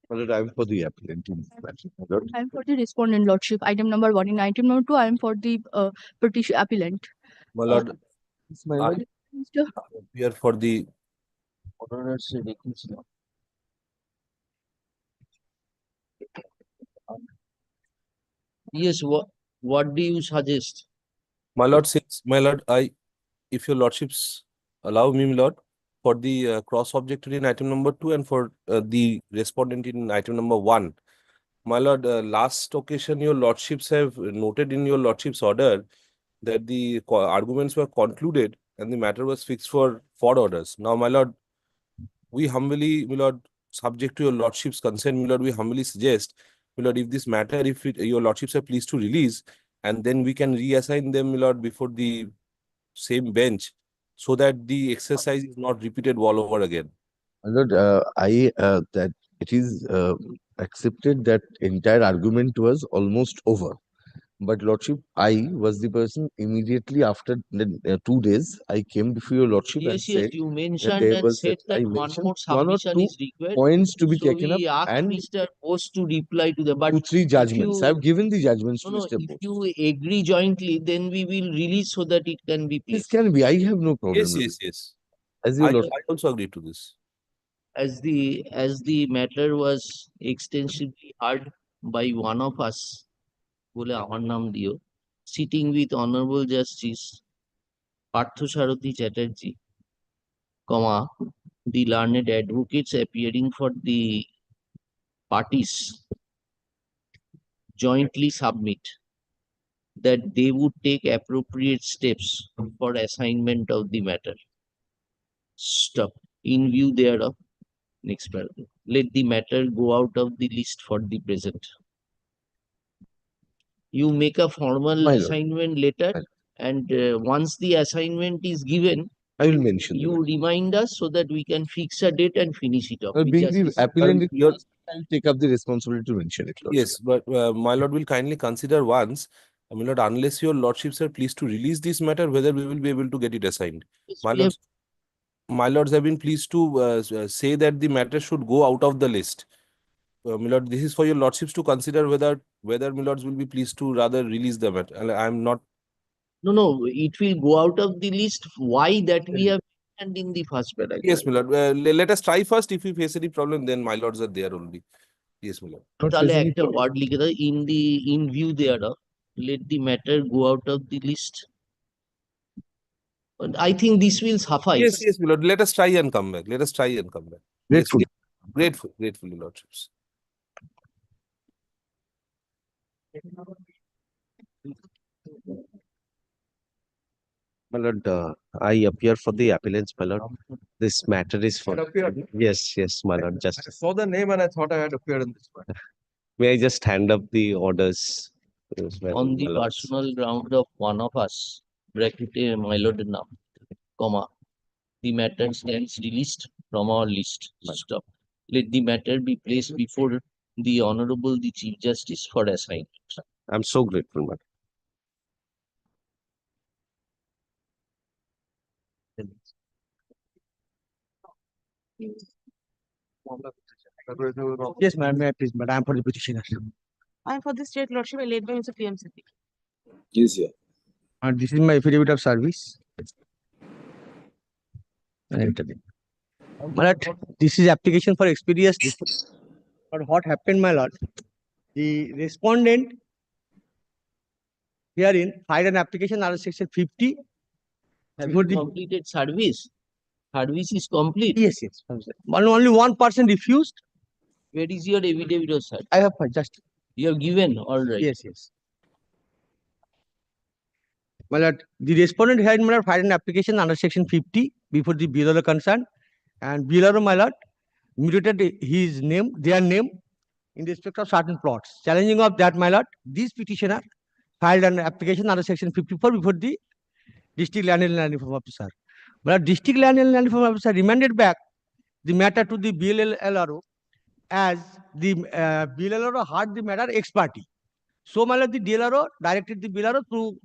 My lord, I am for the appellant in this matter. My lord. I am for the respondent, Lordship. Item number 1. In item number 2, I am for the petition appellant. My lord, Yes, my I lord. Mr. appear for the Yes, what do you suggest? my lord, since my lord, if your lordships allow me, my lord, for the cross objected in item number 2 and for the respondent in item number 1. My lord, last occasion your lordships have noted in your lordships order that the arguments were concluded and the matter was fixed for orders. Now, my lord, we humbly, my lord, subject to your lordship's consent, my lord, we humbly suggest, my lord, if this matter, if your lordships are pleased to release, and then we can reassign them, my lord, before the same bench, so that the exercise is not repeated all over again. My lord, that it is accepted that entire argument was almost over. But lordship, I was the person immediately after the 2 days. I came before your lordship and Yes, yes, said you that mentioned there and was said that I one mentioned more one or submission two is required. points to be So taken up we asked and Mr. Bose to reply to them. But 2-3 judgments. I have given the judgments to no, Mr. if Bose. you agree jointly, then we will release so that it can be This placed. can be. I have no problem. Yes, yes, yes. As your I lordship. also agree to this. As the matter was extensively heard by one of us, bole amar naam diyo, sitting with Honorable Justice Parthasarathi Chatterjee, comma, the learned advocates appearing for the parties jointly submit that they would take appropriate steps for assignment of the matter. Stop. In view thereof, next paragraph. Let the matter go out of the list for the present. You make a formal My lord. assignment letter, My lord. and once the assignment is given, I will mention you remind us so that we can fix a date and finish it off. Well, with being the justice. appellant, Your- I'll take up the responsibility to mention it, lordship. Yes, but my lord will kindly consider once, my lord, unless your lordships are pleased to release this matter, whether we will be able to get it assigned. Yes, My we have- lords, my lords have been pleased to say that the matter should go out of the list. My lord, this is for your lordships to consider whether my lords will be pleased to rather release the matter. And I'm not. No, it will go out of the list. Why that we have mentioned in the first paragraph. Yes, my lord. Let us try first. If we face any problem, then my lords are there only. Yes, my lord. তাহলে একটা word লিখে দাও in view thereof, let the matter go out of the list. And I think this will suffice. Yes, yes, my lord. Let us try and come back. Let us try and come back. Grateful. Yes, grateful, your lordships. My lord, I appear for the appellants, my lord. This matter is for. Yes, my lord. I Just saw the name and I thought I had appeared in this one. may I just hand up the orders? On the my lords? personal ground of one of us, bracketed my lord now, comma, the matter stands released from our list. Stop. Let the matter be placed before the Honorable the Chief Justice for assignment. I'm so grateful, my lord. Yes, ma'am, may I please, but I am for the petitioner. I am for the state lordship led by Mr. PM Siddiq. Is here. And this is my affidavit of service. And enter it. My lord, this is application for expeditious. But what happened, my lord? The respondent herein filed an application under section 50. Have Before you the- completed service? Service is complete. Yes, yes. Only one person refused. Where is your affidavit of service? I have just You have given, all right. yes, yes. My lord, the respondent herein, my lord, filed an application under section 50 before the BLO concerned, and BLO, my lord, mutated his name, their name, in respect of certain plots. Challenging of that, my lord, this petitioner filed an application under section 54 before the district land and land reform officer. But district land and land reform officer remanded back the matter to the BLLRO as the BLLRO heard the matter ex parte. So, my lord, the DLRO directed the BLRO to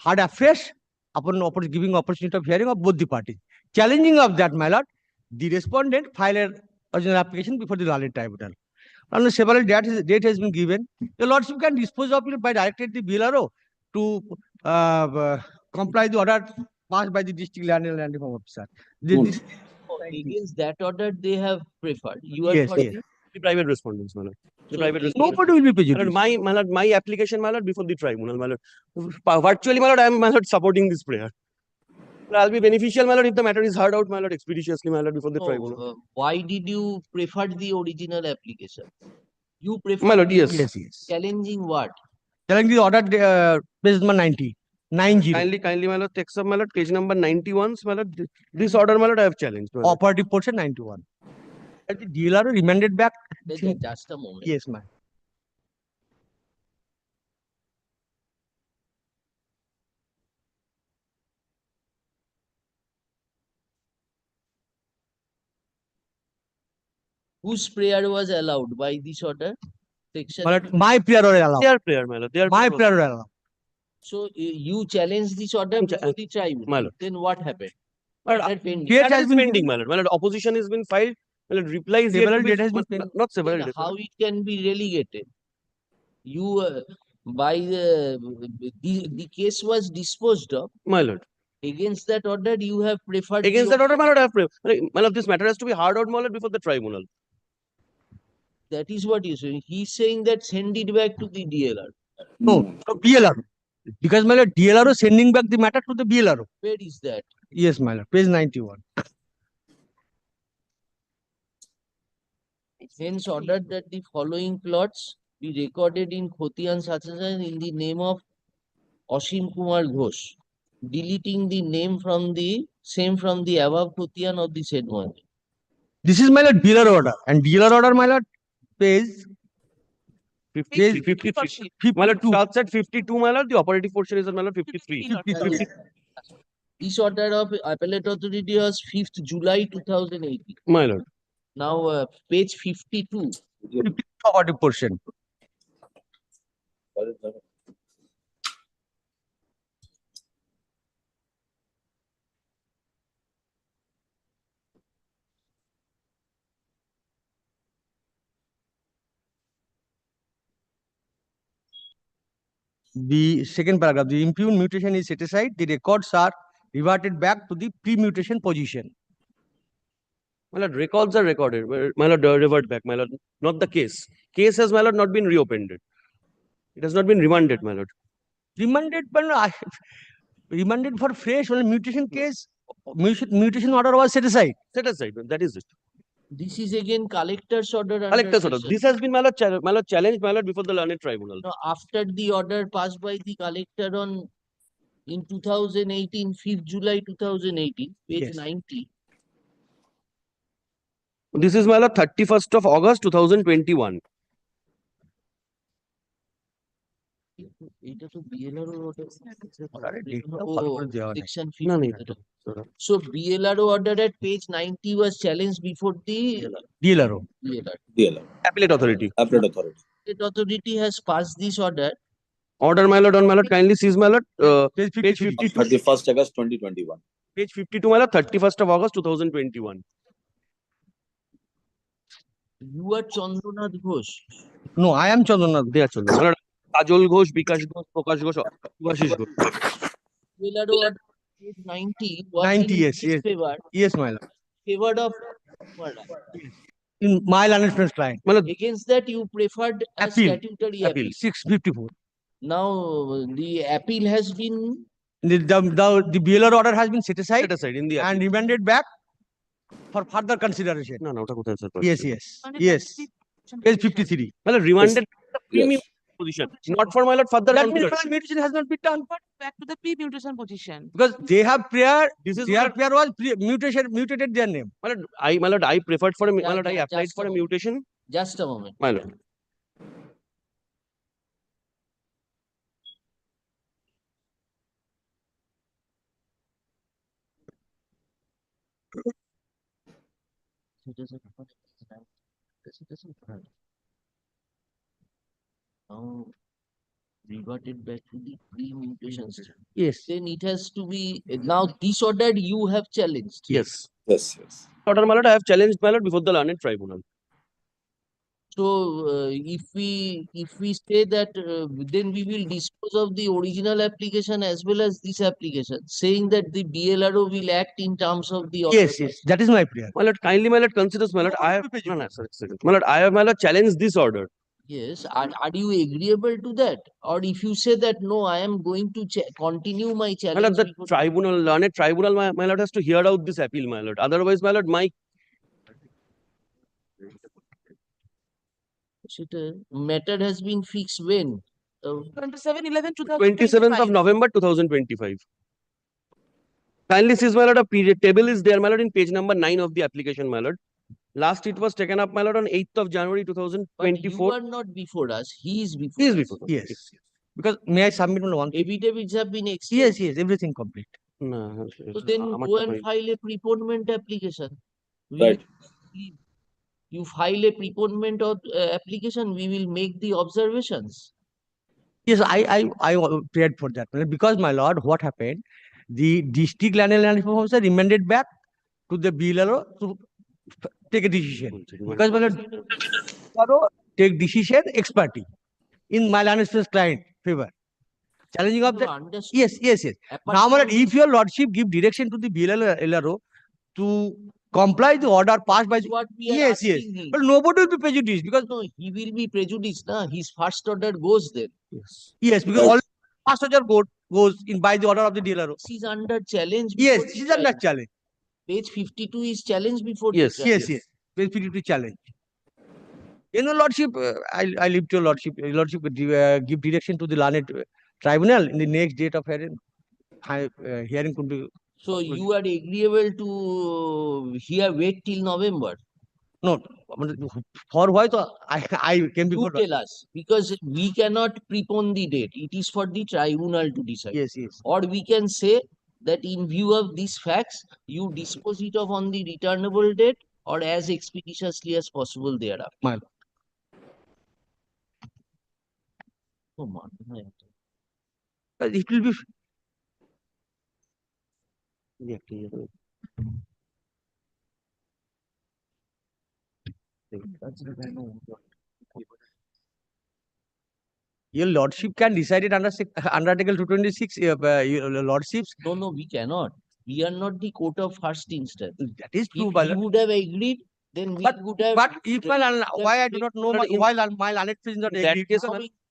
heard afresh upon giving opportunity of hearing of both the parties. Challenging of that, my lord, the respondent filed an original application before the Law Tribunal. And several date has been given. The Lordship can dispose of it by directed the BLRO to comply the order passed by the district land and land reform officer. This, Against that order, they have preferred. You are Yes, for yes. the- The private respondents, my lord. The So private against- respondents. nobody will be My lord, prejudiced. my lord, my application, my lord, before the tribunal, my lord. Virtually, my lord, I am, my lord, supporting this prayer. I'll be beneficial, my lord, if the matter is heard out, my lord, expeditiously, my lord, before the No, tribunal. why did you prefer the original application? You prefer My lord, yes. Yes, yes. challenging what? Telling the order page number 90. 90. Kindly, my lord, text up, my lord, page number 91, my lord. This order, my lord, I have challenged. My lord. Operative portion 91. And the DLRO remanded back. Just a moment. Yes, ma'am. Whose prayer was allowed by this order? Section. My prayer are allowed. Their prayer, my lord. Their My prayer. prayer are allowed. So you challenged this order I'm before the tribunal. my lord. Then what happened? My lord, That pending. Date that has is been pending, given. my lord. My lord, opposition has been filed. My lord, replies yet Several to be- date has been ma- pending. not several Then days. how it can be relegated? You by the case was disposed of. My lord. Against that order, you have preferred. Against the that order, my lord, I have my lord, this matter has to be heard out, my lord, before the tribunal. That is what you're saying. He's saying that send it back to the DLR. No, so BLRO. Because my lord, DLRO sending back the matter to the BLRO. Where is that? Yes, my lord. Page 91. Hence ordered that the following plots be recorded in Khotian Sachashan in the name of Ashim Kumar Ghosh, deleting the name from the same from the above Khotian of the said one. This is my lord DLRO order. And DLRO order, my lord, page 53. My lord, 52. starts at 52, my lord. The operative portion is at, my lord, 53. 53. This order of appellate authority was 5th July 2018. My lord. Now page 52. Operative portion. The second paragraph, the impugned mutation is set aside. The records are reverted back to the pre-mutation position. My lord, records are recorded. My lord, revert back, my lord. Not the case. Case has, my lord, not been reopened. It has not been remanded, my lord. Remanded, but remanded for fresh on mutation case. Mutation order was set aside. Set aside. That is it. This is again collector's order. under Collector's order. session. This has been, my lord, challenged, my lord, before the learned tribunal. Now, after the order passed by the collector on in 2018, 5th July 2018, page Yes. 90. This is, my lord, 31st of August 2021. এটা তো BLRO order. Order date টা Oh, ভালো করে দেওয়া নেই। section No, 50. So BLRO order at page 90 was challenged before the DLRO. BLR. DLR. Appellate authority. Appellate authority. State authority has passed this order. Order, my lord, on my lord, kindly seize, my lord. Page Page 53. 52. 31st August 2021. Page 52, my lord, 31st of August 2021. You are Chandranath Ghosh. No, I am Chandranath. They are children. My lord, Kajol Ghosh, Bikash Ghosh, Prakash Ghosh, Subhashish Ghosh. Bielaro order page 90 was 90, in yes, his yes. favor, Yes, my lord. favored of murder. In my learned friend's client. Matlab, Against that, you preferred a Appeal. statutory Appeal. appeal. 654. Now the appeal has been The BLR order has been set aside set aside in the and appeal. remanded back for further consideration. No, no, ওটা কোথায় sir? Yes, yes, yes. Page 53. Well, remanded premium Yes. position, not for my lord further That means consideration. my mutation has not been done Back to the pre-mutation position. because they have prior. This is Their what prior was mutated their name. my lord, I preferred for a my Yeah, lord, I yeah, applied just for a a moment. mutation. just a moment. My lord. Now reverted back to the pre-mutation state. Yes. Then it has to be now disordered. You have challenged. Yes. Yes, yes. Order, my lord, I have challenged my lord before the learned tribunal. So if we say that, then we will dispose of the original application as well as this application, saying that the BLRO will act in terms of the order. Yes, yes. That is my prayer. My lord, kindly, my lord, consider, my lord, I have no, no, sorry, second. My lord, I have, my lord, challenged this order. Yes, are you agreeable to that? Or if you say that no, I am going to continue my My challenge. lord, the before- tribunal, learned tribunal, my lord, has to hear out this appeal, my lord. Otherwise, my lord, my সেটা matter has been fixed when? 27th of November 2025. Kindly sees, my lord, a period table is there, my lord, in page number 9 of the application, my lord. Last it was taken up, my lord, on 8th of January But you 2024. are not before us. He is before. He is us. before. Yes. Because may I submit on one? Affidavits have been exchanged. Yes, yes. Everything complete. No, So then go and file a preponement application. Right. You file a preponement or application, we will make the observations. Yes, I prayed for that because my lord, what happened? The district land enforcement officer remanded back to the BLRO to take a decision because my lord, BLRO take decision expertly in my land enforcement client favor. Challenging of You that. understood? Yes, yes, yes. Apart Now, my from lord, if your lordship give direction to the BLRO to comply the order passed by this, what we are yes, yes. asking him. But nobody will be prejudiced because No, he will be prejudiced. Na? His first order goes there. yes, because Right. all first order goes in by the order of the DLRO. This is under challenge. Yes, before this the is under trial. challenge. Page 52 is challenge before Yes, the trial. Yes, yes. Very challenge. Lordship, I leave to your lordship. Your lordship give direction to the learned tribunal in the next date of hearing. Hearing could be. So you are agreeable to here wait till November. No, for why? So I can be. You tell us, because we cannot prepone the date. It is for the tribunal to decide. Yes, yes. Or we can say that in view of these facts, you dispose it of on the returnable date or as expeditiously as possible thereafter. My lord. Come on. It will be. Your lordship can decide it under Article 226. Your lordships. No, we cannot. We are not the court of first instance. That is true, If my he lord. would have agreed, then we would have. But if why I do not know But in- why my learned is not that agreed, case,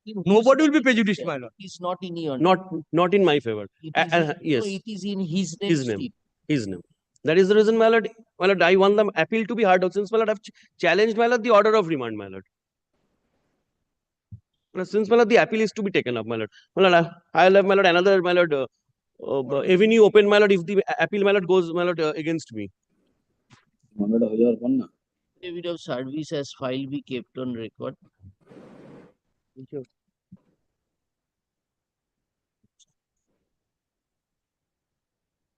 nobody will be prejudiced, my lord. It is not in your not in my favor. It Uh, is uh, in, yes. no, it is in his name. His name. still. His name. That is the reason, my lord, I want the appeal to be heard out. Since, my lord, I've challenged, my lord, the order of remand, my lord. Since, my lord, the appeal is to be taken up, my lord. My lord, I'll have, my lord, another, my lord, avenue open, my lord, if the appeal, my lord, goes, my lord, against me. Affidavit of service as file be kept on record.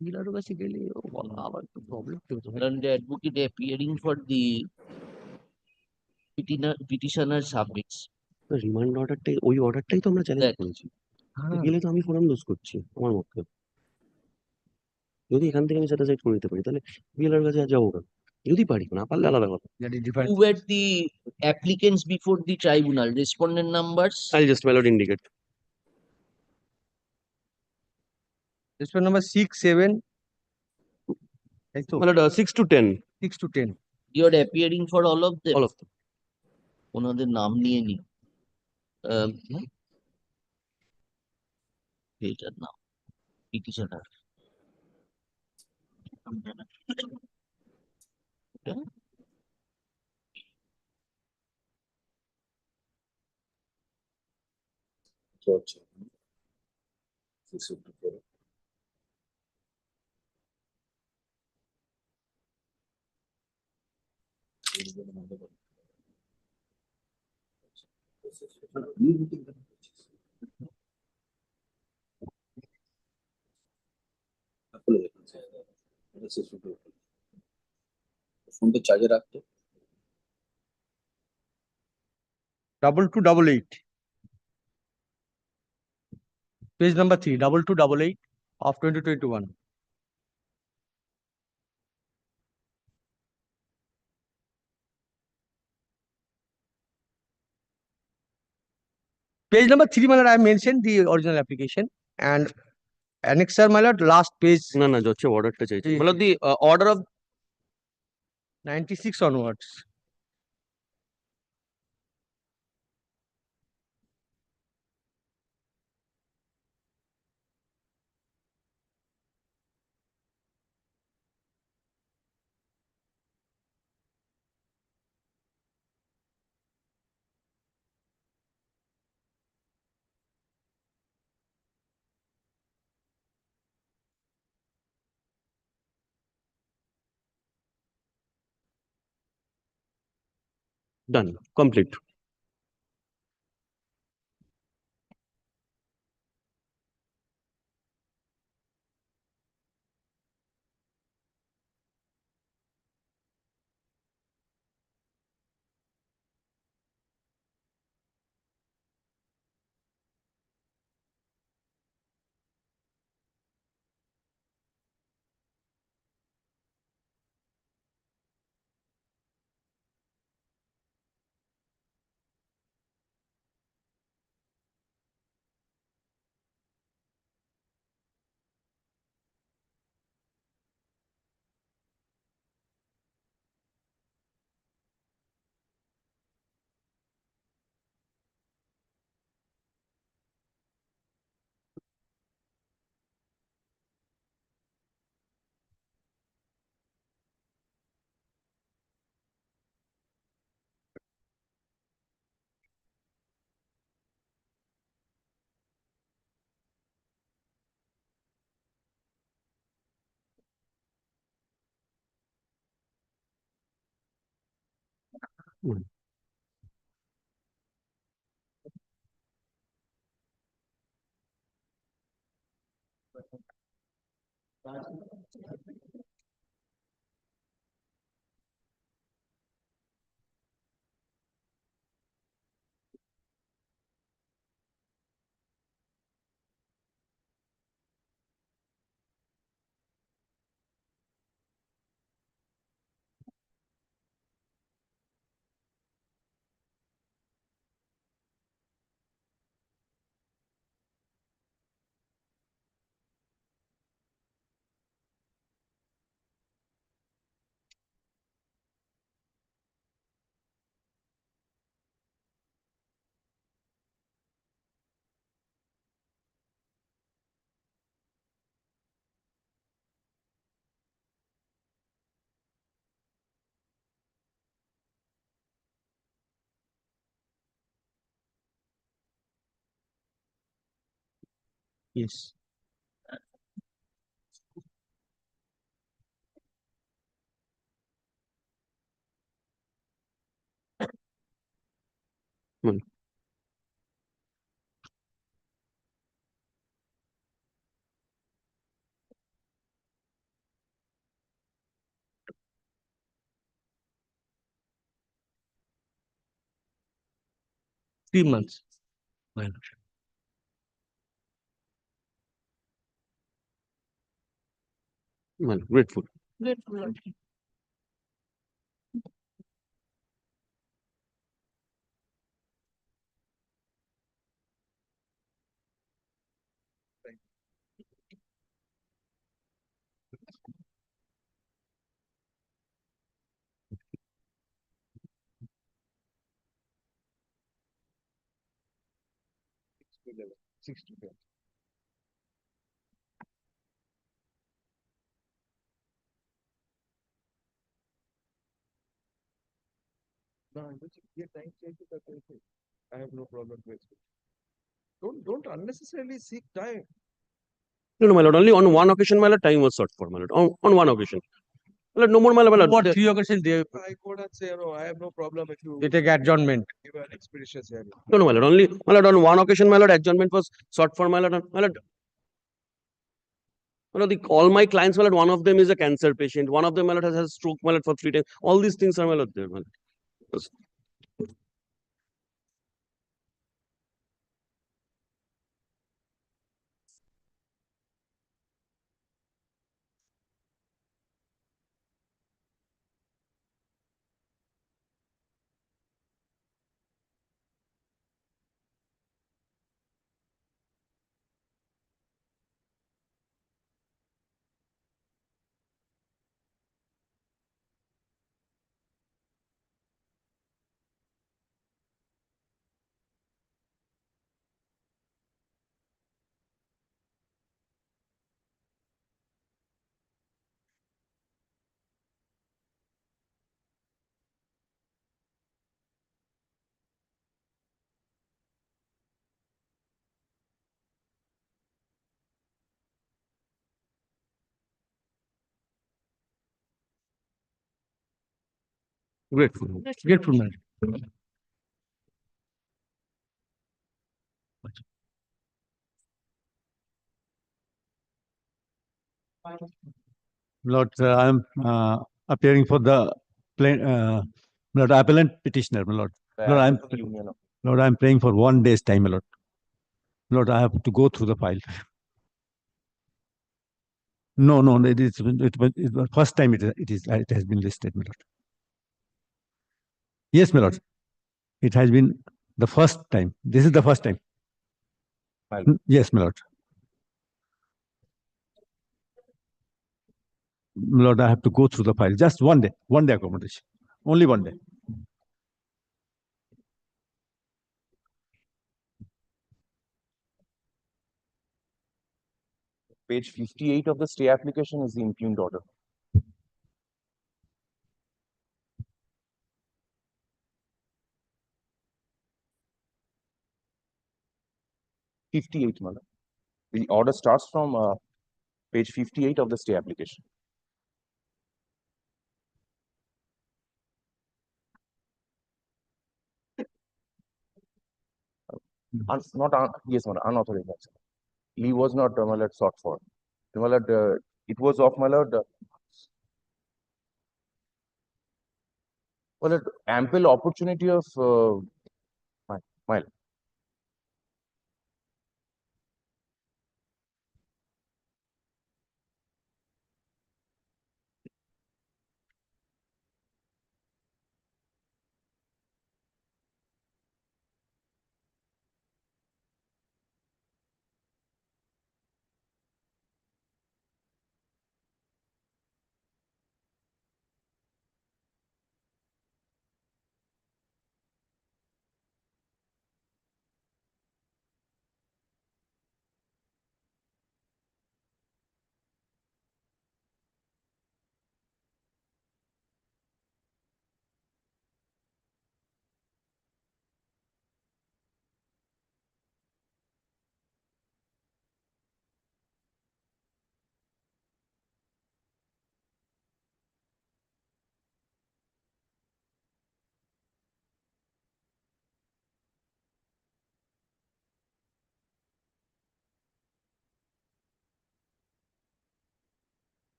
Basically, our problem. And the advocate appearing for the petitioner submits. Remand অর্ডারটাই ওই অর্ডারটাই তো আমরা challenge That- করেছি গেলে তো আমি forum loose করছি আমার মধ্যে যদি এখান থেকে আমি স্যাটিসফাইড করে নিতে পারি তাহলে বিএলআর কাছে আর যাবো না যদি পারি না পারলে আলাদা কথা। That is different. Who were the applicants before the tribunal? Respondent numbers? I'll just my lord indicate. Respondent number 6, 7. এই তো, My lord 6 to 10. 6 to 10. You're appearing for all of them? All of them. ওনাদের নাম নিয়ে নি। এটার নাম petitioner. George. ফোনটা চার্জে রাখতো। 2288. Page number 3, 2288 of 2021. Page number 3, my lord, I mentioned the original application, and annexer, my lord, last page না না যাচ্ছে অর্ডারটা চাইছি। জি, My lord the order of 96 onwards. done, complete. Hmm. Yes. Hmm. Three months. My lord. Well, grateful. Grateful, Lord. 11, 6 to 10. No, I'm just time changes that I have no problem with it. Don't unnecessarily seek time. No, my lord. Only on one occasion, my lord, time was sought for, my lord. On one occasion. My lord, no more, my lord. What three occasions they I go and say, no, I have no problem if you take adjournment? give an expeditious hearing. No, no, my lord. Only, my lord, on one occasion, my lord, adjournment was sought for, my lord. My lord, all my clients, my lord, one of them is a cancer patient. One of them, my lord, has had stroke, my lord, for 3 times. All these things are, my lord, there, my lord. Grateful. Grateful, man. Lord, I am appearing for the Lord, appellant petitioner, my Lord. Lord, I'm praying for 1 day's time, my Lord. Lord, I have to go through the file. No, it was first time it has been listed, my Lord. Yes, my Lord. It has been the first time. This is the first time. Yes, my Lord. Lord, I have to go through the file. Just 1 day accommodation. Only 1 day. Page 58 of the stay application is the impugned order. '58, madam. The order starts from page 58 of the stay application. Yes, madam, unauthorized action. He was not, my lord, sought for. My lord, it was of, my lord, ample opportunity of, my lord.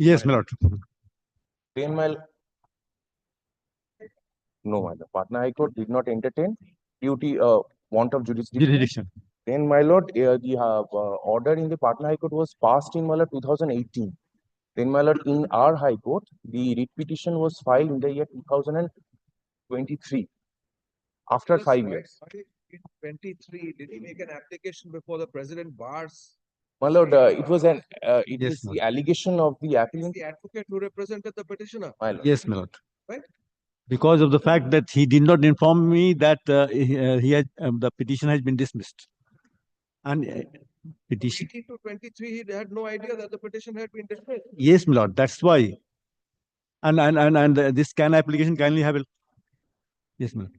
Yes, my lord. Then my no, my lord. Patna High Court did not entertain due to want of jurisdiction. Jurisdiction. Then, my lord, the order in the Patna High Court was passed in my lord 2018. Then, my lord, in our High Court, the writ petition was filed in the year 2023. After 5 years. In 23, did he make an application before the president bars? My lord, it was an it Yes, is my the allegation of the applicant. The advocate who represented the petitioner. My lord. Yes, my lord. Right? Because of the fact that he did not inform me that he had the petition has been dismissed. And petition. 18 to 23, he had no idea that the petition had been dismissed. Yes, my lord. That's why. And this can application kindly have a. Yes, my lord.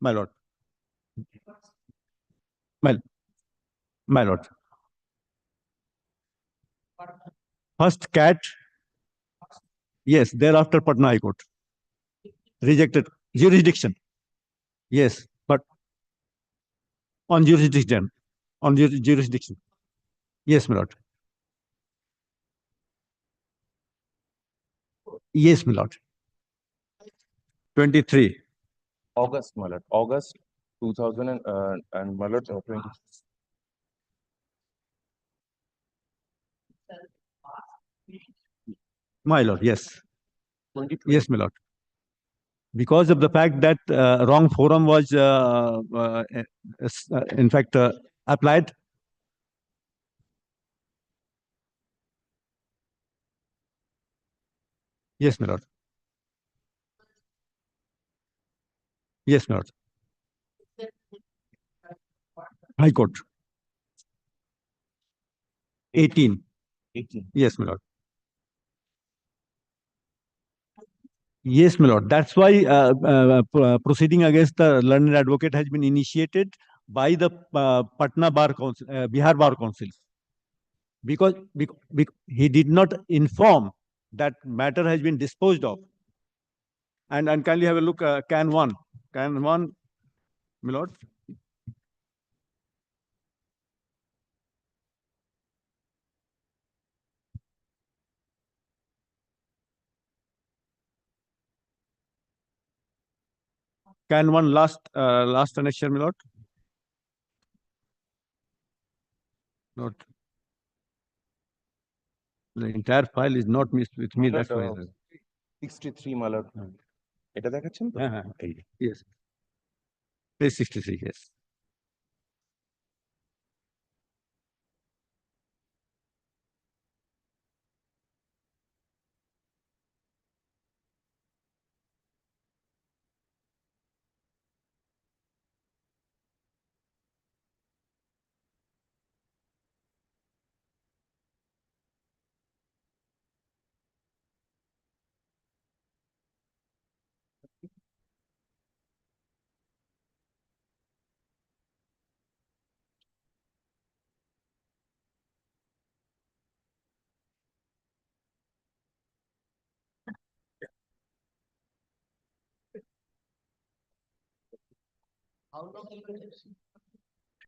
My lord. My lord. First cat. Yes, thereafter Patna High Court. Rejected. Jurisdiction. Yes, but on jurisdiction. On jurisdiction. Yes, my lord. Yes, my lord. 23. August, my lord. August 2000 and my lord 20. My lord, yes. 2020. Yes, my lord. Because of the fact that wrong forum was, in fact, applied. Yes, my lord. Yes, my lord. High Court. 18. 18. Yes, my lord. Yes, my lord. That's why proceeding against the learned advocate has been initiated by the Patna Bar Council, Bihar Bar Council. Because he did not inform that matter has been disposed of. And kindly have a look, can 1. Can 1, my lord. Can 1 last annexure, my lord. Not. The entire file is not missed with me. That's why. 63, my lord. এটা দেখাচ্ছেন তো? Yes. Page 63, yes.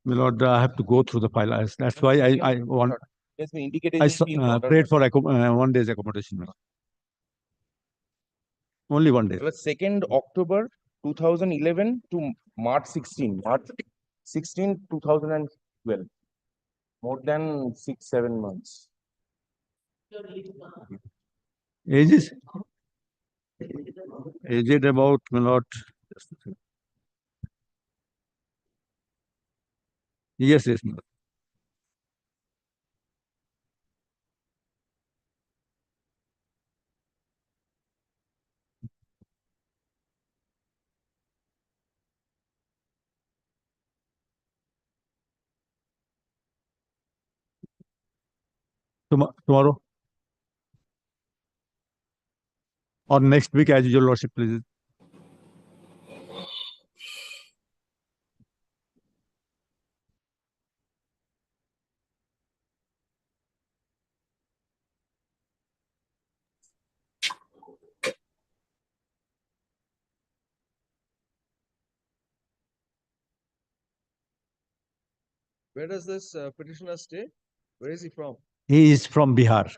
My lord, I have to go through the file. That's why I want. Yes, we indicated. I prayed for 1 day's accommodation. Only 1 day. It was 2nd October 2011 to March 16. March 16, 2012. More than 6-7 months. Ages? Aged about, my lord. Yes, yes, my lord. Tomorrow or next week, as your lordship pleases. Where does this petitioner stay? Where is he from? He is from Bihar.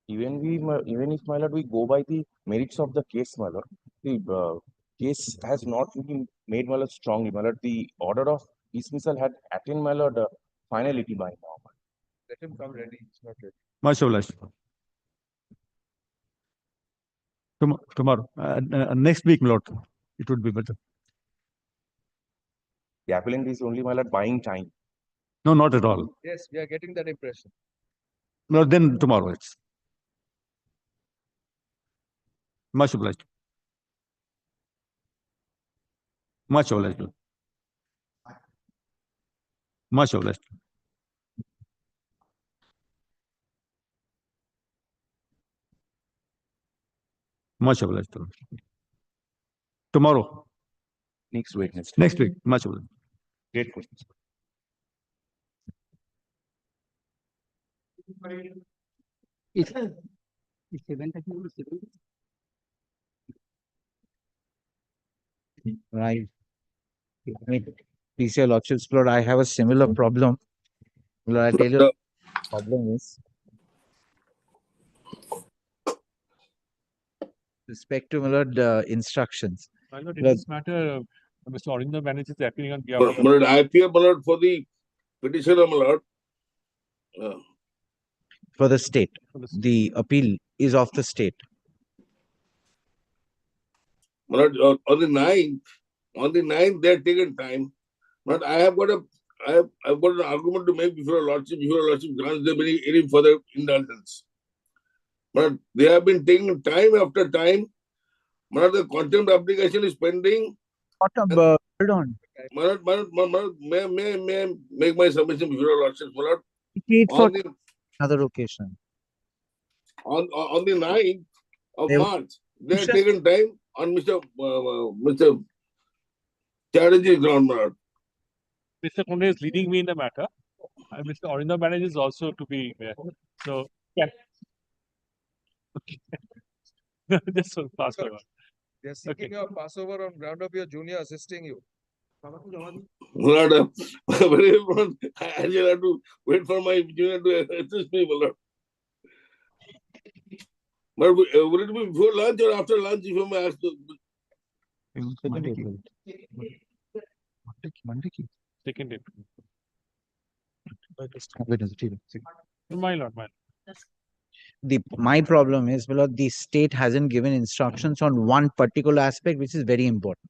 Even if, my lord, we go by the merits of the case, my lord, the case has not been made, my lord, strongly, my lord. The order of dismissal had attained, my lord, finality by now. Let him come ready. It's not ready. Much obliged. Tomorrow, next week, my lord, it would be better. The appellant is only, my lord, buying time. No, not at all. Yes, we are getting that impression. No, then tomorrow it's. Much obliged. Much obliged. Much obliged. Much obliged. Tomorrow. Next Wednesday. Next week. Much obliged. Grateful. Right. Please, your lordship's lord, I have a similar problem. Lord, I tell you, the problem is respect to my lord instructions. My lord, in Lord, this matter, Mr. Orinder Banerjee is appearing on behalf My of the. lord, I appear, my lord, for the petitioner, my lord. for the state, For the state. the appeal is of the state. My lord, on the 9th, they have taken time. But I've got an argument to make before a lordship grants them any further indulgence. But they have been taking time after time. But the contempt application is pending. Hold on. My lord, may I make my submission before a lordship, my lord? Wait for On the another occasion. on the 9th of They- March, they have taken time on Mr. Chatterjee's ground, my lord. Mr. Kunde is leading me in the matter. And Mr. Orinder Banerjee is also to be there. So, yeah. Okay. Just so fast forward. They're seeking your Passover on ground of your junior assisting you. Lord, I just have to wait for my junior to assist me, my lord. But would it be before lunch or after lunch, if you may ask? Second April. My My lord, my lord. my problem is, my lord, the state hasn't given instructions on one particular aspect, which is very important.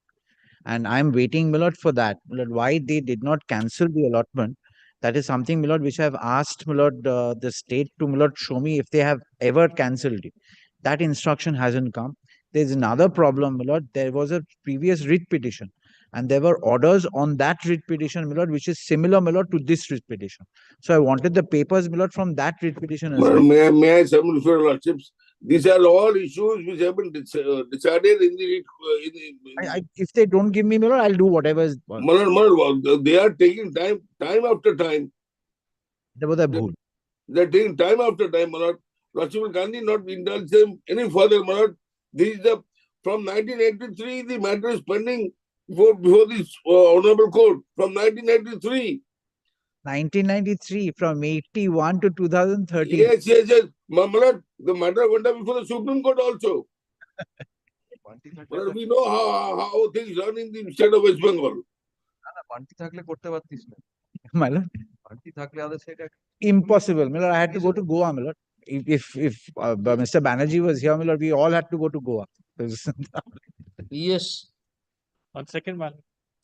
And I'm waiting, my lord, for that. My lord, why they did not cancel the allotment? That is something, my lord, which I've asked, my lord, the state to, my lord, show me if they have ever cancelled it. That instruction hasn't come. There's another problem, my lord. There was a previous writ petition, and there were orders on that writ petition, my lord, which is similar, my lord, to this writ petition. So I wanted the papers, my lord, from that writ petition as well. May I submit before lordships? These are all issues which have been decided in the. If they don't give me, my lord, I'll do whatever is. They are taking time after time. They're taking time after time, my lord. Lordship Gandhi not indulge them any further, my lord. This is from 1983, the matter is pending before this honorable court. From 1983. 1993, from 81 to 2013. Yes. My lord, the matter went up before the Supreme Court also. But we know how things run in the state of West Bengal. My lord. Impossible, my lord. I had to go to Goa, my lord. If Mr. Banerjee was here, my lord, we all had to go to Goa. Yes. On second one.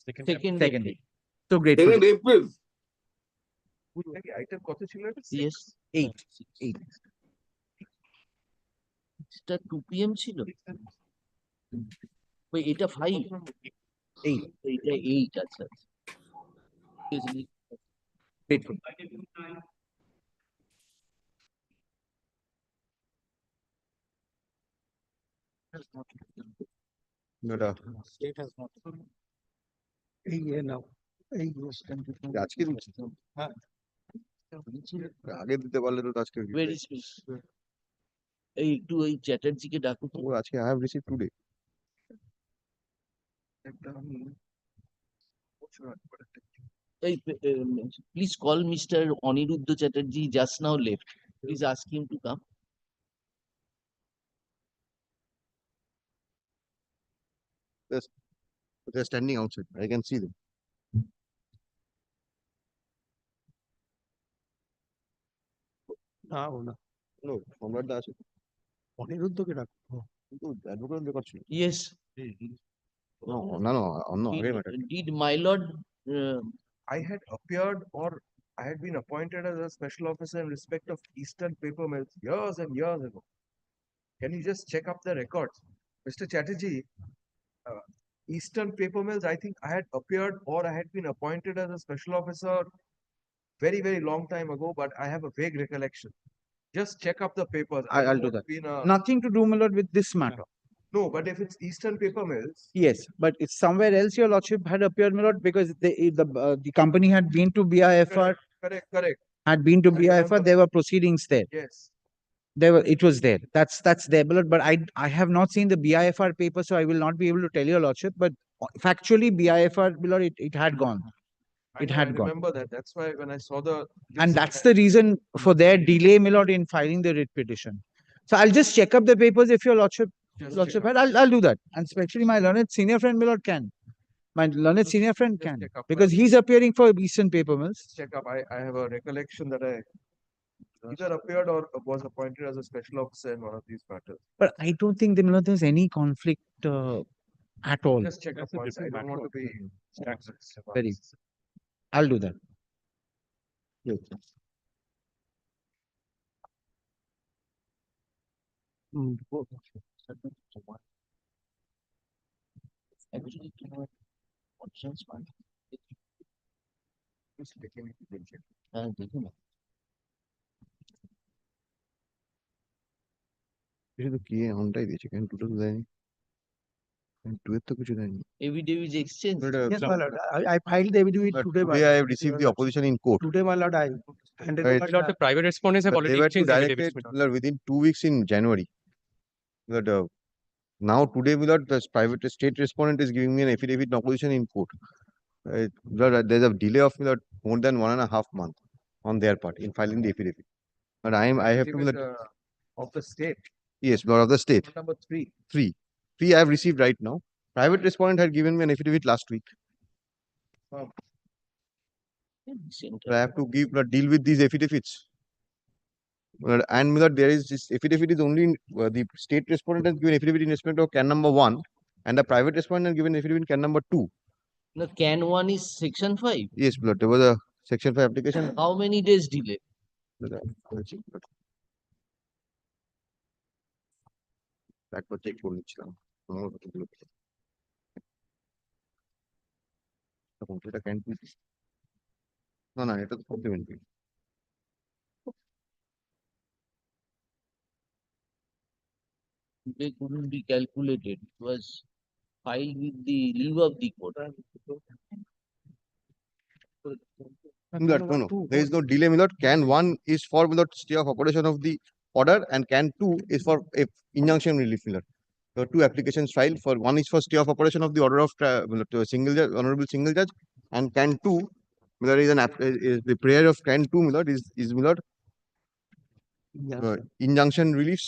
Second Second. So grateful. 2nd April. Yes. 8. এটা 2 PM ছিল ওই এটা 5 8 এটা 8 আচ্ছা grateful. State has not. আজকে দিচ্ছে হ্যাঁ আগে দিতে পারলে তো আজকে Where is he? এই একটু ওই চ্যাটার্জিকে ডাকো তো। আজকে I have received today. Please call Mr. Aniruddha Chatterjee, just now left. Please ask him to come. They're standing outside. I can see them. No, সম্রাট দা আছে। অনিরুদ্ধকে ডাকো। কিন্তু অ্যাডভোকেট রেকর্ড ছিল। Yes. No, no, no. Did my lord I had appeared or I had been appointed as a special officer in respect of Eastern Paper Mills years and years ago. Can you just check up the records? Mr. Chatterjee, Eastern Paper Mills, I think I had appeared or I had been appointed as a special officer very, very long time ago, but I have a vague recollection. Just check up the papers. I'll do that. Nothing to do, my lord, with this matter. No, but if it's Eastern Paper Mills, Yes, but it's somewhere else your lordship had appeared, my lord, because the company had been to BIFR, correct. had been to I BIFR, remember. there were proceedings there. Yes. It was there. That's there, my lord, but I have not seen the BIFR paper, so I will not be able to tell your lordship, but factually BIFR, my lord, it had gone. It had I gone. remember that. That's why when I saw the And that's the reason for their delay, my lord, in filing the writ petition. So I'll just check up the papers if your lordship had. I'll do that. And especially my learned senior friend, my lord, can. My learned senior friend can. check up, Because he's appearing for Eastern Paper Mills. check up. I have a recollection that I either appeared or was appointed as a special officer in one of these matters. But I don't think my lord, there's any conflict at all. Just check up once. I don't want to be Very. I'll do that. actually options fund? দেখুন না। এটা তো কি এমনটাই দিয়েছে, কেন টুটো তো দেয়নি, টু এর তো কিছু দেয়নি। Affidavit exchange. Yes, my lord. I filed the affidavit But today. today I have received the opposition in court. Today, my lord, I handed Right. my lord, the private respondents have But already they were to exchanged direct affidavits. it, within 2 weeks in January. But now today, the private state respondent is giving me an affidavit in opposition in court. There's a delay of more than 1.5 months on their part in filing the affidavit. But I have to of the state. Yes, Lord of the state. Number 3. Three I have received right now. Private respondent had given me an affidavit last week. So I have to deal with these affidavits. And there is this affidavit is only in, the state respondent has given affidavit in respect of can number 1, and the private respondent has given affidavit in can number 2. No, can 1 is section 5. Yes, but there was a section 5 application. How many days delay? একবার check করে নিচ্ছিলাম আমার কতগুলো তখন এটা can না এটা তো complimentary They couldn't be calculated. It was filed with the leave of the court. No, there is no delay. Can 1 is for stay of operation of the order, and can 2 is for injunction relief. There are 2 applications filed. For 1 is for stay of operation of the order of single judge, honorable single judge, and can 2 there is the prayer of can 2 is injunction reliefs.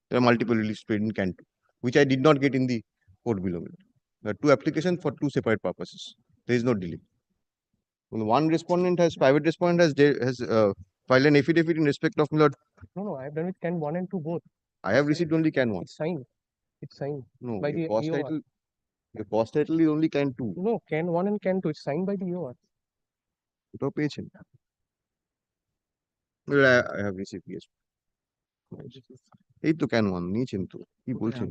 There are multiple reliefs paid in can 2, which I did not get in the court below. There are 2 applications for 2 separate purposes. There is no delay. One respondent private respondent has filed an affidavit in respect of No, I have done with can 1 and 2 both. I have received only can 1. It's signed. It's signed. No, by the the cost EOR. title. The cost title is only can 2. No, can 1 and can 2. It's signed by the EOR. ওটাও পেয়েছেন? I have received, yes. এই তো can 1 নিয়েছেন তো, কি বলছেন?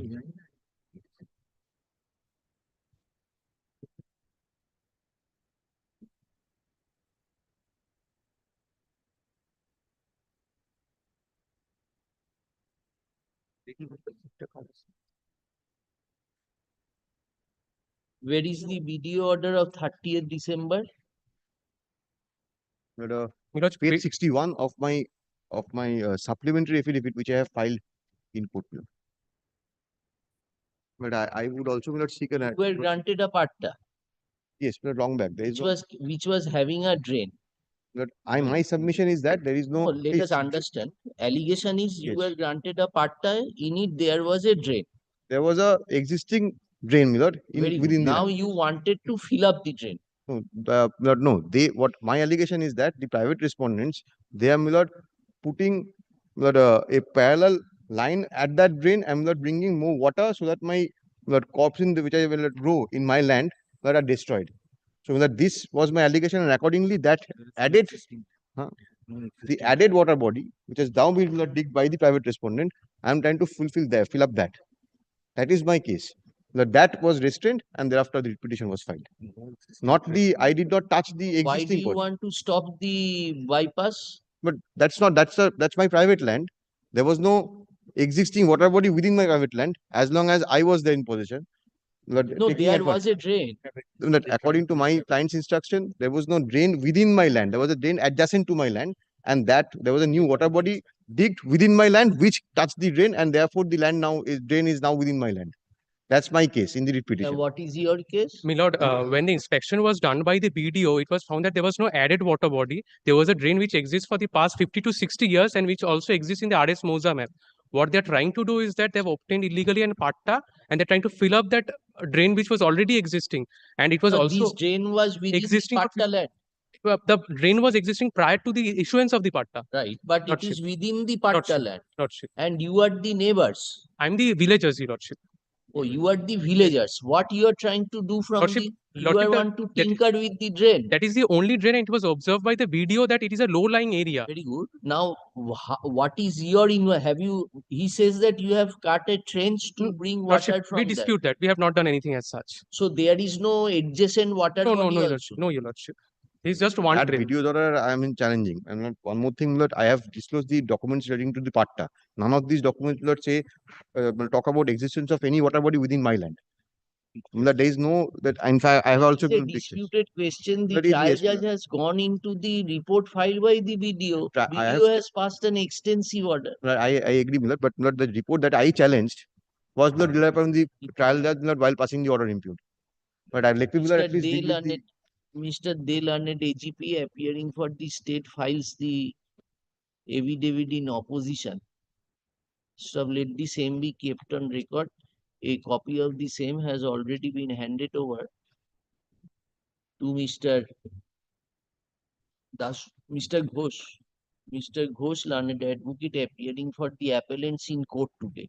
Where is the BDO order of 30th December? Page 61 of my supplementary affidavit which I have filed in court. But I would also seek an. You were granted a parta. Yes, but long back. There is no. which was having a drain. But my submission is that there is no. No, let us understand. Allegation is you were granted a patta. In it, there was a drain. There was a existing drain, my lord, Very good. within the Now land. you wanted to fill up the drain. No, no. What my allegation is that the private respondents, they are, my lord, putting, my lord, a parallel line at that drain and, my lord, bringing more water so that my, my lord, crops in the which I will grow in my land that are destroyed. So that this was my allegation, and accordingly that added, the added water body which has now been, my lord, digged by the private respondent, I am trying to fill up that. That is my case. That was restrained, and thereafter the petition was filed. Not the, I did not touch the existing. Why do you portion. want to stop the bypass? But that's not, that's my private land. There was no existing water body within my private land as long as I was there in possession. No, there was a drain. That according to my client's instruction, there was no drain within my land. There was a drain adjacent to my land, and that there was a new water body digged within my land which touched the drain, and therefore the land now is drain is now within my land. That's my case in the petition. What is your case? My lord, when the inspection was done by the BDO, it was found that there was no added water body. There was a drain which exists for the past 50 to 60 years and which also exists in the RS Mosa map. What they're trying to do is that they've obtained illegally an patta and they're trying to fill up that drain which was already existing. And it was also this drain was within existing the patta land. The drain was existing prior to the issuance of the patta. Right, but it is within the patta land. Lordship. And you are the neighbors. I'm the villagers, Your Lordship. Oh, you are the villagers. What you are trying to do from Lordship, the, you are want to tinker with the drain. That is the only drain, and it was observed by the BDO that it is a low-lying area. Very good. Now, what is your have you? He says that you have cut a trench to bring water Lordship, from we dispute that. We have not done anything as such. So there is no adjacent water No, body Your also. Lordship. No, Your Lordship. It's just one That drain. video order I am challenging. And one more thing, that I have disclosed the documents relating to the patta. None of these documents, let's say, talk about existence of any water body within my land. There is no that. In fact, I have also It's a given pictures. disputed question. The But it- trial yes, judge has gone into the report filed by the BDO. BDO has passed an extensive order. I agree, Miller, but not the report that I challenged was not relied upon the trial judge not while passing the order impute. But I let me Mr. at least deal with the. Mr. De Learned AGP appearing for the state files the affidavit in opposition. So let the same be kept on record. A copy of the same has already been handed over to Mr. Ghosh. Mr. Ghosh, learned advocate appearing for the appellants in court today.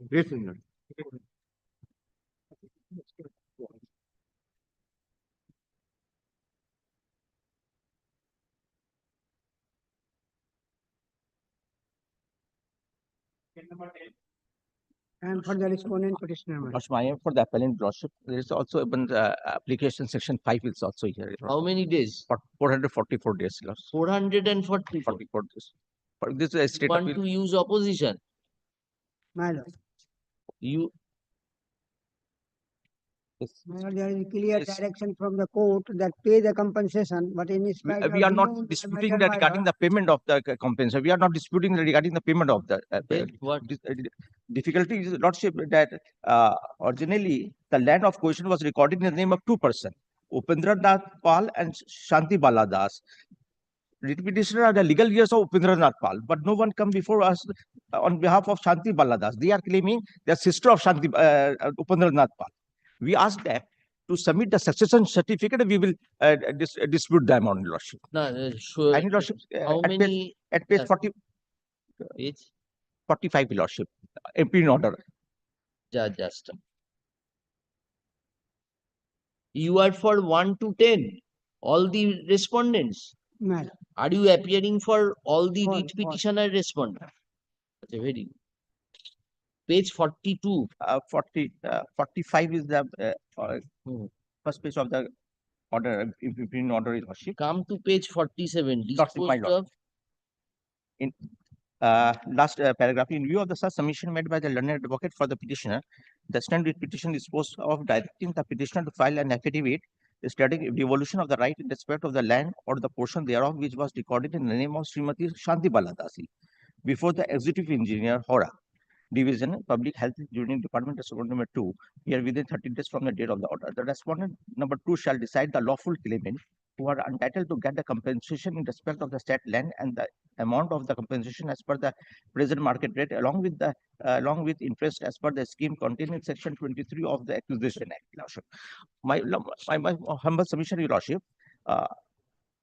Yes, my lord. And for the respondent petitioner, my lord. For the appellant lordship, there is also even application section 5 is also here. How many days? 444 days. 444. 44 days. For this is a state Want appeal. to use opposition? My lord. You My lord, there is clear Yes. direction from the court that pay the compensation, but in spite We of are not delaying the disputing matter, that my regarding lord, the payment of the compensation. We are not disputing regarding the payment of the then what? difficulty is lordship that originally the land of question was recorded in the name of two persons, Upendranath Pal and Shanti Bala Das. Writ petitioner are the legal heirs of Upendranath Pal, but no one come before us on behalf of Shanti Bala Das. They are claiming they are sister of Shanti Upendranath Pal. We asked them to submit the succession certificate. We will dispute them on lordship. No, sure. And lordship, How many? at page 40, Page? 45 lordship, MP in order. Just. You are for 1 to 10. All the respondents. my lord. Are you appearing for all the For- writ for- petitioner respondent? Okay, very good. Page 42. 45 is the Hmm. first page of the order, MP in order is lordship. Come to page 47. Lordship, my Disposed lord. of In last paragraph, in view of the such submission made by the learned advocate for the petitioner, the standard petition is supposed of directing the petitioner to file an affidavit stating devolution of the right in respect of the land or the portion thereof which was recorded in the name of Srimati Shanti Baladasi before the executive engineer Hora, Division Public Health Engineering Department, Respondent number 2, here within 30 days from the date of the order. The respondent number 2 shall decide the lawful claimant who are entitled to get the compensation in respect of the state land and the amount of the compensation as per the present market rate along with interest as per the scheme contained in section 23 of the Acquisition Act. Lordship. My humble submission, Your Lordship.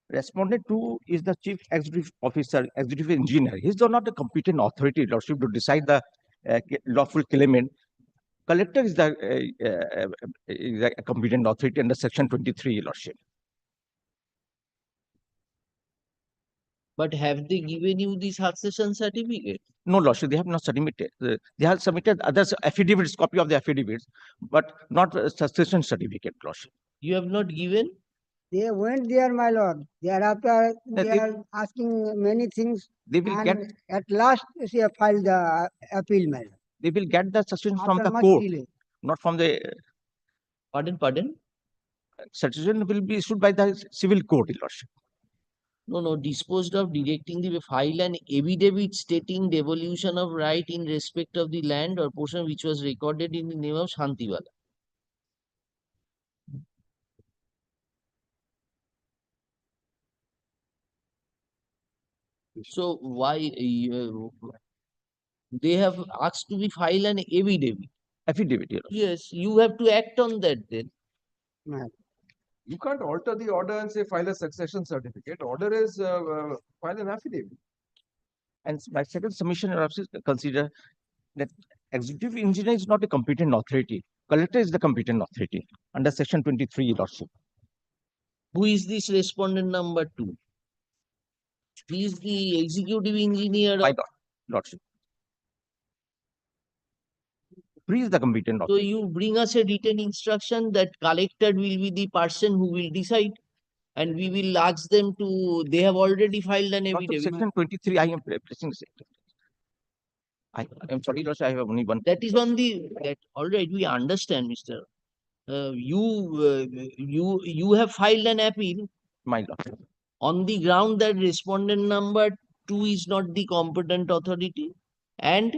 Respondent 2 is the chief executive officer, executive engineer. He's not a competent authority, Lordship, to decide the lawful claimant. Collector is the competent authority under section 23, Lordship. But have they given you the succession certificate? No, Lordship, they have not submitted. They have submitted others affidavits, copy of the affidavits, but not a succession certificate, Lordship. You have not given? They went there, my lord. Thereafter, No, they they- are asking many things, They will and get at last they have filed the appeal, my lord. they will get the succession from After the much court, delay. not from the Pardon? succession will be issued by the civil court, Lordship. No, disposed of directing the file an affidavit stating devolution of right in respect of the land or portion which was recorded in the name of Shantiwala. So why they have asked to be file an affidavit? Affidavit, Your Lordship. Yes, you have to act on that then. You can't alter the order and say file a succession certificate. Order is file an affidavit. And my second submission, Your Lordship, consider that executive engineer is not a competent authority. Collector is the competent authority under section 23, Lordship. Who is this respondent number 2? He is the executive engineer. My Lordship. Three is the competent So authority. you bring us a written instruction that collector will be the person who will decide, and we will ask them to. They have already filed an Lordship, affidavit. section 23, I am pressing. I am sorry, Lordship, I have only one. That is on the. That all right. We understand, Mister. You have filed an appeal. My Lordship. On the ground that respondent number 2 is not the competent authority, and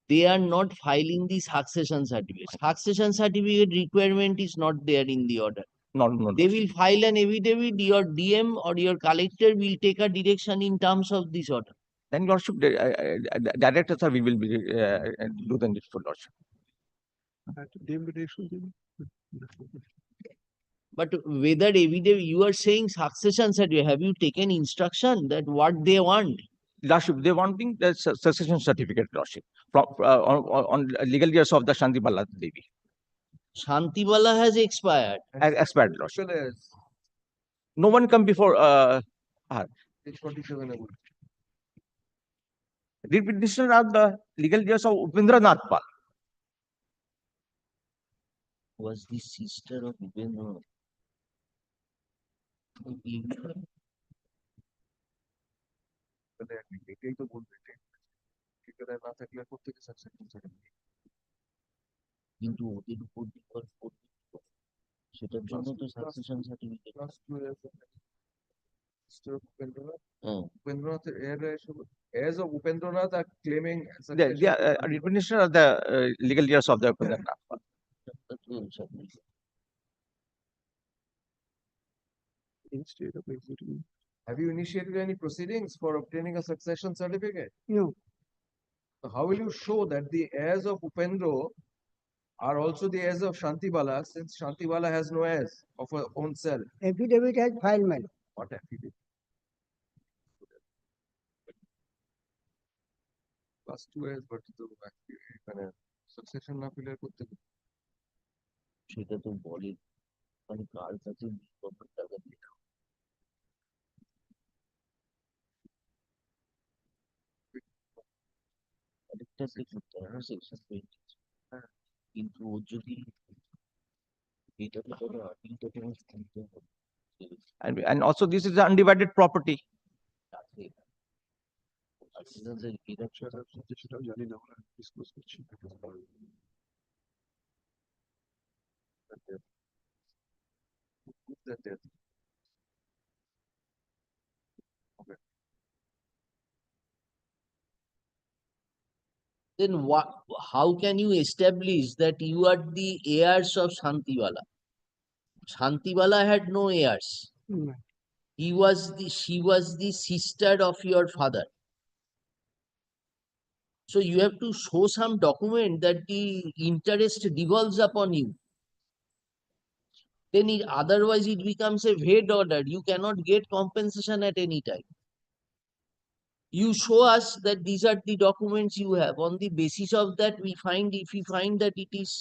they are not filing the succession certificate. Succession certificate requirement is not there in the order. No. They will file an affidavit. Your DM or your collector will take a direction in terms of this order. Then Lordship, director, sir, we will be do the needful, Lordship. But whether affidavit, you are saying succession certificate, have you taken instruction that what they want? Lordship, they wanting the succession certificate, Lordship, from on legal years of the Shantibala Devi. Shantibala has expired. Expired, Lordship. No one come before her. Page 47 I would. Repetition of the legal years of Upendranath Pal. Was the sister of Upendra. এটাই তো বলবে ঠিকাদার না থাকলে আর কোথেকে successful certificate কিন্তু ওদের উপর নির্ভর করবে সেটার জন্য তো succession certificate Upendranath heirs of Upendranath are claiming The repetition of the legal years of the Upendranath Pal. Have you initiated any proceedings for obtaining a succession certificate? No. So how will you show that the heirs of Upendro are also the heirs of Shantibala, since Shantibala has no heirs of her own self? Affidavit has filed, madam. What affidavit? Plus 2 heirs, but the succession না পেলে করতে সেটা তো বলে মানে কার কাছে কত টাকা দিয়ে আরেকটা করতে হবে সেকশন 20 কিন্তু ও যদি এটা তো কোনো আর্টিং ডকুমেন্টস কিনতে হবে And also this is the undivided property. সেটাও জানি না আমরা ডিসক্লোজ করছি that death. Okay. Then what? How can you establish that you are the heirs of Shantibala? Shantibala had no heirs. She was the sister of your father. So you have to show some document that the interest devolves upon you. Then otherwise it becomes a vague order. You cannot get compensation at any time. You show us that these are the documents you have. On the basis of that, if we find that it is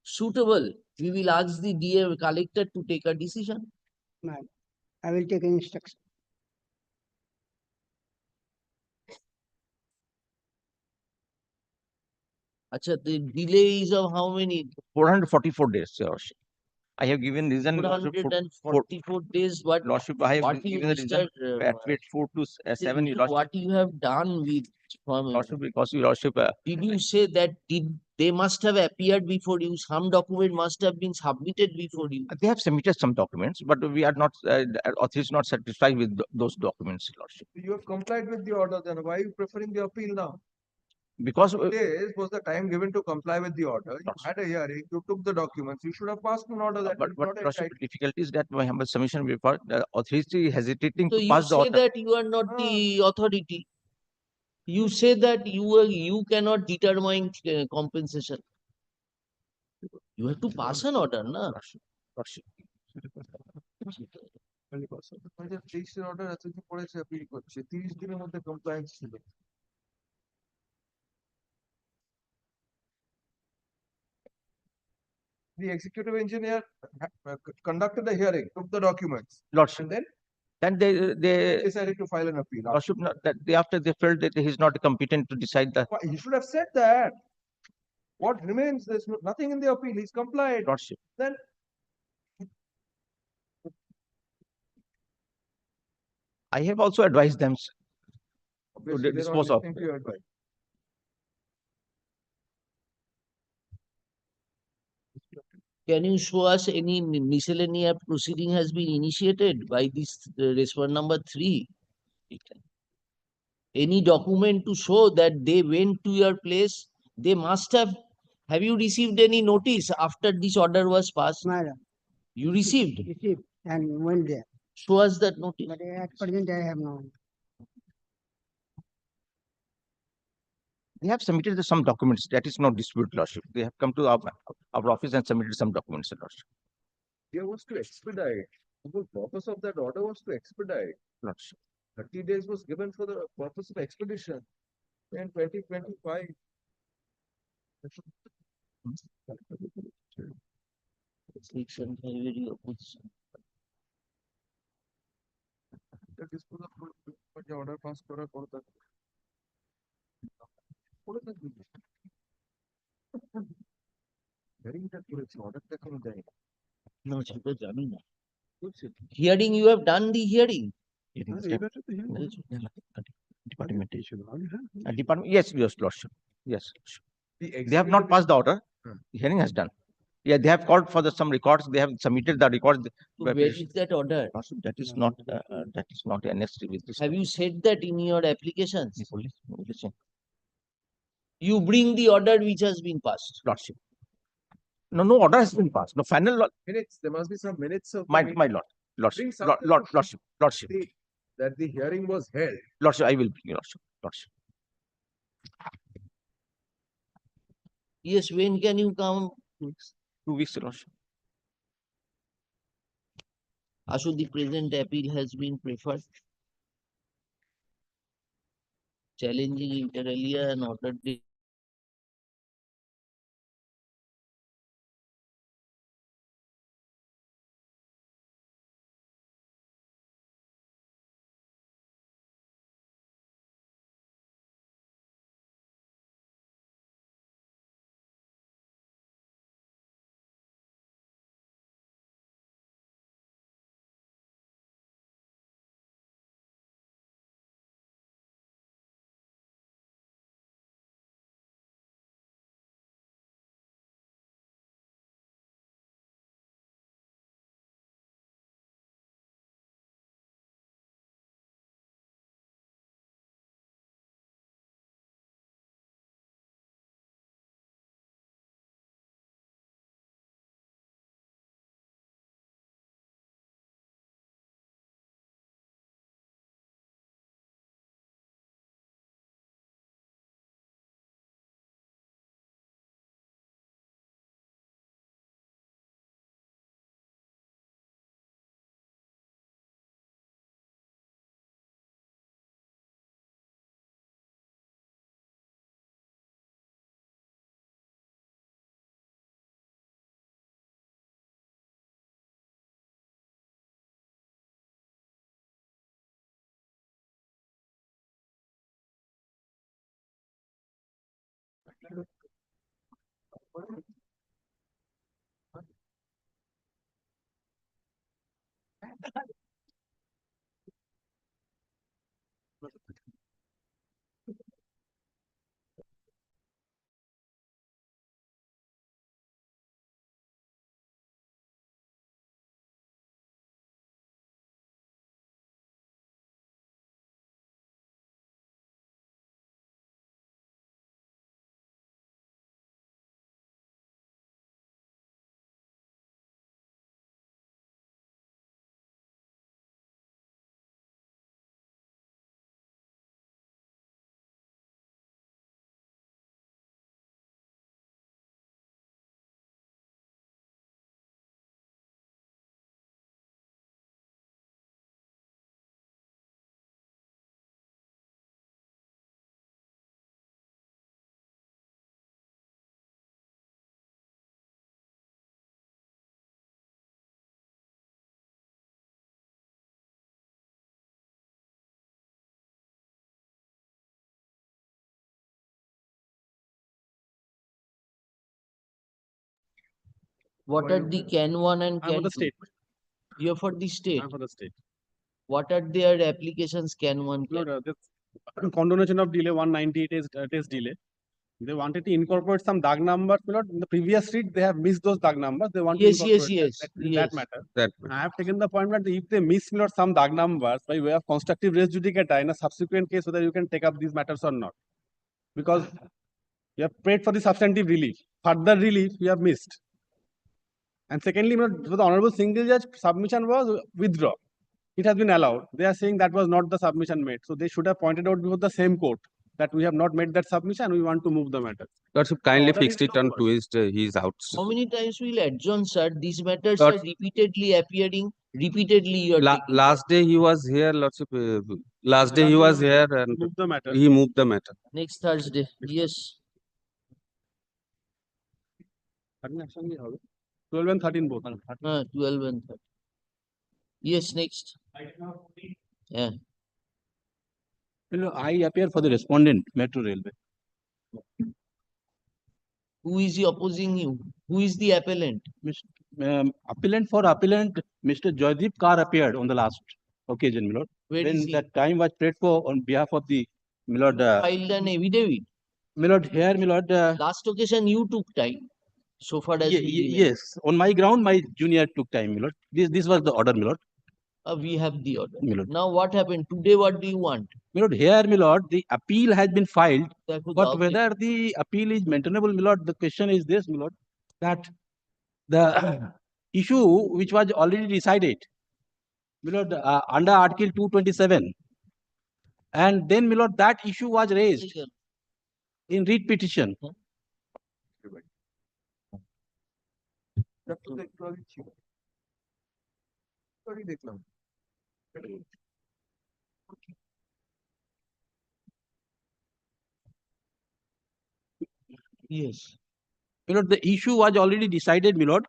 suitable, we will ask the DM collector to take a decision. Madam, I will take an instruction. Acha, the delay is of how many? 444 days, Your Lordship. I have given reason. 444 days. What? Lordship, I have given the reason. At 4 to 7. Your Lordship. What you have done with Lordship, because Your Lordship. Did you say that they must have appeared before you? Some document must have been submitted before you. They have submitted some documents, but we are not. Authority is not satisfied with those documents, Your Lordship. You have complied with the order. Then why are you preferring the appeal now? Because this was the time given to comply with the order. You had a hearing, you took the documents, you should have passed an order that but the difficulty is that my humble submission before the authority hesitating So to pass the you say order. that you are not the authority. You say that you cannot determine compensation. You have to pass an order, na? order এতদিন পড়েছে appeal করছে 30 দিনের মধ্যে compliance ছিল the executive engineer conducted the hearing, took the documents. Lordship. And then they decided to file an appeal. Lordship, that after they felt that he is not competent to decide that. He should have said that. What remains? There's nothing in the appeal. He's complied. Lordship. Then I have also advised them to dispose of. Can you show us any miscellaneous proceeding has been initiated by this respondent number 3? Any document to show that they went to your place? They must have. Have you received any notice after this order was passed? Madam. You received? Received and went there. Show us that notice. But at present I have no. They have submitted some documents. That is no dispute, Lordship. They have come to our office and submitted some documents, Lordship. Here was to expedite. The purpose of that order was to expedite. Lordship. 30 days was given for the purpose of expedition in 2025. Restriction behavior opposition. That is for the order pass করার পর তার পরে থাকবে হেয়ারিংটা করেছে অর্ডারটা এখনো দেয়নি No, সেটা জানি না। Hearing, you have done the hearing. Department issue. Department, yes, yes, Lordship. Yes, Lordship. They have not passed the order. The hearing has done. Yeah, they have called for some records. They have submitted the records. So where is that order? Lordship, that is not necessary with this. Have you said that in your applications? You bring the order which has been passed. Lordship. No order has been passed. No final minutes. There must be some minutes of my lord. Lordship. Lordship. That the hearing was held. Lordship, I will bring Lordship. Lordship. Yes, when can you come? 2 weeks, Lordship. Ashu, the present appeal has been preferred. Challenging inter alia and order What are the Can 1 and I'm for Can the 2? state. You're for the state. I'm for the state. What are their applications Can 1? Lord, this condonation of delay 198 days delay. They wanted to incorporate some DAG numbers. Lord, in the previous sheet, they have missed those DAG numbers. They want to incorporate that matter. I have taken the point that if they miss some DAG numbers by way of constructive res judicata in a subsequent case, whether you can take up these matters or not. Because you have prayed for the substantive relief. Further relief, you have missed. And secondly, the Honorable Single Judge submission was withdraw. It has been allowed. They are saying that was not the submission made. So they should have pointed out before the same court that we have not made that submission. We want to move the matter. Lordship, kindly fixed it on twist. He is out. How many times will adjourn, sir? These matters are repeatedly appearing. Repeatedly, you are Last day he was here, Lordship. Last day he was here and Move the matter. he moved the matter. Next Thursday. Yes. 12 and 13 both. 12 and 13. Yes, next. Yeah. I appear for the respondent, Metro Railway. Who is opposing you? Who is the appellant? Appellant for appellant, Mr. Joydeep Kar appeared on the last occasion, my lord. Where When is he? that time was prayed for on behalf of the, my lord. Filed an affidavit. My lord, here, my lord. Last occasion you took time. So far as yes, on my ground, my junior took time, my lord. This was the order, my lord. We have the order. My lord. Now what happened? Today what do you want? My lord, here, my lord, the appeal has been filed, Dekho, but dao whether the appeal is maintainable, my lord, the question is this, my lord, that the issue which was already decided, my lord, under Article 227, and then, my lord, that issue was raised in writ petition. Yes. My lord, the issue was already decided, my lord,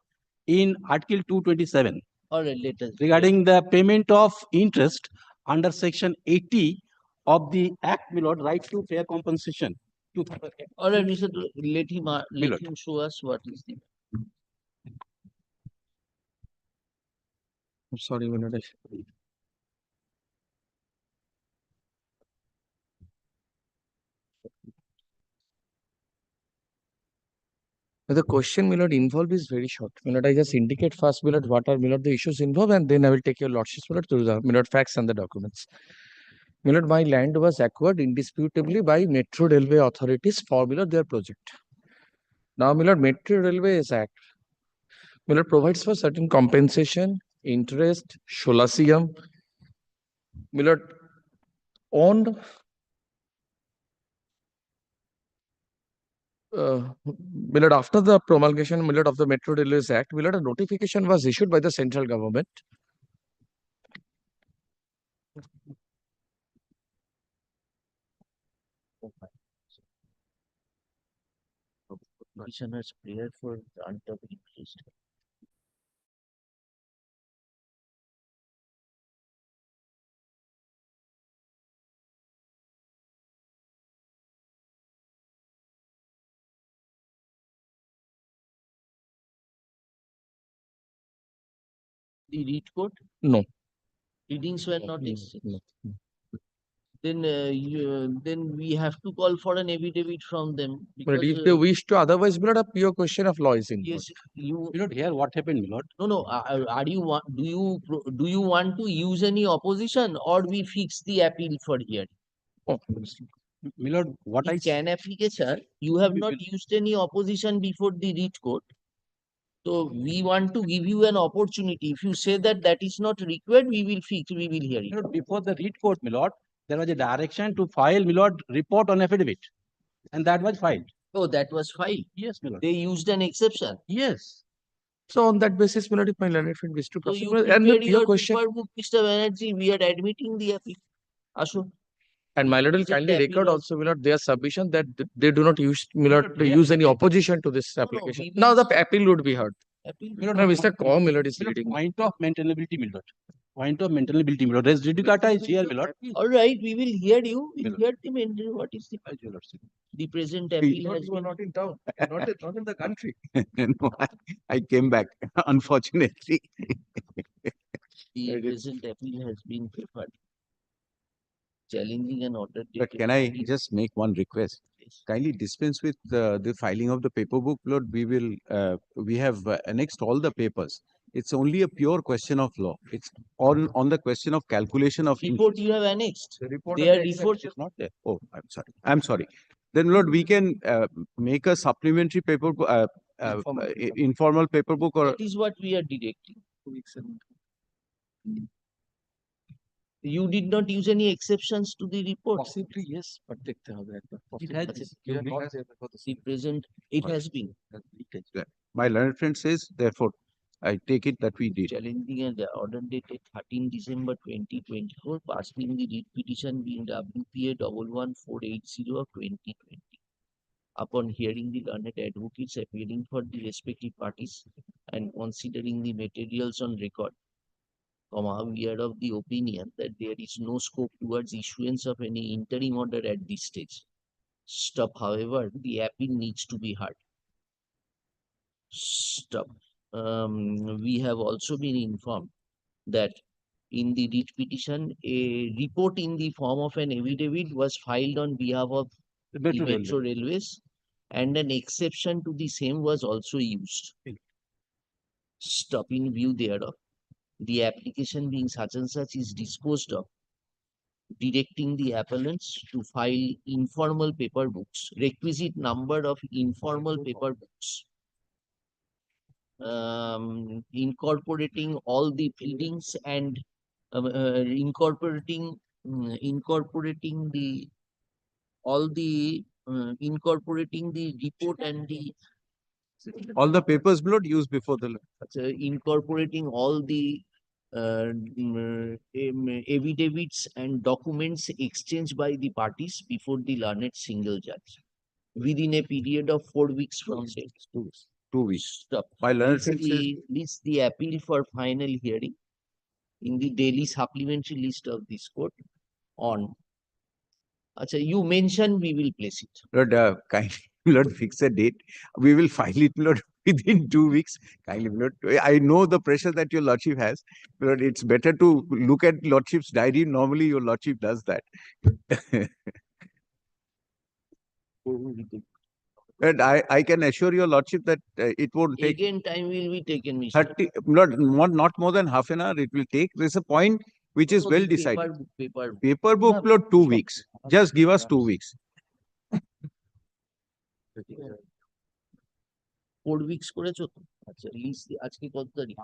in Article 227. All right, let us. Regarding the payment of interest under Section 80 of the Act, my lord, right to fair compensation. All right, Mr. Let him show us what is the. I'm sorry, my lord. The question, my lord, involved is very short. My lord, I just indicate first, my lord, what are, my lord, the issues involved, and then I will take your lordship's, my lord, through the, my lord, facts and the documents. My lord, my land was acquired indisputably by Metro Railway authorities for, my lord, their project. Now, my lord, Metro Railways Act, my lord, provides for certain compensation, interest, scholastium, my lord, on my lord, after the promulgation, my lord, of the Metro Railways Act, my lord, a notification was issued by the central government. Commissioner's prayer for the untouched priest. The read code? No. Readings were not No, exchanged. no. Then then we have to call for an affidavit from them. But Because, if they wish to, otherwise, my lord, a pure question of law is involved. yes, you. My lord, here what happened, my lord? No. Are you want? Do you want to use any opposition, or we fix the appeal for hearing? Oh, my lord, what in can application, you have not used any opposition before the read court. So we want to give you an opportunity. If you say that that is not required, we will fix. We will hear it. My lord, before the read court, my lord, there was a direction to file, my lord, report on affidavit, and that was filed. Oh, that was filed. Yes, my lord. They used an exception. Yes. So on that basis, my lord, if my learned friend wish to So proceed, you my lord, and prepared your your question, paper book, Mr. Banerjee. We are admitting the appeal. Ashok. and my lord will Is it kindly the record appeal also, my lord, their submission that they do not use, my lord, to use any opposition to this application. we Now will the appeal would be heard. Appeal. My lord, Now, Mr. Com, my lord, is my lord, leading. point of maintainability, my lord. Point of maintainability, my lord. Res judicata is here, my lord. All right, we will hear you. We'll hear the maintain. What is the present appeal has You are been. not in town, not in the country. No, I came back, unfortunately. The present appeal has been preferred. Challenging an order. But can I just make one request? Kindly dispense with the filing of the paper book, Lord. We have annexed all the papers. It's only a pure question of law. It's on the question of calculation of Report you have annexed. The report Their of the report exception. is not there. Oh, I'm sorry. I'm sorry. Then, Lord, we can make a supplementary paper, informal paper book, or that is what we are directing. You did not use any exceptions to the report. Possibly, yes, but it has the present, it has been. my learned friend says, therefore, I take it that we did. Challenging the order dated 13 December 2024, passing the writ petition being WPA 11480 of 2020. Upon hearing the learned advocates appearing for the respective parties and considering the materials on record, we are of the opinion that there is no scope towards issuance of any interim order at this stage. Stop. However, the appeal needs to be heard. Stop. We have also been informed that in the writ petition, a report in the form of an affidavit was filed on behalf of the Metro Railways, and an exception to the same was also used. Stop. In view thereof, the application being such and such is disposed of, directing the appellants to file informal paper books, requisite number of informal paper books, incorporating all the pleadings and incorporating the report and the All the papers blood used before the incorporating all the affidavits and documents exchanged by the parties before the learned single judge within a period of 4 weeks from date. 2 weeks. Stop. My learned List the appeal for final hearing in the daily supplementary list of this court on. Achha, you mentioned we will place it. Lord, kindly, Lord, fix a date. We will file it, Lord, within 2 weeks. Kindly, Lord. I know the pressure that your Lordship has. Lord, it's better to look at Lordship's diary. Normally, your Lordship does that. And I can assure your Lordship that it won't take. Again, time will be taken, Mr. 30, not more than half an hour. It will take. There's a point which is well decided. Paper book, Lord, 2 weeks. Just give us 2 weeks. 4 weeks করেছো তো? আচ্ছা, list আজকে কত তারিখ?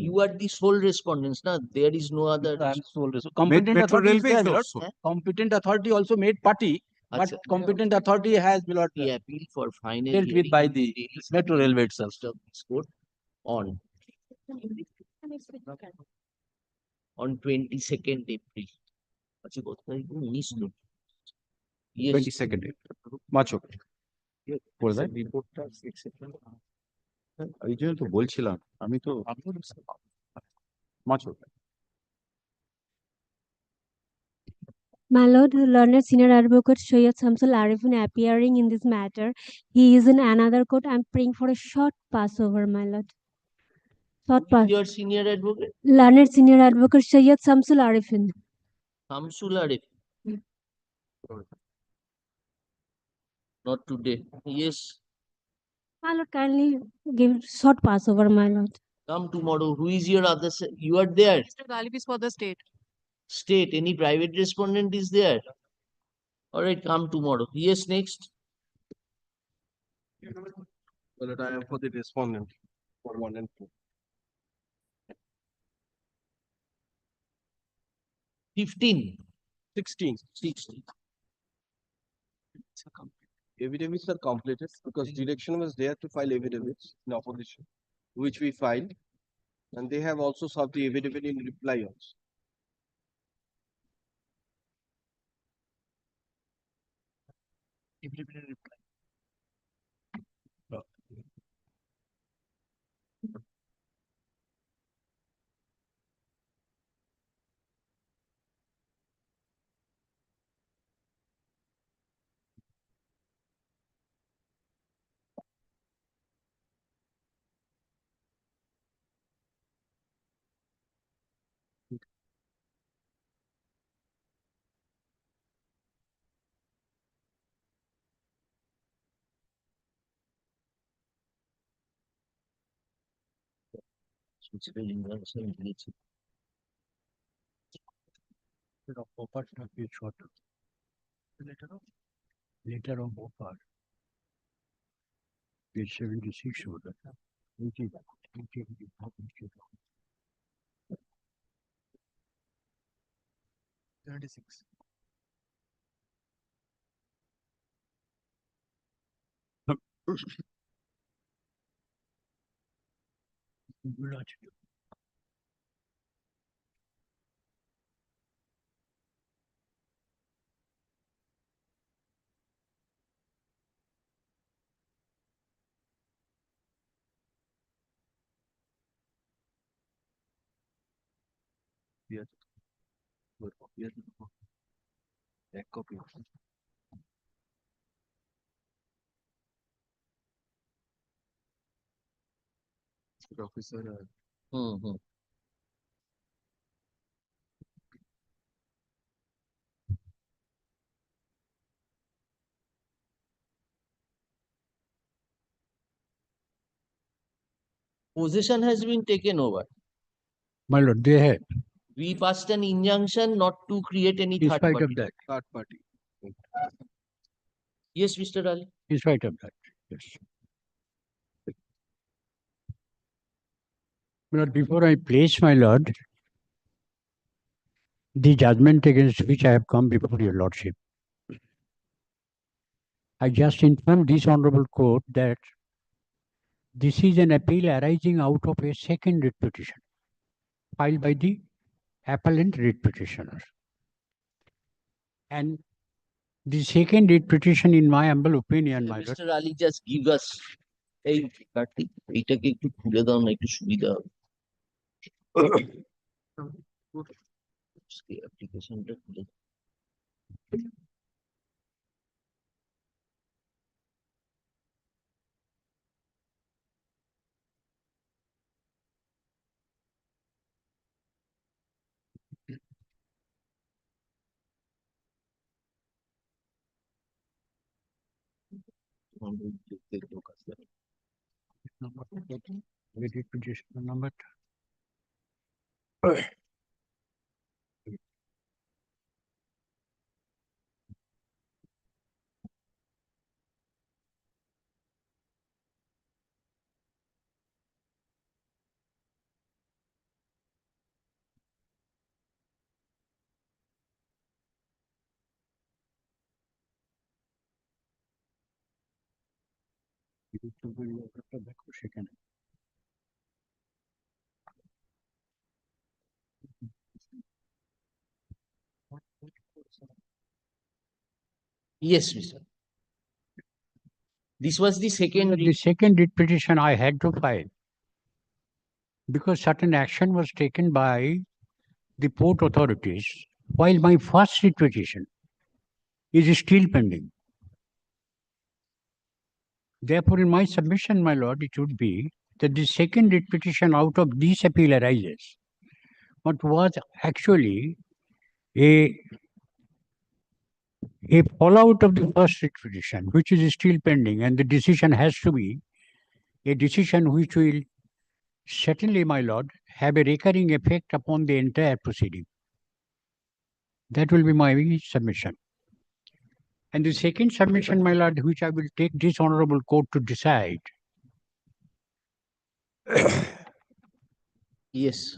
You are the sole respondents, na? There is no other. Competent authority is there, my lord. Competent authority also made party, but competent authority has, my lord, the appeal for final dealt with by the Metro Railway itself. Court on 22nd April. আচ্ছা, কত তারিখ? 19 তো? Yes. 22nd April. Much okay. For that? এই জন্য তো বলছিলাম আমি তো much okay. My lord, the learned senior advocate Syed Samsul Arifin appearing in this matter. He is in another court. I'm praying for a short Passover, my lord. Short pass. Your senior advocate? Learned senior advocate Syed Samsul Arifin. Samsul Arifin. Not today. Yes. My lord, kindly give short Passover, my lord. Come tomorrow. Who is your other? You are there. Mr. Galip is for the state. State. Any private respondent is there? All right. Come tomorrow. Yes. Next. Well, I am for the respondent for 1 and 2. 15. 16. 16. Affidavits are completed because direction was there to file affidavits in opposition, which we filed, and they have also served the affidavit in reply also. Affidavit in reply. Later on, both are. Page 76 show that. 36. Yes. Yes. Back copy. Professor. Possession has been taken over. My lord, they have. We passed an injunction not to create any In third spite party. of that. Third party. Yes, Mr. Ali. In spite of that. Yes. My lord, before I place, my lord, the judgment against which I have come before your lordship, I just inform this honorable court that this is an appeal arising out of a second writ petition filed by the appellant writ petitioner. And the second writ petition, in my humble opinion, my lord. Mr. Ali, just give us এই কার্ডটি এইটাকে একটু খুলে দাও না একটু সুবিধা হবে অ্যাপ্লিকেশনটা খুলে দাও। Writ petition number. Yes, Mr. This was the second. The second writ petition I had to file because certain action was taken by the port authorities, while my first writ petition is still pending. Therefore, in my submission, my lord, it would be that the second writ petition out of this appeal arises, but was actually a fallout of the first writ petition, which is still pending, and the decision has to be a decision which will certainly, my lord, have a recurring effect upon the entire proceeding. That will be my submission. And the second submission, my lord, which I will take this honorable court to decide. Yes.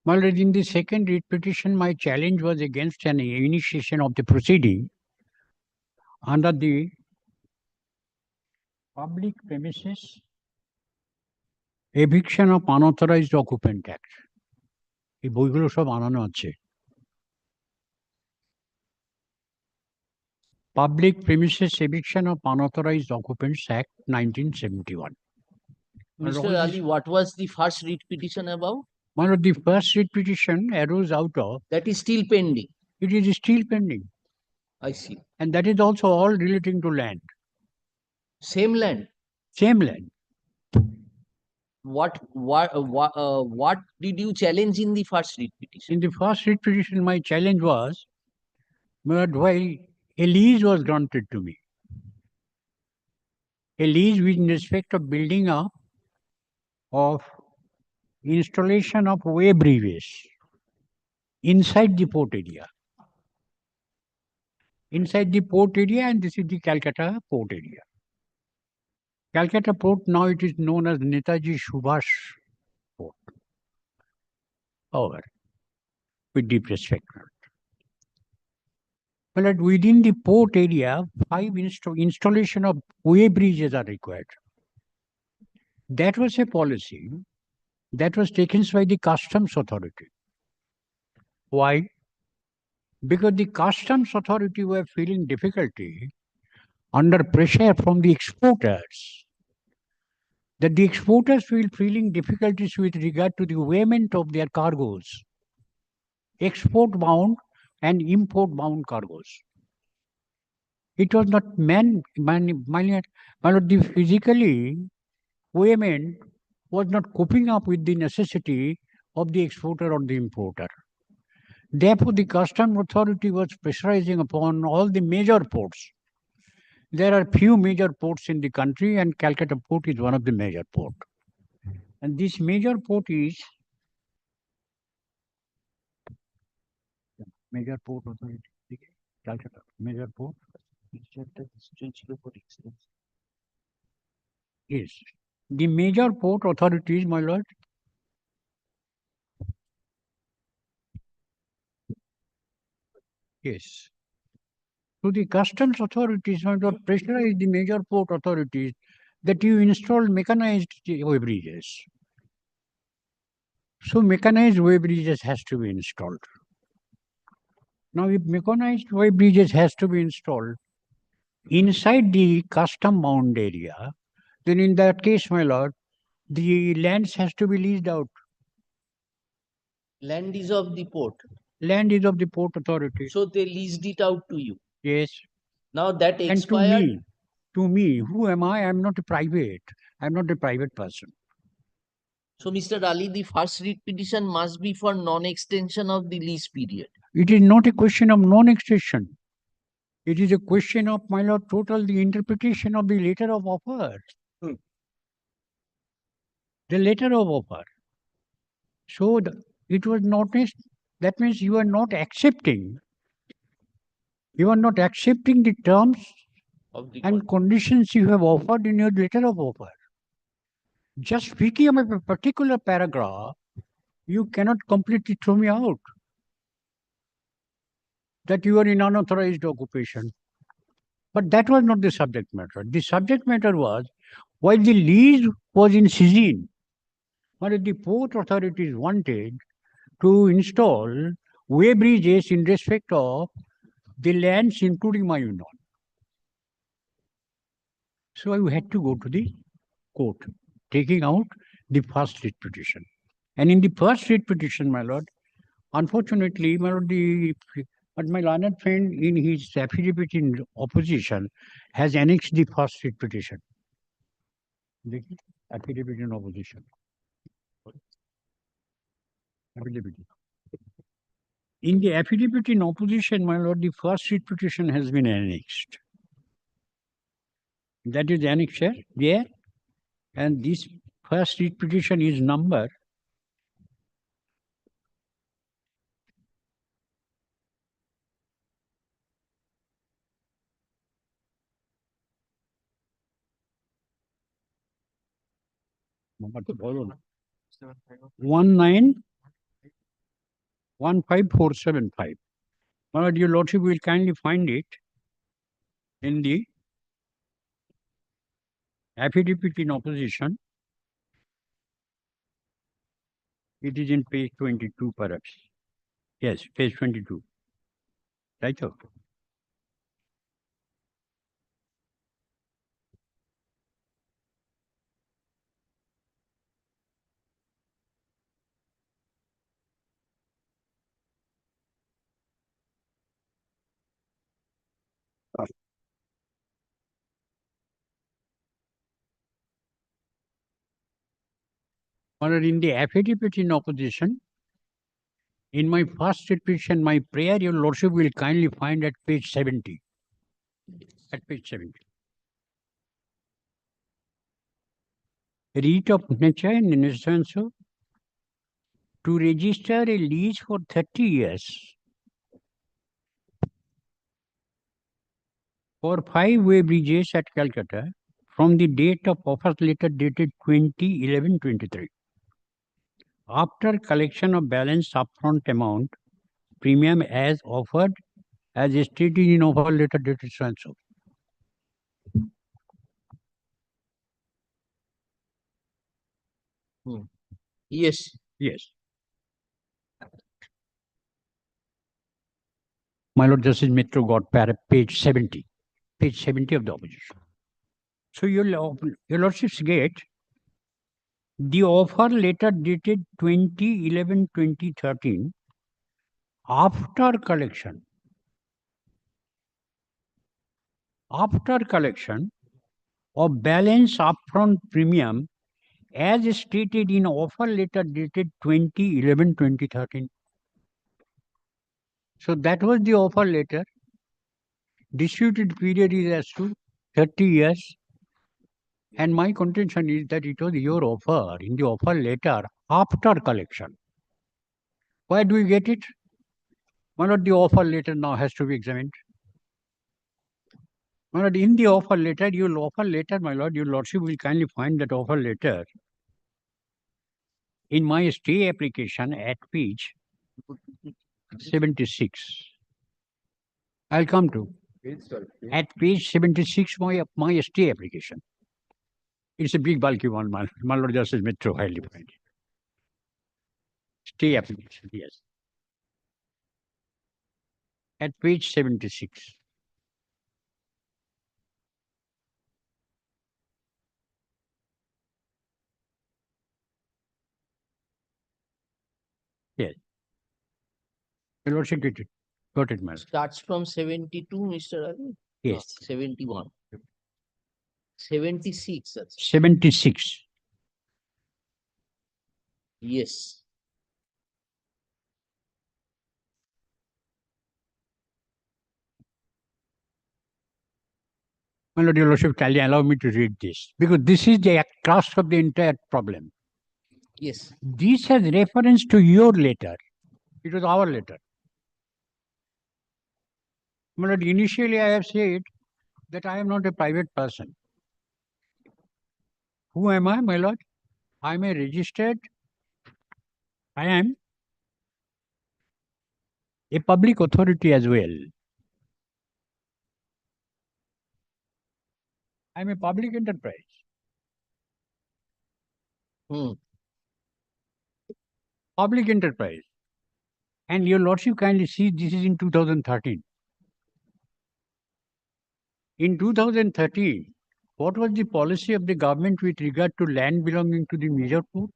My lord, in the second writ petition, my challenge was against an initiation of the proceeding under the Public Premises Eviction of Unauthorized Occupant Act. এই বইগুলো সব আনানো আছে। Public Premises Eviction of Unauthorized Occupants Act 1971. Mr. Ali, what was the first writ petition about? My lord, the first writ petition arose out of. That is still pending. It is still pending. I see. And that is also all relating to land. Same land? Same land. What did you challenge in the first writ petition? In the first writ petition, my challenge was, but while a lease was granted to me, a lease with respect of building up of installation of way breweries inside the port area. Inside the port area, and this is the Calcutta port area. Calcutta port, now it is known as Netaji Subhash port. However, with deep respect. But within the port area, 5 installation of way bridges are required. That was a policy that was taken by the customs authority. Why? Because the customs authority were feeling difficulty under pressure from the exporters, that the exporters were feeling difficulties with regard to the weighment of their cargoes, export bound and import bound cargoes. It was not the physically weighment was not coping up with the necessity of the exporter or the importer. Therefore, the customs authority was pressurizing upon all the major ports. There are few major ports in the country, and Calcutta port is one of the major ports. And this major port is major port authority. Calcutta major port. Yes, the major port authorities, my lord. Yes. So the customs authorities, my lord, pressurize the major port authorities that you install mechanized way bridges. So mechanized way bridges has to be installed. Now, if mechanized way bridges has to be installed inside the custom bound area, then in that case, my lord, the lands has to be leased out. Land is of the port. Land is of the port authority. So they leased it out to you. Yes. Now that And expired. to me, who am I? I'm not a private. I'm not a private person. So, Mr. Ali, the first writ petition must be for non-extension of the lease period. It is not a question of non-extension. It is a question of, my lord, total the interpretation of the letter of offer. The letter of offer. So it was noticed. That means you are not accepting. You are not accepting the terms and conditions you have offered in your letter of offer. Just speaking of a particular paragraph, you cannot completely throw me out that you are in unauthorized occupation. But that was not the subject matter. The subject matter was, while the lease was in season, but the port authorities wanted to install way bridges in respect of the lands including Mayunan. So I had to go to the court, taking out the first writ petition. And in the first writ petition, my lord, unfortunately, my lord, but my learned friend in his affidavit in opposition has annexed the first writ petition. The affidavit in opposition. Affidavit. In the affidavit in opposition, my lord, the first writ petition has been annexed. That is annexed there. And this first writ petition is number 1915475. My lord, your lordship will kindly find it in the affidavit in opposition. It is in page 22, perhaps. Yes, page 22. Right. Okay. Or in the affidavit in opposition, in my first petition, my prayer, your lordship will kindly find at page 70. At page 70. Writ of nature in instance to register a lease for 30 years for 5 way bridges at Calcutta from the date of offer letter dated 20/11/23. After collection of balance upfront amount, premium as offered as stated in offer letter dated so and so. Yes. Yes. My Lord Justice Mitro got page 70. Page 70 of the opposition. So your Lordship's get the offer letter dated 2011-2013 after collection of balance upfront premium as stated in offer letter dated 2011-2013. So that was the offer letter. Disputed period is as to 30 years. And my contention is that it was your offer in the offer letter after collection. Where do we get it? My Lord, the offer letter now has to be examined. My Lord, in the offer letter, my Lord, your Lordship will kindly find that offer letter in my stay application at page 76. I'll come to. At page 76, my stay application. It's a big bulky one, my Lord Justice Mitro highly find it. Stay application, yes. At page 76. Yes. Your Lordship got it, madam. Starts from 72, Mr. Ali? Yes. 71. 76. 76. Yes. My Lord, your Lordship, kindly allow me to read this, because this is the crux of the entire problem. Yes. This has reference to your letter. It was our letter. My Lord, initially I have said that I am not a private person. Who am I, my Lord? I am a registered, I am a public authority as well. I am a public enterprise. Public enterprise. And your Lordship kindly see this is in 2013. In 2013, what was the policy of the government with regard to land belonging to the major port?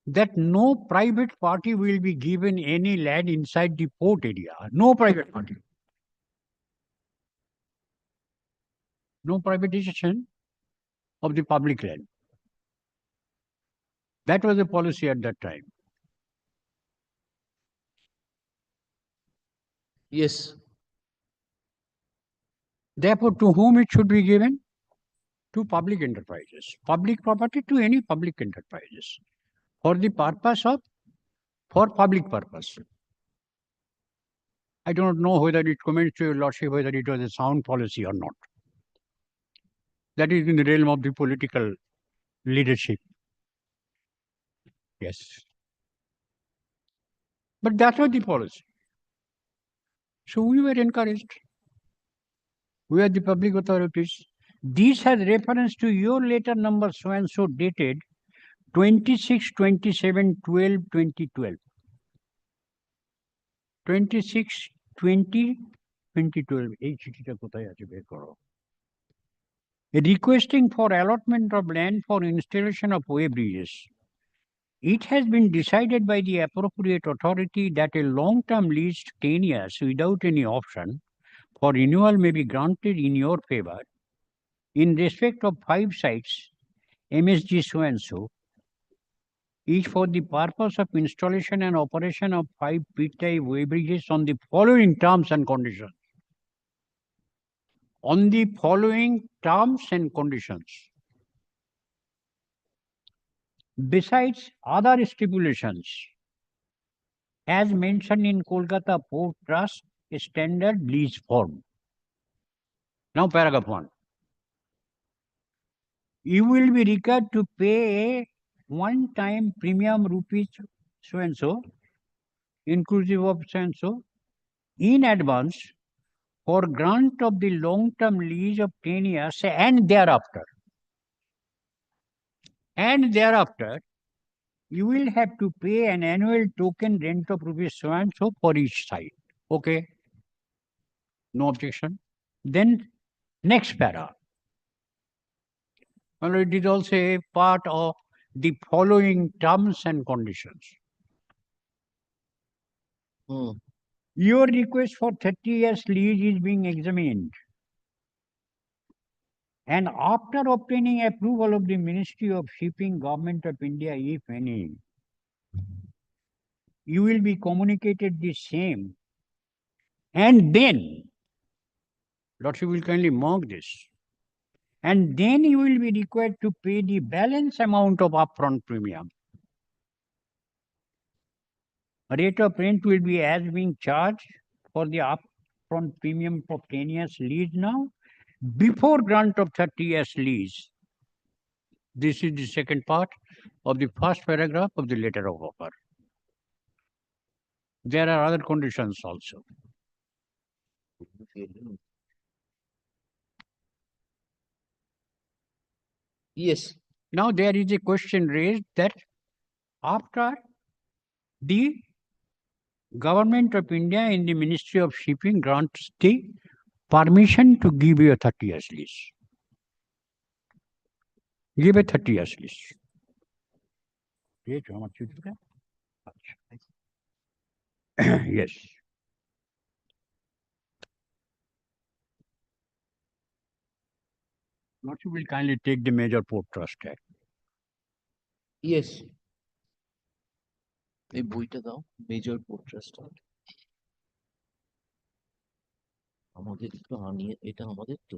That no private party will be given any land inside the port area. No private party. No privatization of the public land. That was the policy at that time. Yes. Therefore, to whom it should be given? To public enterprises. Public property to any public enterprises. For the purpose of, for public purpose. I do not know whether it comments to your Lordship whether it was a sound policy or not. That is in the realm of the political leadership. Yes. But that was the policy. So we were encouraged. We are the public authorities. This has reference to your letter number so and so dated 26/27/12/2012. 26/20/2012. এই চিঠিটা কোথায় আছে বের করো। Requesting for allotment of land for installation of way bridges. It has been decided by the appropriate authority that a long-term lease 10 years without any option for renewal may be granted in your favor in respect of 5 sites, MSG so and so, each for the purpose of installation and operation of 5 pit-type way bridges on the following terms and conditions. On the following terms and conditions. Besides other stipulations, as mentioned in Kolkata Port Trust Standard Lease Form. Now paragraph 1. You will be required to pay a one-time premium rupees so and so, inclusive of so and so, in advance for grant of the long-term lease of 10 years and thereafter. And thereafter, you will have to pay an annual token rent of rupees so and so for each site. Okay? No objection. Then next para. Well, it is also a part of the following terms and conditions. Your request for 30 years lease is being examined. And after obtaining approval of the Ministry of Shipping, Government of India, if any, you will be communicated the same. And then, Lordship will kindly mark this. And then you will be required to pay the balance amount of upfront premium. Rate of rent will be as being charged for the upfront premium for 10 years lease now, before grant of 30 years lease. This is the second part of the first paragraph of the letter of offer. There are other conditions also. Yes. Now there is a question raised that after the Government of India in the Ministry of Shipping grants the permission to give you a 30 years lease. Give a 30 years lease. How much you do that? Yes. Not you will kindly take the Major Port Trust Act. Yes. এই বইটা দাও major port trust আমাদের তো আনিয়ে এটা আমাদের তো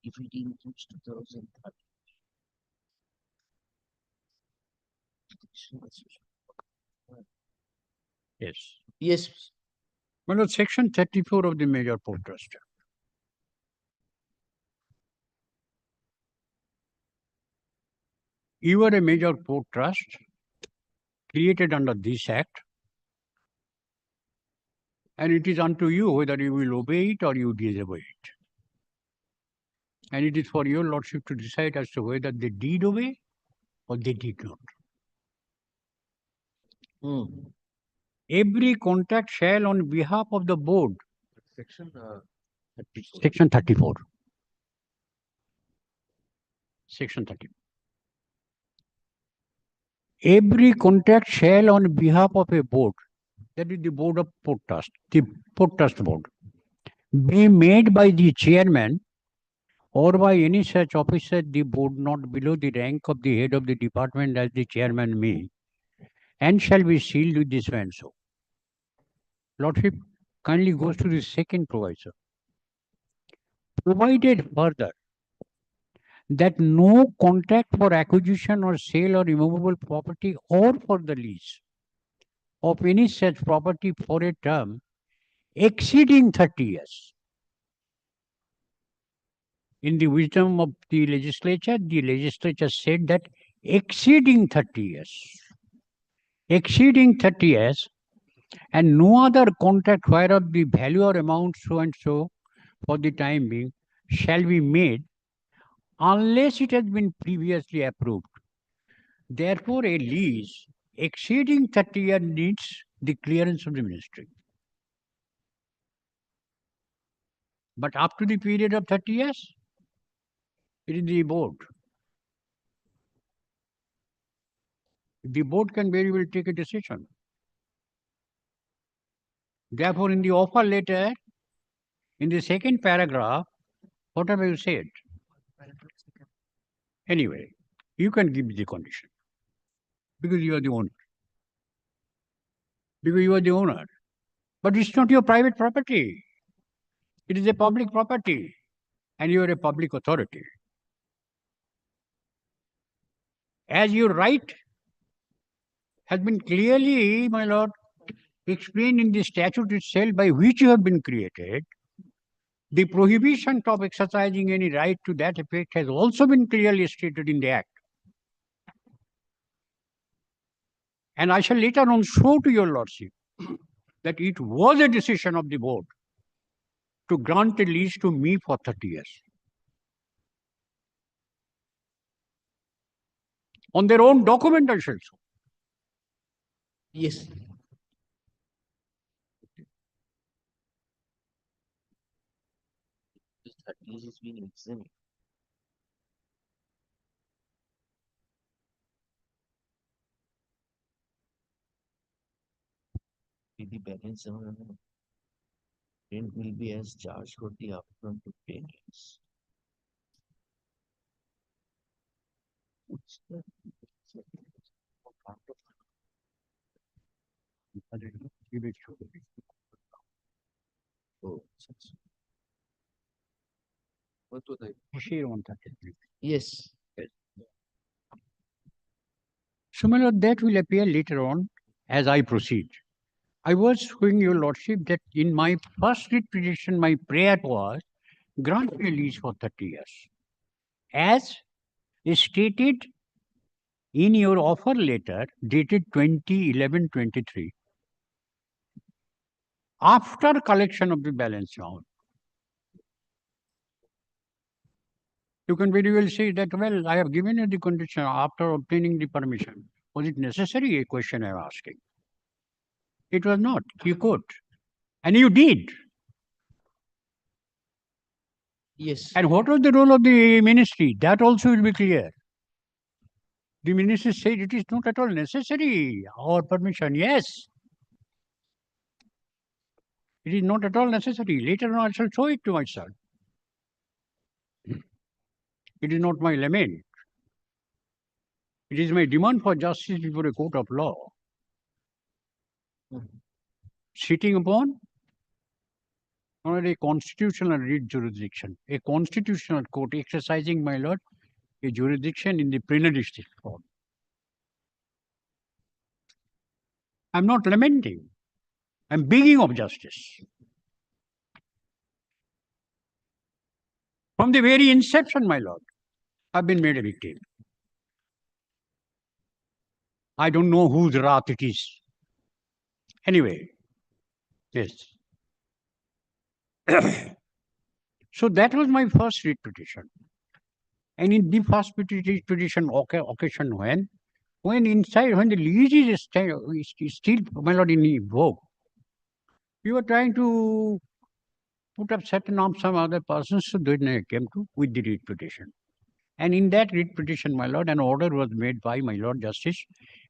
if it includes 2030. Yes. Yes. Well, section 34 of the Major Port Trust Act. You are a major port trust created under this act, and it is unto you whether you will obey it or you disobey it. And it is for your lordship to decide as to whether they did obey or they did not. Every contract shall on behalf of the board. Section 34. Section 34. Every contract shall on behalf of a board, that is the board of port trust, the port trust board, be made by the chairman or by any such officer, the board not below the rank of the head of the department as the chairman may, and shall be sealed with this and so. Lordship kindly goes to the second proviso. Provided further that no contract for acquisition or sale or immovable property or for the lease of any such property for a term exceeding 30 years. In the wisdom of the legislature said that exceeding 30 years. Exceeding 30 years, and no other contract whereof the value or amount so and so for the time being shall be made unless it has been previously approved. Therefore, a lease exceeding 30 years needs the clearance of the ministry. But up to the period of 30 years, it is the board. The board can very well take a decision. Therefore, in the offer letter, in the second paragraph, what have you said? Anyway, you can give the condition. Because you are the owner. Because you are the owner. But it's not your private property. It is a public property. And you are a public authority. As your right has been clearly, my lord, explained in the statute itself by which you have been created. The prohibition of exercising any right to that effect has also been clearly stated in the Act. And I shall later on show to your lordship that it was a decision of the board to grant a lease to me for 30 years. On their own document, I shall show. Yes. This 30 years has been exempt. The balance amount rent will be as charged for the upfront to 10 years. Oh, what was I? Yes. So, my lord, that will appear later on as I proceed. I was showing your lordship that in my first writ petition, my prayer was grant me a lease for 30 years. As stated in your offer letter dated 20/11/23, after collection of the balance amount, you can very well say that, well, I have given you the condition after obtaining the permission. Was it necessary? A question I am asking. It was not. You could. And you did. Yes. And what was the role of the ministry? That also will be clear. The ministry said it is not at all necessary, our permission. Yes. It is not at all necessary. Later on, I shall show it to my son. It is not my lament. It is my demand for justice before a court of law. Sitting upon not a constitutional writ jurisdiction, a constitutional court exercising, my lord, a jurisdiction in the plenary state form. I'm not lamenting. I'm begging of justice. From the very inception, my lord, I've been made a victim. I don't know whose wrath it is. Anyway, yes. So that was my first writ petition. And in the first petition occasion when the lease is still, my lord, in vogue, we were trying to put up some other persons, so they came to with the writ petition. And in that writ petition, my lord, an order was made by my Lord Justice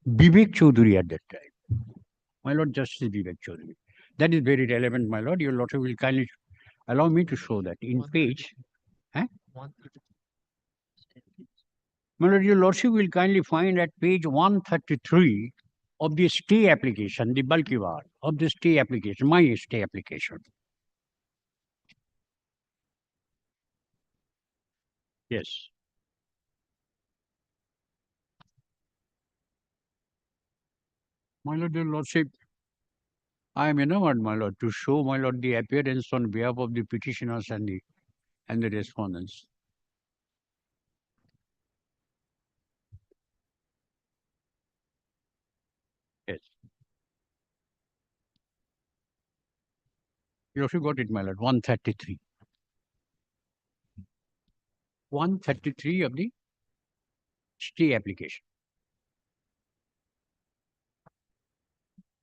Vivek Chaudhary at that time. My Lord Justice Vivek Chaudhary. That is very relevant, my lord. Your lordship will kindly allow me to show that in page. My lord, your lordship will kindly find at page 133 of the stay application, the bulky bar of the stay application, my stay application. Yes. My lord, your lordship, I am enamored, my lord, to show, my lord, the appearance on behalf of the petitioners and the respondents. Yes. You also got it, my lord, 133. 133 of the stay application.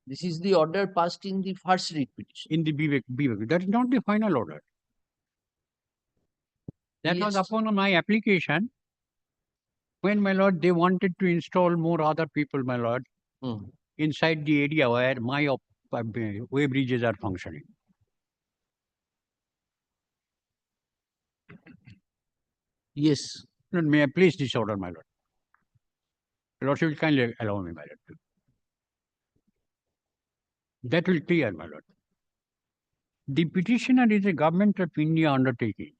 This is the order passed in the first writ petition. In the Vivek. That is not the final order. That was upon my application when, my lord, they wanted to install more other people, my lord, inside the area where my way bridges are functioning. Yes. May I place this order, my lord? Your lordship will kindly allow me, my lord. That will clear, my lord. The petitioner is a government of India undertaking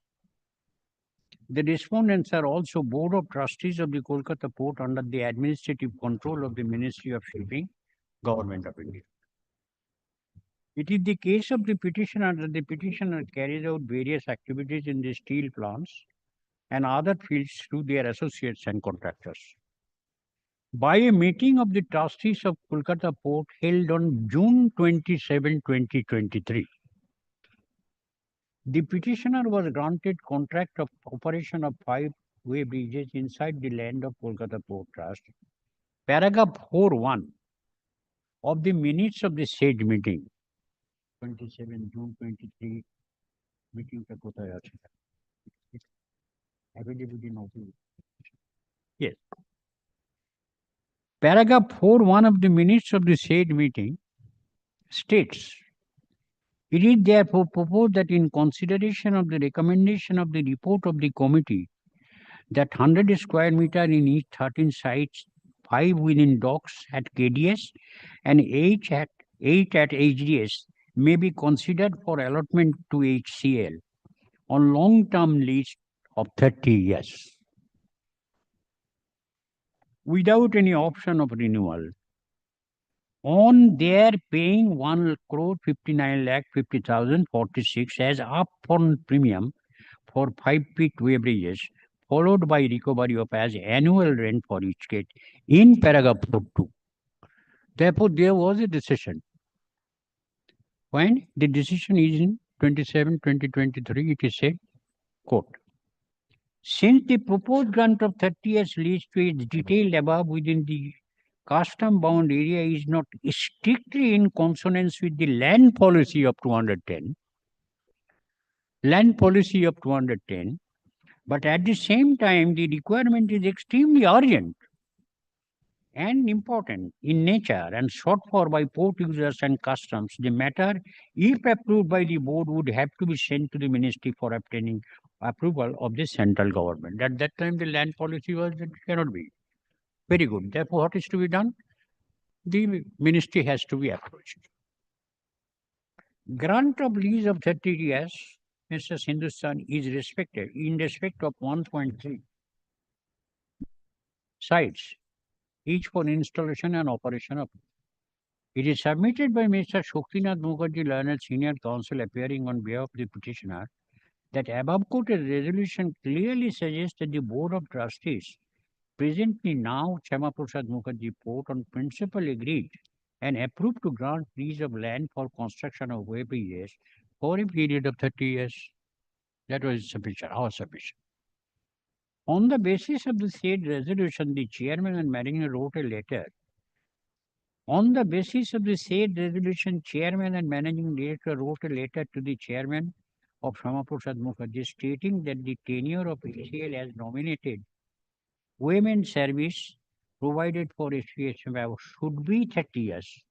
The respondents are also Board of Trustees of the Kolkata Port under the administrative control of the Ministry of Shipping, Government of India. It is the case of the petitioner that the petitioner carries out various activities in the steel plants and other fields through their associates and contractors. By a meeting of the trustees of Kolkata Port held on June 27, 2023, the petitioner was granted contract of operation of 5 way bridges inside the land of Kolkata Port Trust. Paragraph 4.1 of the minutes of the said meeting, 27 June 23, meeting টা কোথায় আছে? Affidavit in office. Yes. Paragraph 4.1 of the minutes of the said meeting states, it is therefore proposed that in consideration of the recommendation of the report of the committee that 100 square meter in each 13 sites, 5 within docks at KDS and 8 at HDS may be considered for allotment to HCL on long-term lease of 30 years without any option of renewal, on their paying 1,59,50,046 as upfront premium for 5 feet way bridges, followed by recovery of as annual rent for each gate in paragraph 4.2. Therefore, there was a decision. When the decision is in 27/2023, it is said, quote, since the proposed grant of 30 years lease to its detailed above within the custom bound area is not strictly in consonance with the land policy of 210, but at the same time, the requirement is extremely urgent and important in nature and sought for by port users and customs. The matter, if approved by the board, would have to be sent to the ministry for obtaining approval of the central government. At that time, the land policy was that it cannot be. Very good. Therefore, what is to be done? The ministry has to be approached. Grant of lease of 30 years, Mr. Hindustan, is respected in respect of 1.3 sites, each for installation and operation of. It is submitted by Mr. Shoktinath Mukherjee, learned senior counsel appearing on behalf of the petitioner, that above quoted resolution clearly suggests that the Board of Trustees, presently now Chama Prasad Mukherjee Port, on principle agreed and approved to grant lease of land for construction of way bridges for a period of 30 years. That was sufficient, our submission. On the basis of the said resolution, the chairman and manager wrote a letter. On the basis of the said resolution, chairman and managing director wrote a letter to the chairman of Shama Prasad Mukherjee stating that the tenure of HCL as nominated women service provided for HCL should be 30 years,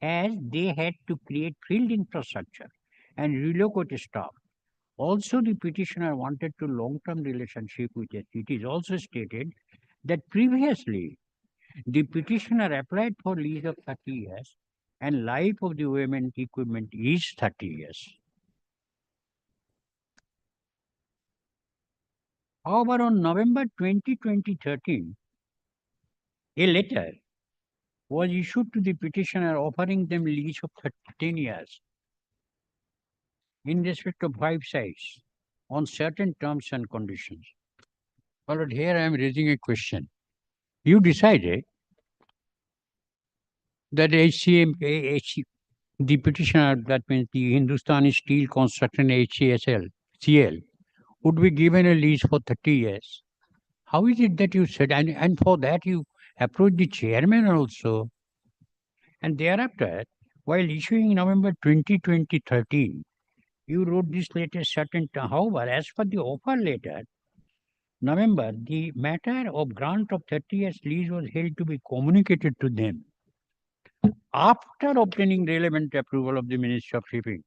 as they had to create field infrastructure and relocate staff. Also, the petitioner wanted to long-term relationship with it. It is also stated that previously the petitioner applied for lease of 30 years and life of the women equipment is 30 years. However, on November 20, 2013, a letter was issued to the petitioner offering them lease of 10 years in respect of 5 sites on certain terms and conditions. But here I am raising a question. You decided that the petitioner, that means the Hindustani Steel Construction CL, would be given a lease for 30 years. How is it that you said, and for that you approached the chairman also, and thereafter, while issuing November 2013, you wrote this letter certain time. However, as per the offer letter, November, the matter of grant of 30 years lease was held to be communicated to them after obtaining relevant approval of the Ministry of Shipping.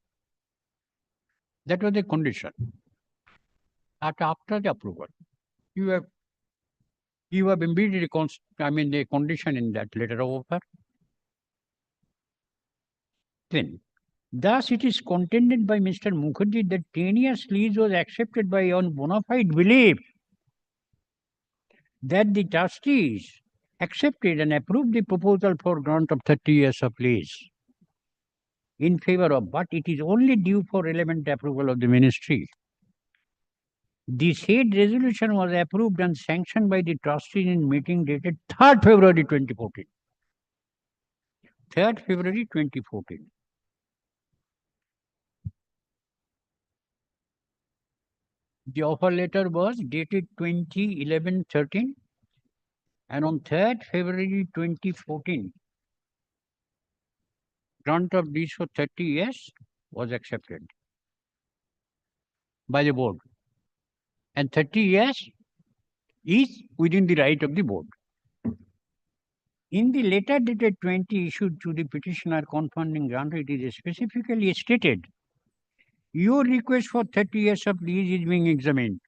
That was the condition. After the approval, you have embedded the condition in that letter of offer. Then, Thus, it is contended by Mr. Mukherjee that 10 years lease was accepted by on bona fide belief that the trustees accepted and approved the proposal for grant of 30 years of lease in favor of, but it is only due for relevant approval of the ministry. The said resolution was approved and sanctioned by the trustees in meeting dated 3rd February 2014. 3rd February 2014. The offer letter was dated 20/11/13 and on 3rd February 2014, grant of lease for 30 years was accepted by the board. And 30 years is within the right of the board. In the letter dated 20 issued to the petitioner confirming grant, it is specifically stated, your request for 30 years of lease is being examined.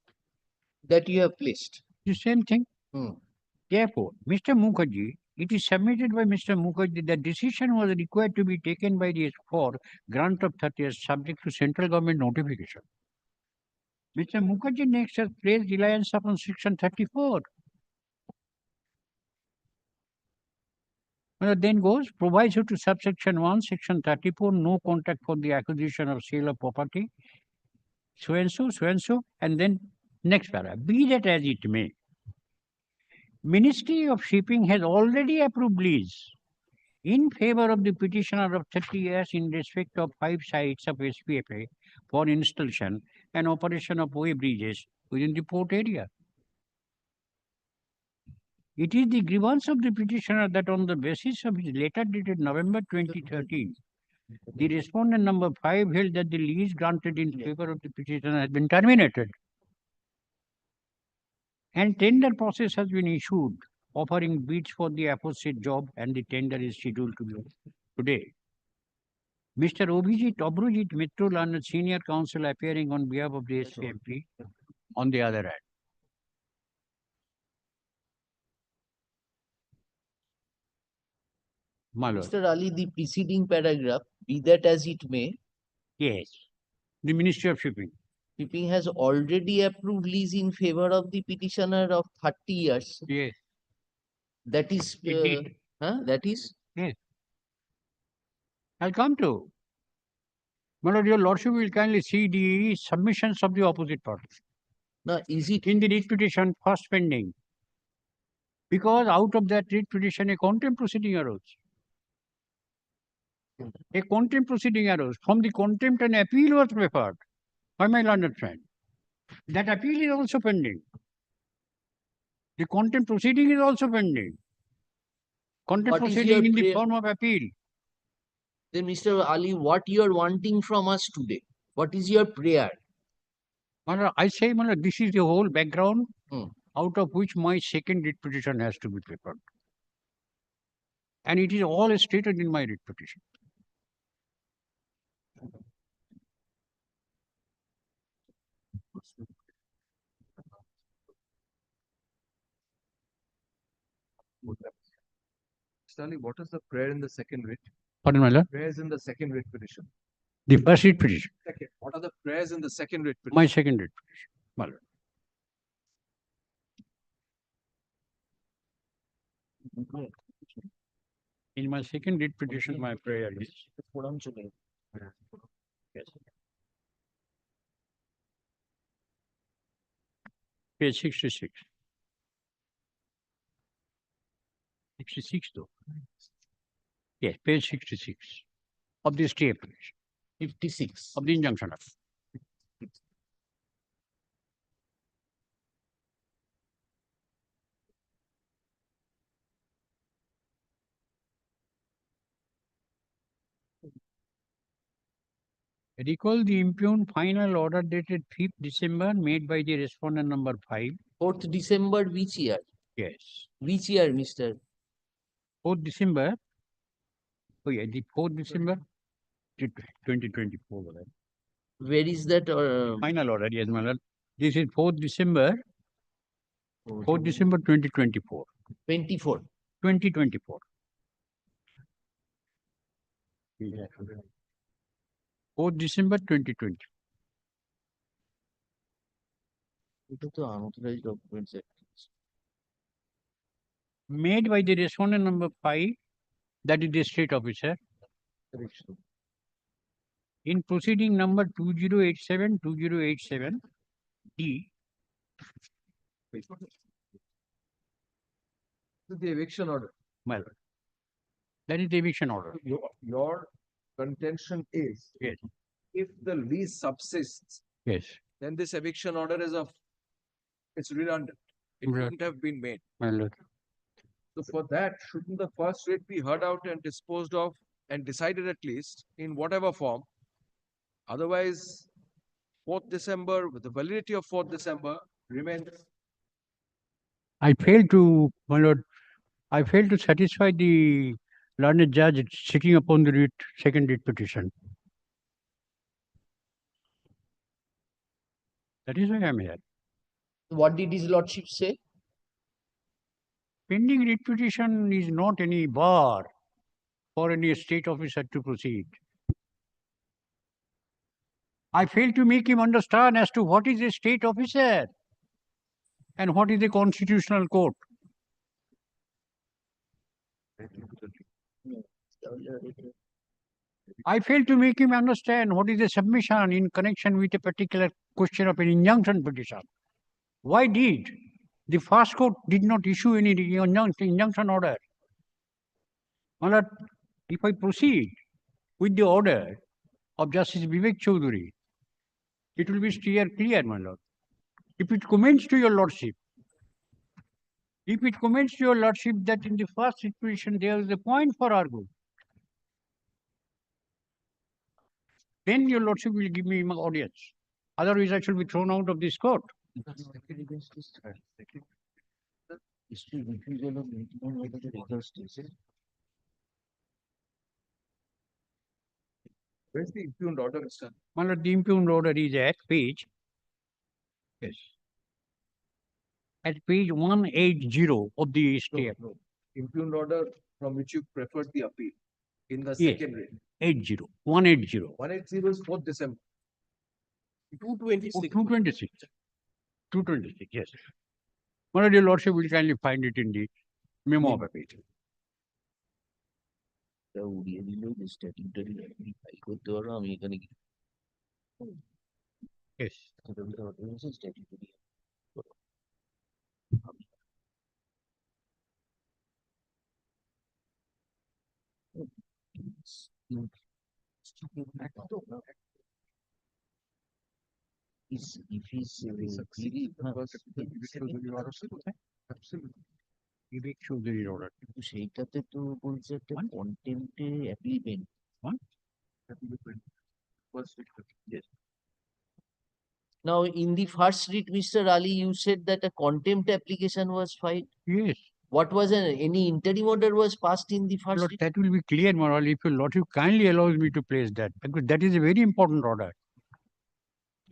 That you have placed. The same thing. Therefore, Mr. Mukherjee, it is submitted by Mr. Mukherjee that decision was required to be taken by the for grant of 30 years subject to central government notification. Mr. Mukherjee next has placed reliance upon section 34. Then goes, proviso to subsection 1, section 34, no contract for the acquisition or sale of property, so and so, and then next paragraph. Be that as it may, Ministry of Shipping has already approved lease in favor of the petitioner of 30 years in respect of 5 sites of SPFA for installation and operation of way bridges within the port area. It is the grievance of the petitioner that on the basis of his letter dated November 2013, the respondent number 5 held that the lease granted in favor of the petitioner has been terminated. And tender process has been issued offering bids for the aforesaid job, and the tender is scheduled to be today. Mr. Obhrujit Mitrul and senior counsel appearing on behalf of the SCMP on the other hand. Mr. Ali, the preceding paragraph, be that as it may. Yes. The Ministry of Shipping. Shipping has already approved lease in favor of the petitioner of 30 years. Yes. That is, that is? Yes. I'll come to. My Lord, your Lordship will kindly see the submissions of the opposite parties. Now, is it in the writ petition first pending? Because out of that writ petition, a contempt proceeding arose. A contempt proceeding arose. From the contempt, an appeal was preferred by my learned friend. That appeal is also pending. The contempt proceeding is also pending. Contempt proceeding in the form of appeal. Then, Mr. Ali, what you are wanting from us today? What is your prayer? I say, this is the whole background out of which my second writ petition has to be prepared. And it is all stated in my writ petition. Stanley, what is the prayer in the second writ? Pardon, my lord? Prayers in the second writ petition. The first writ petition. Second. What are the prayers in the second writ petition? My second writ petition, my lord. In my second writ petition, my prayer is. Yes. Page 66. 66 though. Yes, page 66 of the stay application. 56 of the injunction. Recall the impugned final order dated 5th December made by the respondent number 5. 4th December which year? Yes. Which year, Mr.? 4th December. Oh yeah, the 4th December 2024. Where is that? Final order, yes, my lord. This is 4th December. 4th December 2024. 2024. 4th December 2020. এটা তো unauthorized documents at least. Made by the respondent number 5, that is the state officer. In proceeding number 2087 D. The eviction order. My lord. That is the eviction order. Your contention is Yes. if the lease subsists, Yes. then this eviction order is it's redundant. It Right. couldn't have been made. My lord. So for that, shouldn't the first writ be heard out and disposed of and decided at least in whatever form? Otherwise, 4th December, with the validity of 4th December remains. I failed to, my lord, I failed to satisfy the learned judge sitting upon the second writ petition. That is why I am here. What did his lordship say? Pending writ petition is not any bar for any state officer to proceed. I failed to make him understand as to what is a state officer and what is a constitutional court. I failed to make him understand what is a submission in connection with a particular question of an injunction petition. Why did the first court did not issue any injunction order? My lord, if I proceed with the order of Justice Vivek Chaudhary, it will be clear, my lord. If it commends to your lordship, if it commends to your lordship that in the first situation there is a point for argument, then your lordship will give me my audience. Otherwise, I shall be thrown out of this court. Where's the impugned order, Mr.? My lord, the impugned order is at page. Yes. At page 180 of the stay. No. Impugned order from which you preferred the appeal in the Yes. second writ. 180. 180 is 4th December. 226. 226. 226, yes. My lord, your lordship will kindly find it in the memo of appeal. উড়িয়ে দিলেও যে statutory file করতে পারো আমি এখানে Yes. Statutory if he's Vivek Chaudhary order. সেইটাতে তো বলছে একটা কন্টেম্পটে appeal Yes. Now, in the first writ, Mr. Ali, you said that a contempt application was filed. Yes. What was any interim order was passed in the first Lord, writ? that will be clear, my lord, if your lordship kindly allows me to place that, because that is a very important order.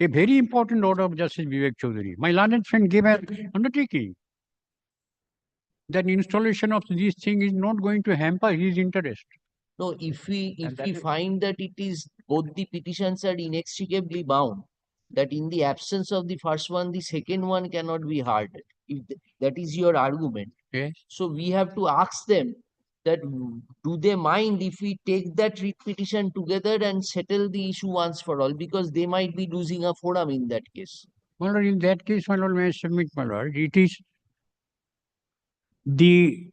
A very important order of Justice Vivek Chaudhary. My learned friend gave an undertaking that installation of this thing is not going to hamper his interest. No, if we find that it is both the petitions are inextricably bound, that in the absence of the first one, the second one cannot be heard. If that is your argument. Yes. So we have to ask them that do they mind if we take that writ petition together and settle the issue once for all, because they might be losing a forum in that case. My lord, in that case, my lord, may I submit, my lord, it is the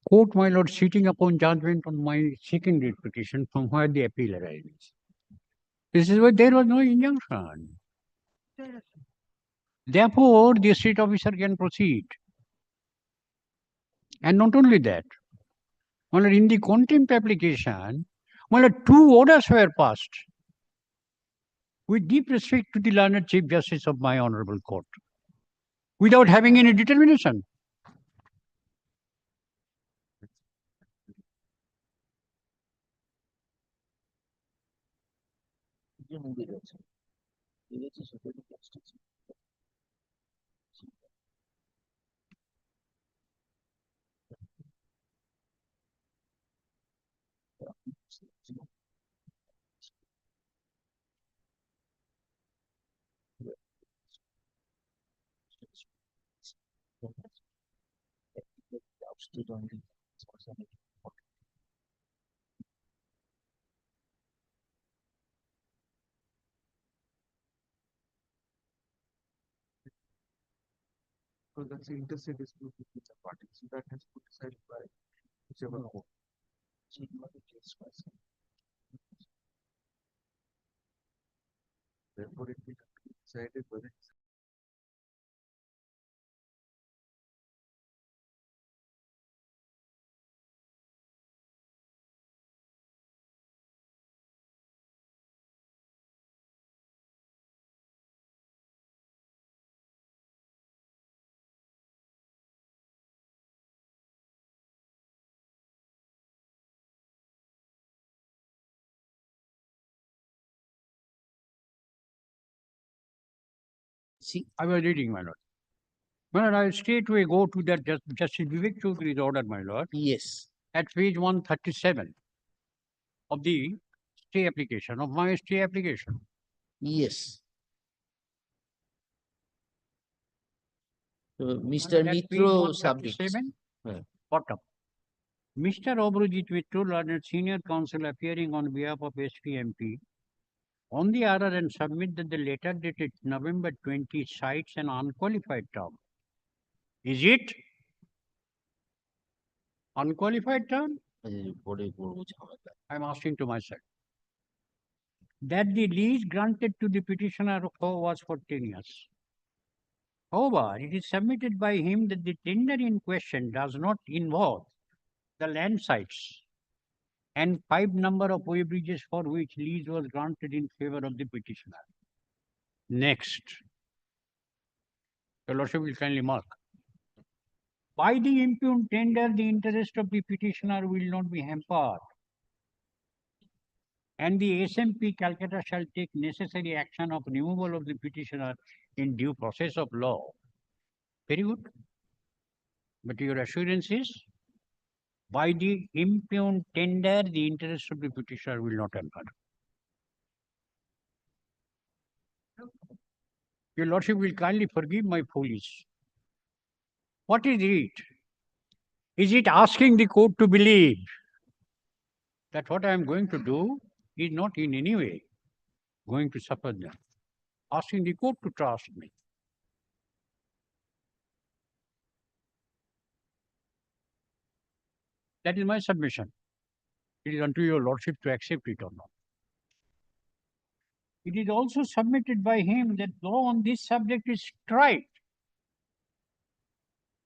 court, my lord, sitting upon judgment on my second writ petition from where the appeal arises. This is why there was no injunction. Therefore, the state officer can proceed. And not only that, my lord, in the contempt application, my lord, 2 orders were passed with deep respect to the learned Chief Justice of my honorable court, without having any determination. listed on the Because that's the interstate dispute between the parties. So that has to be decided by whichever court. So not a case person. Therefore, it will have to be decided whether it's See, I was reading, my lord. My lord, I will straight away go to that Justice Vivek Chaudhary's order, my lord. Yes. At page 137 of the stay application, of my stay application. Yes. So, My Mr. lord, at page Mitro submits. 137, Yeah. bottom. Mr. Obhrojit Mitro, learned senior counsel appearing on behalf of SPMP, on the order and submit that the letter dated November 20 cites an unqualified term. Is it unqualified term? I'm asking to myself. That the lease granted to the petitioner was for 10 years. However, it is submitted by him that the tender in question does not involve the land sites and 5 number of way bridges for which lease was granted in favor of the petitioner. Next. Your Lordship will kindly mark. By the impugned tender, the interest of the petitioner will not be hampered, and the SMP Calcutta shall take necessary action of removal of the petitioner in due process of law. Very good. But your assurance is, by the impugned tender, the interest of the petitioner will not hamper. Your Lordship will kindly forgive my follies. What is it? Is it asking the court to believe that what I am going to do is not in any way going to suffer them? Asking the court to trust me. That is my submission. It is unto your Lordship to accept it or not. It is also submitted by him that law on this subject is strict,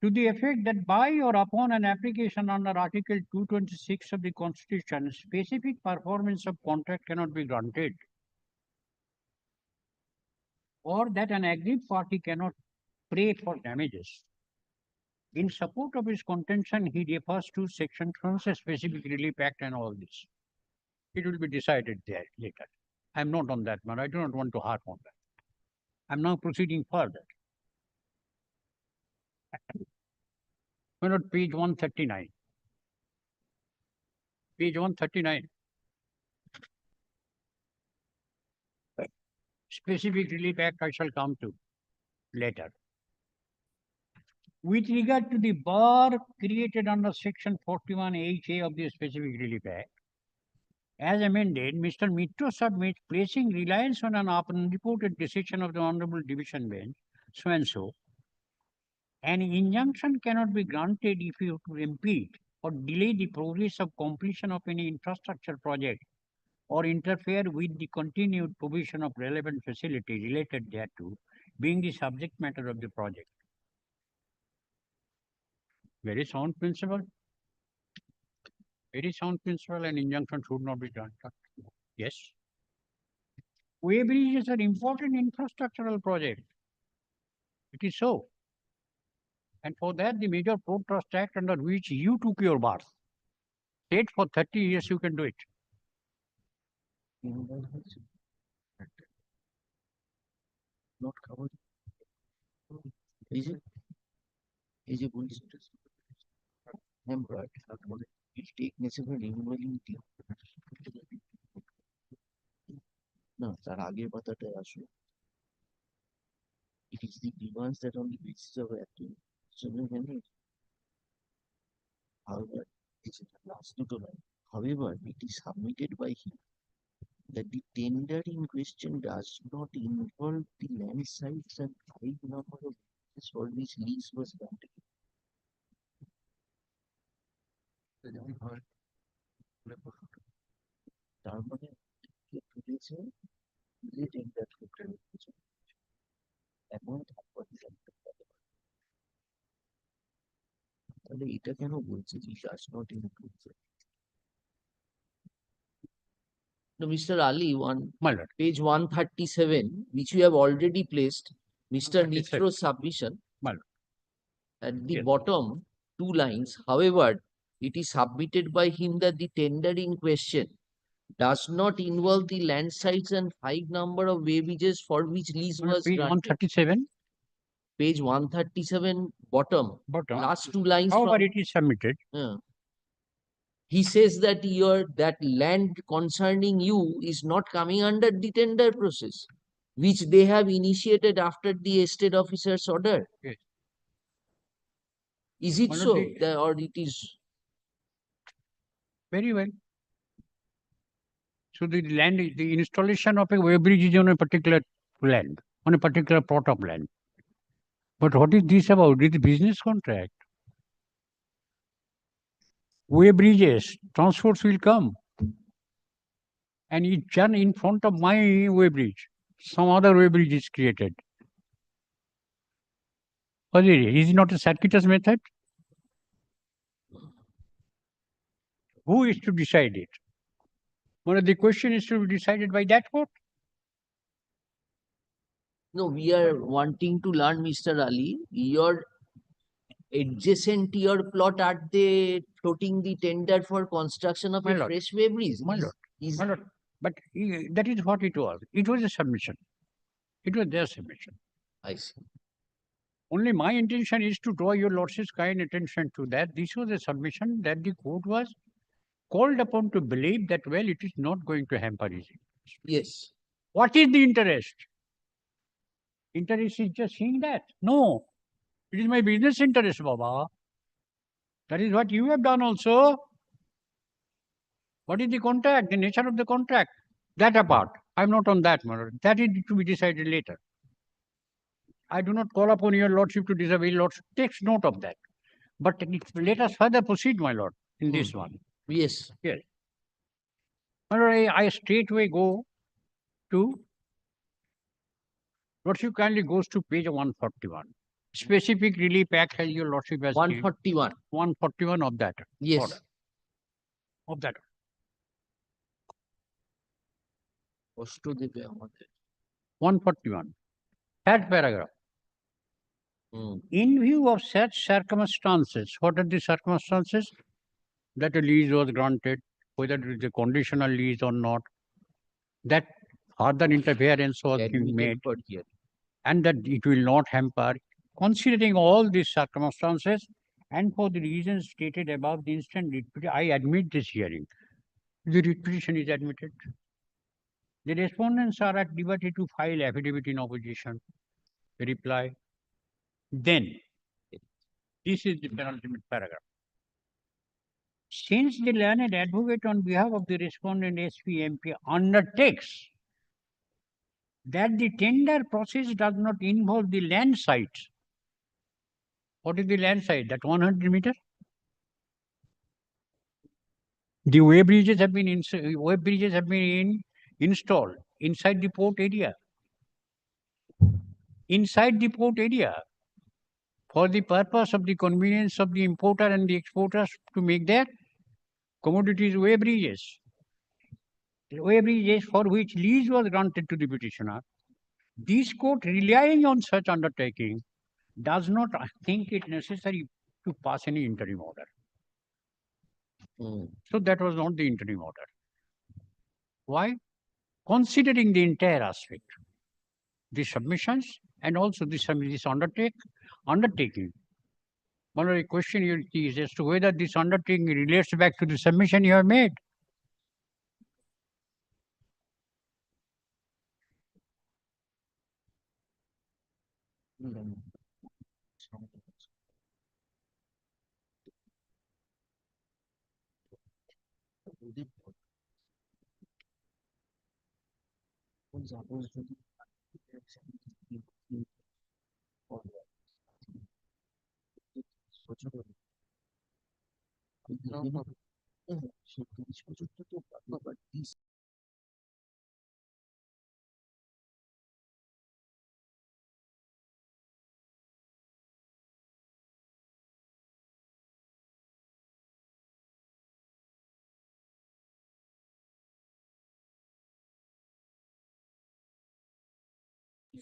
to the effect that by or upon an application under Article 226 of the Constitution, specific performance of contract cannot be granted, or that an aggrieved party cannot pray for damages. In support of his contention, he refers to Section 12, Specific Relief Act and all this. It will be decided there later. I am not on that one. I do not want to harp on that. I am now proceeding further. Page 139. Page 139. Specific Relief Act I shall come to later. With regard to the bar created under Section 41HA of the Specific Relief Act, as amended, Mr. Mitro submits, placing reliance on an unreported decision of the Honorable Division Bench, so and so, an injunction cannot be granted if you impede or delay the progress of completion of any infrastructure project or interfere with the continued provision of relevant facility related thereto, being the subject matter of the project. Very sound principle. Very sound principle, and injunction should not be granted. Yes. Way bridges are important infrastructural project. It is so. And for that, the Major Port Trust Act, under which you took your birth, said for 30 years you can do it. Not covered. Is it? Is it police? Hampered. It take necessary removal in due. No, তার আগের কথাটা আসলে it is the demands that on the basis of acting. So, However, it's the last two line. However, it is submitted by him that the tender in question does not involve the land sites and 5 number of acres for which lease was granted. তার মানে কে তুলেছে যে tender করতে হচ্ছে এখন তারপর জানতে পারে তাহলে এটা কেন বলছে যে does not include the No, Mr. Ali, page 137, which you have already placed, Mr. Nitro's submission at the bottom 2 lines. However, it is submitted by him that the tender in question does not involve the land sites and 5 number of wages for which lease was Page granted. 137. Page 137, bottom. Last 2 lines. However, it is submitted. He says that that land concerning you is not coming under the tender process, which they have initiated after the estate officer's order. Yes. Is it so? Or it is? Very well. So the land, the installation of a way bridge is on a particular land, on a particular plot of land. But what is this about? It is a business contract. Way bridges, transports will come. And it turn in front of my way bridge. Some other way bridge is created. Or is it not a circuitous method? Who is to decide it? Well, the question is to be decided by that court. No, we are wanting to learn, Mr. Ali, your adjacent to your plot, are they floating the tender for construction of a fresh way bridge? My lord. But that is what it was. It was a submission. It was their submission. I see. Only my intention is to draw your lordship's kind attention to that. This was a submission that the court was called upon to believe that, well, it is not going to hamper his interest. Yes. What is the interest? Interest is just seeing that. No. It is my business interest, Baba. That is what you have done also. What is the contract? The nature of the contract? That apart. I'm not on that matter. That is to be decided later. I do not call upon your lordship to decide. Your lordship takes note of that. But let us further proceed, my lord, in this one. Yes. Yes. My lord, I straightway go to lordship kindly goes to page 141. Specific relief act has your lordship has 141. 141 of that. Yes. Order. Of that. 141. Third paragraph. In view of such circumstances, what are the circumstances? That a lease was granted, whether it is a conditional lease or not, that further interference was being made, and that it will not hamper. Considering all these circumstances, and for the reasons stated above, the instant writ petition, I admit this hearing. The writ petition is admitted. The respondents are at liberty to file affidavit in opposition. Reply. Then, this is the penultimate paragraph. Since the learned advocate on behalf of the respondent SPMP undertakes that the tender process does not involve the land site. What is the land site? That 100 meter? The way bridges have been installed inside the port area. Inside the port area, for the purpose of the convenience of the importer and the exporters to make their commodities way bridges. The way bridges for which lease was granted to the petitioner. This court, relying on such undertaking, does not think it necessary to pass any interim order. So that was not the interim order. Why? Considering the entire aspect, the submissions and also this undertaking. One of the question here is as to whether this undertaking relates back to the submission you have made.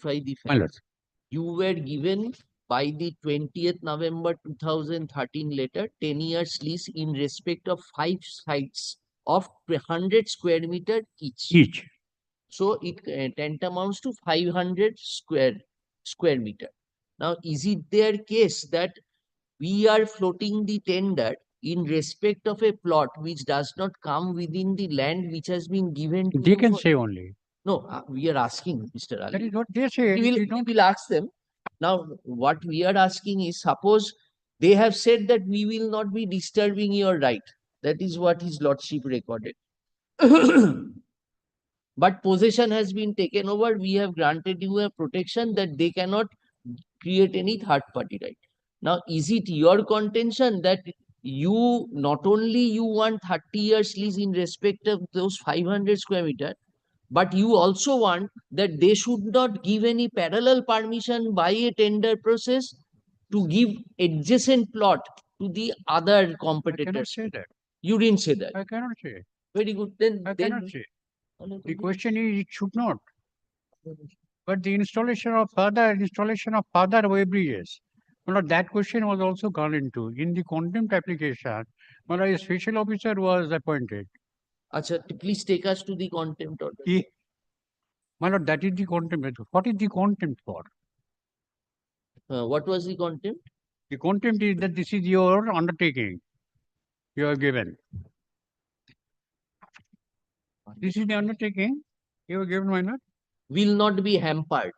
The My lord. facts. You were given by the 20th November 2013 letter 10 years lease in respect of 5 sites of 100 square meter each. So it tantamounts to 500 square meter. Now, is it their case that we are floating the tender in respect of a plot which does not come within the land which has been given to They you can for- say only. No, we are asking, Mr. Ali. That is what they say. We will ask them. Now, what we are asking is, suppose they have said that we will not be disturbing your right. That is what his lordship recorded. But possession has been taken over. We have granted you a protection that they cannot create any third party right. Now, is it your contention that you not only you want 30 years lease in respect of those 500 square meter, but you also want that they should not give any parallel permission by a tender process to give adjacent plot to the other I cannot competitors? say that. You didn't say that. I cannot say. Very good. Then I cannot say. The question is, it should not. But the installation of further way bridges, well, that question was also gone into in the contempt application. Well, a special officer was appointed. Acha, please take us to the contempt order. My lord, that is the contempt. What is the contempt for? What was the contempt? The contempt is that this is your undertaking you have given. This is the undertaking you have given, my lord. Will not be hampered.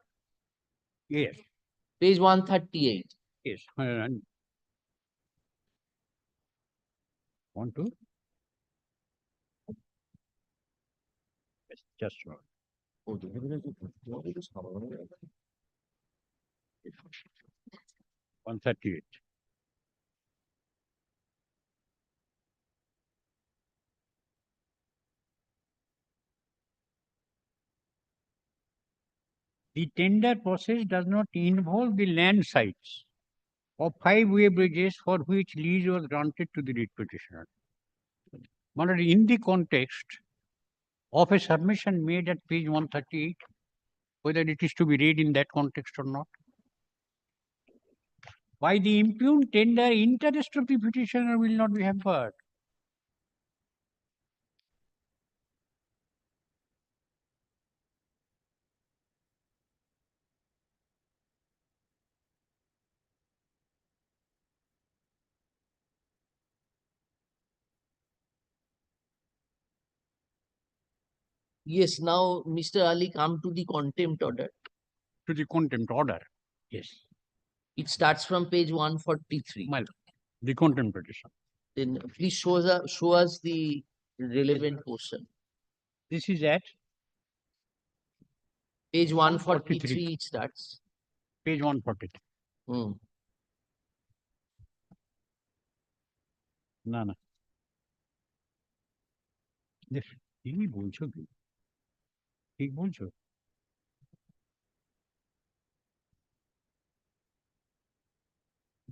Yes. Page 138. Yes. Want to? Yes, just one. 138. The tender process does not involve the land sites of 5 way bridges for which lease was granted to the writ petitioner. But in the context of a submission made at page 138, whether it is to be read in that context or not, by the impugned tender, interest of the petitioner will not be hampered. Yes, now Mr. Ali, come to the contempt order. To the contempt order, yes. It starts from page 143. The contempt petition. Then please show us the relevant portion. This is at page 143. It starts. Page 143. না না ঠিকই বলছো কি ঠিক বলছো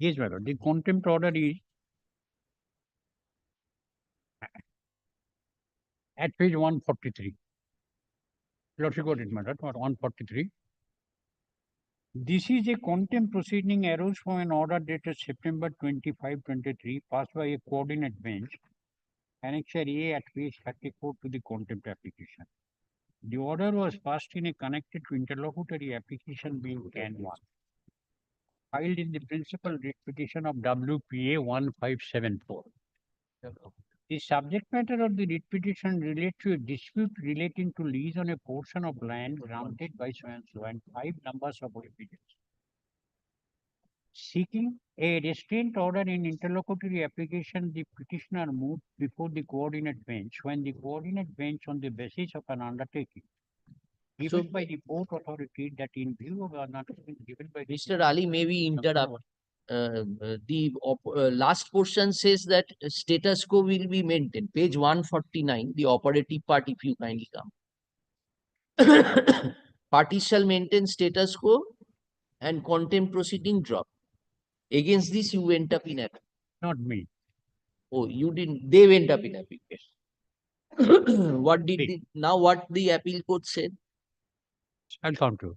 Yes, madam. The contempt order is at page 143. You got it, madam, 143. This is a contempt proceeding arose from an order dated September 25, 23, passed by a coordinate bench, Annexure A at page 34 to the contempt application. The order was passed in a connected to interlocutory application being CAN 1, filed in the principal writ petition of WPA 1574. The subject matter of the writ petition relates to a dispute relating to lease on a portion of land granted by so and so and 5 numbers of evidence. Seeking a restraint order in interlocutory application, the petitioner moved before the coordinate bench when the coordinate bench, on the basis of an undertaking given by the port authority that in view of our notification given by Mr. Ali, may we interrupt? Last portion says that status quo will be maintained. Page 149, the operative part, if you kindly come. Parties shall maintain status quo and contempt proceeding drop. Against this, you went up in appeal. Not me. Oh, you didn't. They went up in appeal. What the appeal court said? I'll come to.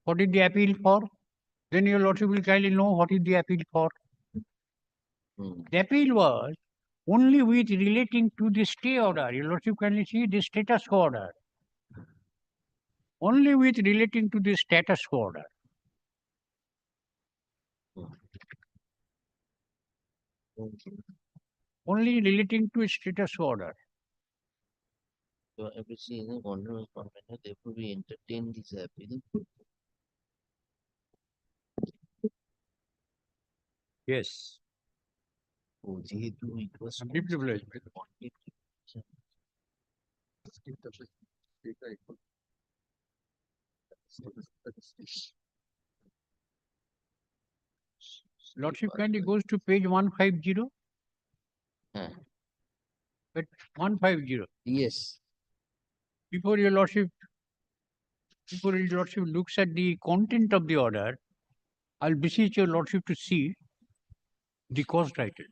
What is the appeal for? Then your lordship will kindly know what is the appeal for. The appeal was only with relating to the stay order. Your lordship kindly see the status quo order. Only with relating to the status quo order. Only relating to status quo order. So everything is a wonder therefore we entertain this appeal. Yes. Oh, যেহেতু it was deeply obliged. Lordship kindly goes to page 150. But 150. Yes. Before your lordship looks at the content of the order, I'll beseech your lordship to see the cause title.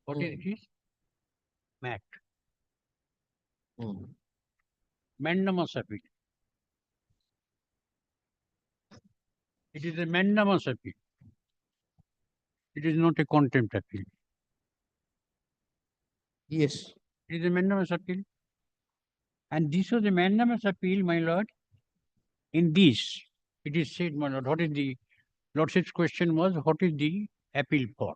What is it? MAT. Mandamus appeal. It is a mandamus appeal. It is not a contempt appeal. Yes. It is a mandamus appeal. And this was a mandamus appeal, my lord. In this, it is said, my lord, what is the lordship's question was, what is the appeal for?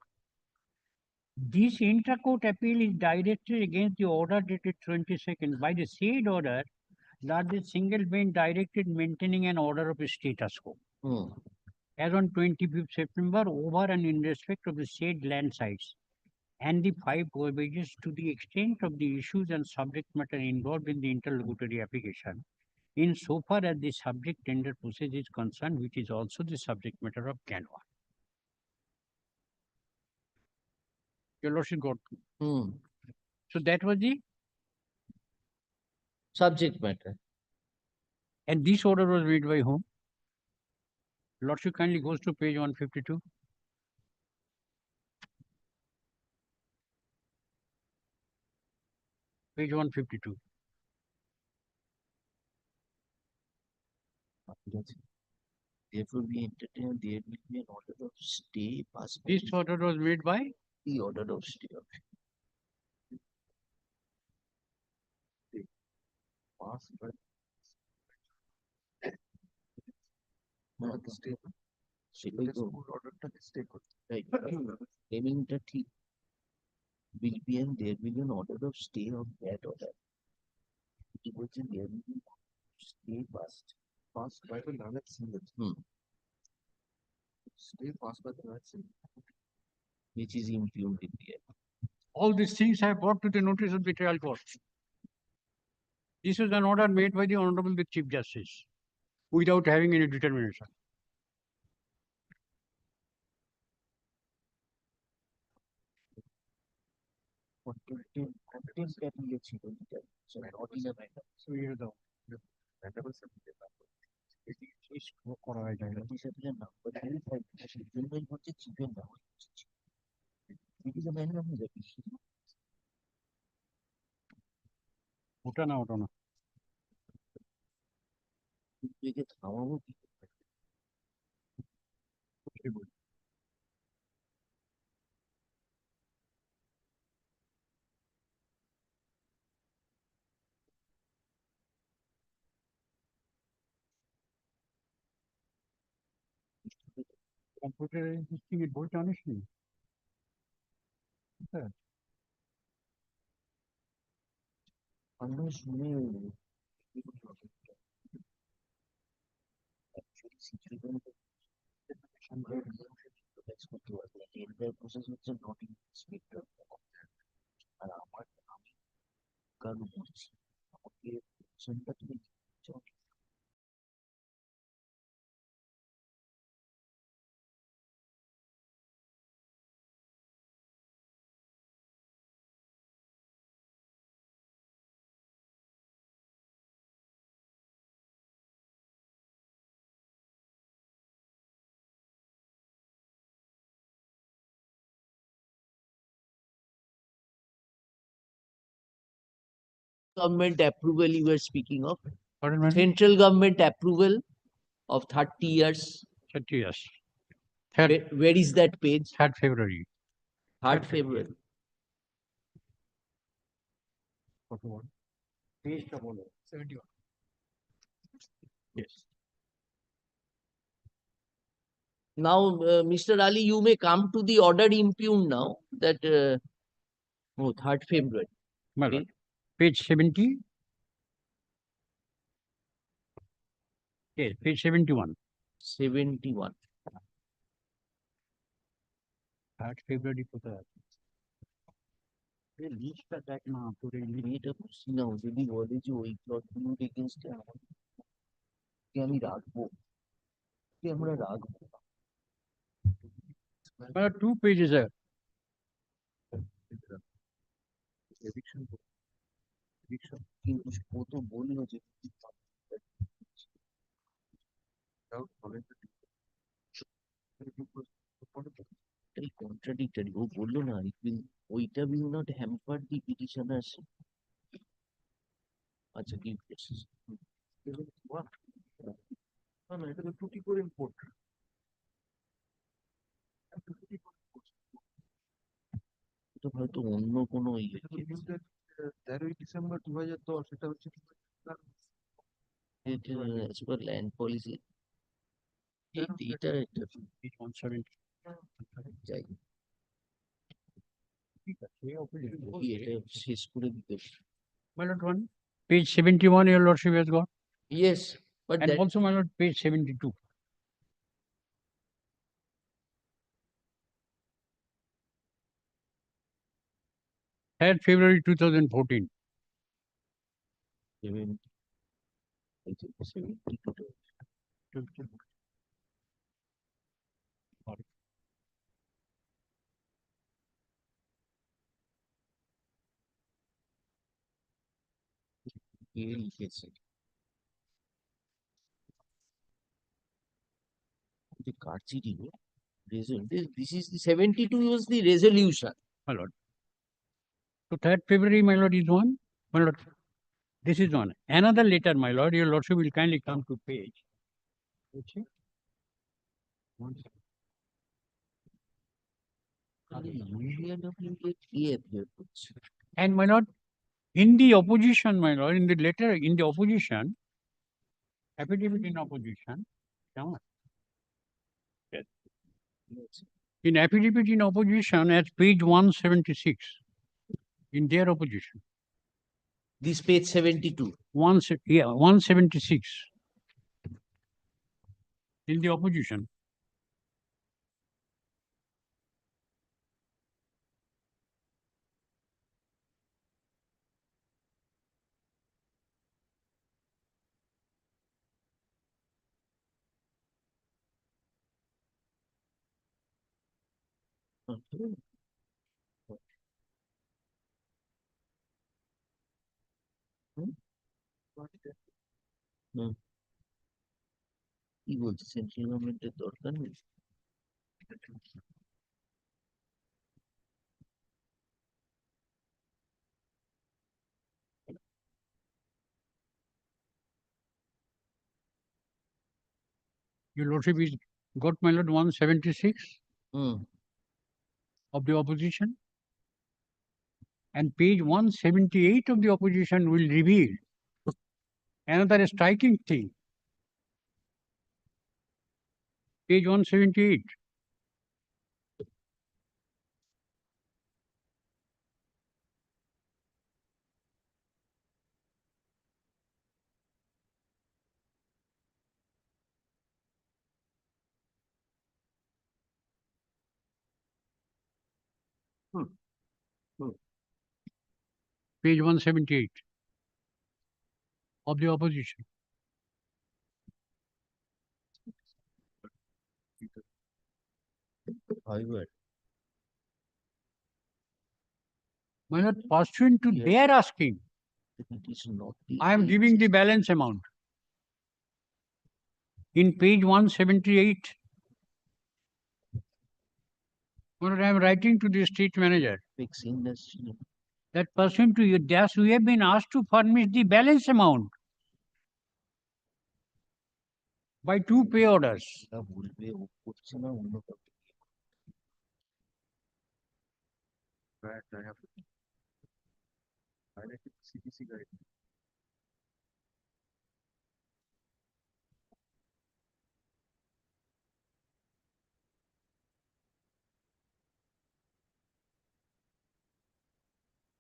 This inter-court appeal is directed against the order dated 22nd. By the said order, that the single bench directed maintaining an order of status quo. As on 25th September, over and in respect of the said land sites and the 5 provisions to the extent of the issues and subject matter involved in the interlocutory application, in so far as the subject tender process is concerned, which is also the subject matter of Can 1. Your lordship got. So that was the subject matter. And this order was made by whom? Lordship kindly goes to page 152. Page 152. Therefore, we entertain there will be an order of stay passed. This order was made by? The order of stay. Passed by. Right. Claiming that he will be and there will be an order of stay of that order. It was in there will be stay passed by the Nanak Singh. Stay passed by the Nanak Singh, which is impugned in the act. All these things I brought to the notice of the trial court. This is an order made by the Honorable the Chief Justice without having any determination. Contempt can be achieved on the so not in a matter. So here the করা হয় যায় না ওটা না ওটা না থামাবো কি computer interesting এর বইটা অনেক নেই আমরা শুনে প্রসেস হচ্ছে নট ইন্সপেক্টর আর আমি কারো বলছি Government approval you were speaking of. Pardon, madam? Central government approval of 30 years. 30 years. Where is that page? 3rd February. 3rd February. Page 71. Yes. Now, Mr. Ali, you may come to the order impugned now. That 3rd February. Okay. Page 70. Yes, page 71. 71. 3rd February কোথায়? লিস্টটা দেখ না পুরো এটা বুঝছি না যদি বলে যে ওই প্লটগুলোর এগেনস্টে আমি রাখবো আমরা রাখবো 2 pages are কিন্তু ও তো বললো যে কন্ট্রাডিক্টরি ও বললো না ওইটা will not hamper the petitioners আচ্ছা কি না এটা তো ত্রুটি করে ইম্পোর্ট এটা হয়তো অন্য কোনো 13ই ডিসেম্বর 2010 সেটা হচ্ছে as per land policy এটা যাই এটা শেষ করে দিতে my lord one page 71 your lordship has got. Yes, but and that also my lord page 72. February 2014. লিখেছে the Karchidi this is the 72 was the resolution. My lord. So 3rd February, my lord, is one. My lord, this is one. Another letter, my lord, your lordship will kindly come to page. Okay. And my lord, in the opposition, my lord, in the letter, in the opposition, affidavit in opposition, come on. Yes. In affidavit in opposition at page 176, in their opposition. This page 72. 176. In the opposition. কি বলছে central গভর্নমেন্টের দরকার নেই Your lordship is got my lord 176 of the opposition. And page 178 of the opposition will reveal another striking thing. Page 178. Page 178. of the opposition. My lord, pursuant to their asking, I am giving the balance amount. In page 178, I am writing to the state manager that pursuant to your dash, we have been asked to furnish the balance amount by 2 pay orders.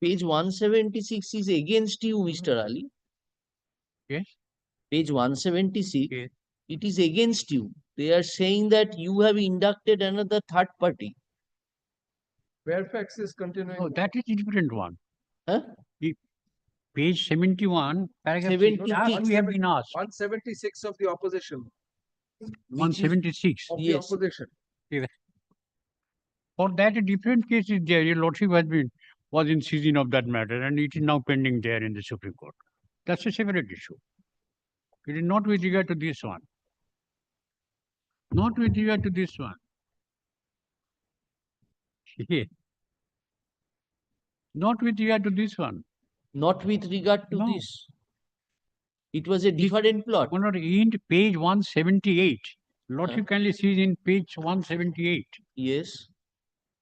Page 176 is against you, Mr. Ali. Yes. Page 176, it is against you. They are saying that you have inducted another third party. Fairfax is continuing. Oh, that is a different one. Huh? Page 71, paragraph 70, as we have been asked. 176 of the opposition. 176. Of the Yes. opposition. Yes. For that, a different case is there. Your lordship was in season of that matter, and it is now pending there in the Supreme Court. That's a separate issue. It is not with regard to this one. Not with regard to this one. Not with regard to this one. Not with regard to this. It was a different plot. No, in page 178. Lordship kindly sees in page 178. Yes.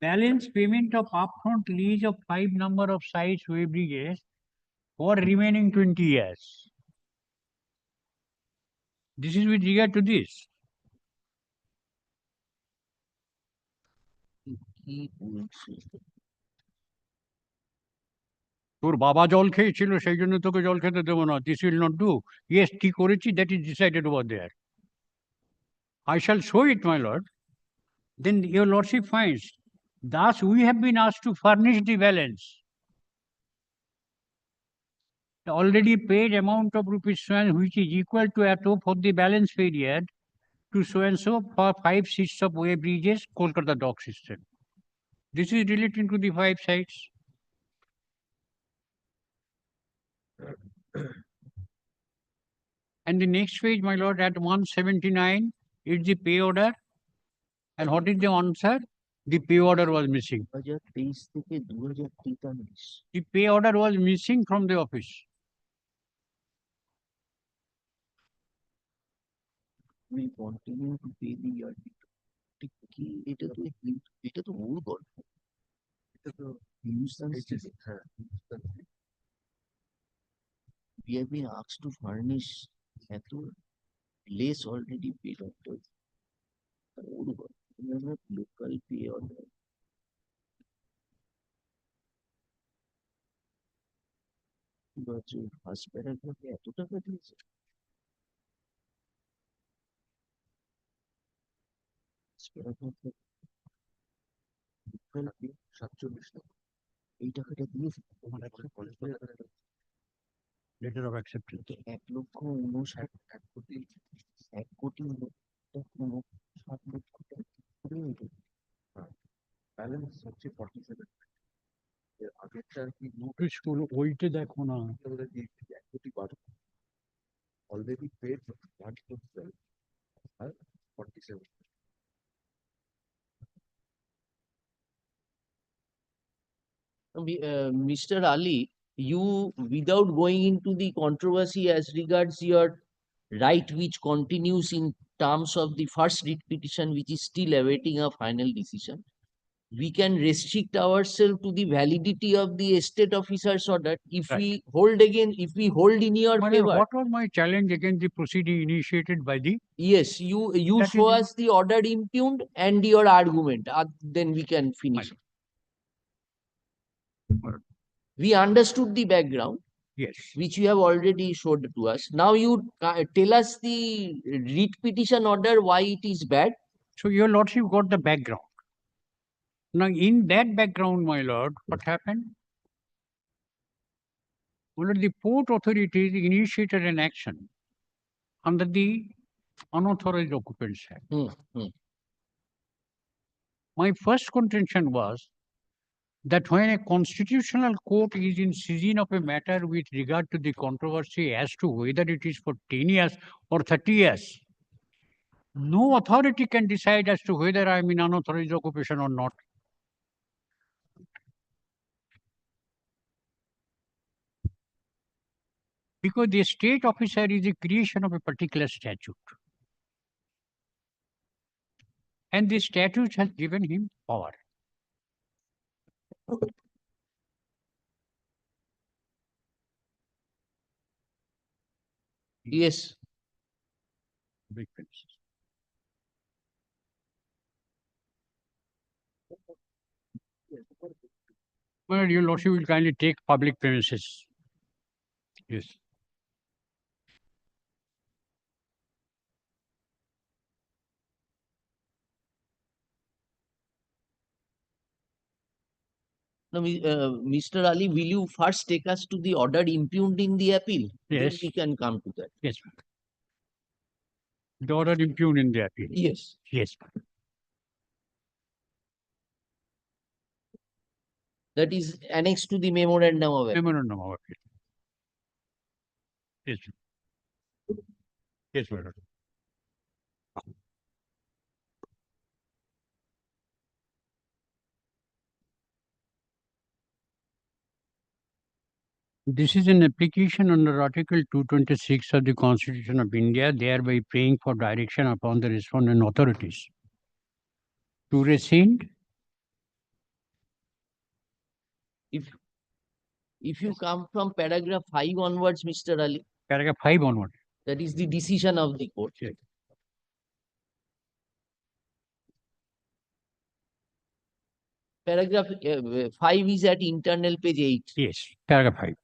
Balance payment of upfront lease of 5 number of sites way bridges for remaining 20 years. This is with regard to this. তোর বাবা জল খেয়েছিল সেই জন্য তোকে জল খেতে দেবো না, this will not do. Yes, কি করেছি, that is decided over there. I shall show it, my lord. Then your lordship finds, thus we have been asked to furnish the balance. The already paid amount of rupees so and which is equal to a for the balance period to so and so for 5 seats of way bridges, Kolkata dock system. This is relating to the 5 sites. And the next page, my lord, at 179, is the pay order. And what is the answer? The pay order was missing. The pay order was missing from the office. We continue to pay the yard. এটা তো মূল গল্প। We have been asked to furnish less already paid order. Local pay order. First paragraph এত টাকা দিয়েছে। এই টাকাটা দিয়েছে Letter of acceptance. 1,60,000,000 ব্যালেন্স হচ্ছে 47 এর আগেরটার কি স্কুল ওইটা দেখো না already paid 112 R 47 Mr. Ali, you, without going into the controversy as regards your right which continues in terms of the first writ petition which is still awaiting a final decision, we can restrict ourselves to the validity of the estate officer's order if we hold in your favor. What was my challenge against the proceeding initiated by the? Yes, you show us the order impugned and your argument, then we can finish. We understood the background. Yes. Which you have already showed to us. Now you tell us the writ petition order, why it is bad. So your lordship got the background. Now in that background, my lord, what happened? Well, the port authorities initiated an action under the Unauthorized Occupants Act. My first contention was that when a constitutional court is in seizin of a matter with regard to the controversy as to whether it is for 10 years or 30 years, no authority can decide as to whether I am in unauthorized occupation or not. Because the state officer is a creation of a particular statute. And the statute has given him power. Yes. Big premises. Well, your lordship will kindly take public premises. Yes. No, Mr. Ali, will you first take us to the order impugning the appeal? Yes. Then we can come to that. Yes, ma'am. The order impugning the appeal. Yes. Yes. That is annexed to the memorandum of appeal. Memorandum of appeal. Yes. Yes, madam. This is an application under Article 226 of the Constitution of India, thereby praying for direction upon the respondent authorities to rescind. If you come from paragraph 5 onwards, Mr. Ali. Paragraph 5 onwards. That is the decision of the court. Yes. Paragraph 5 is at internal page 8. Yes, paragraph 5.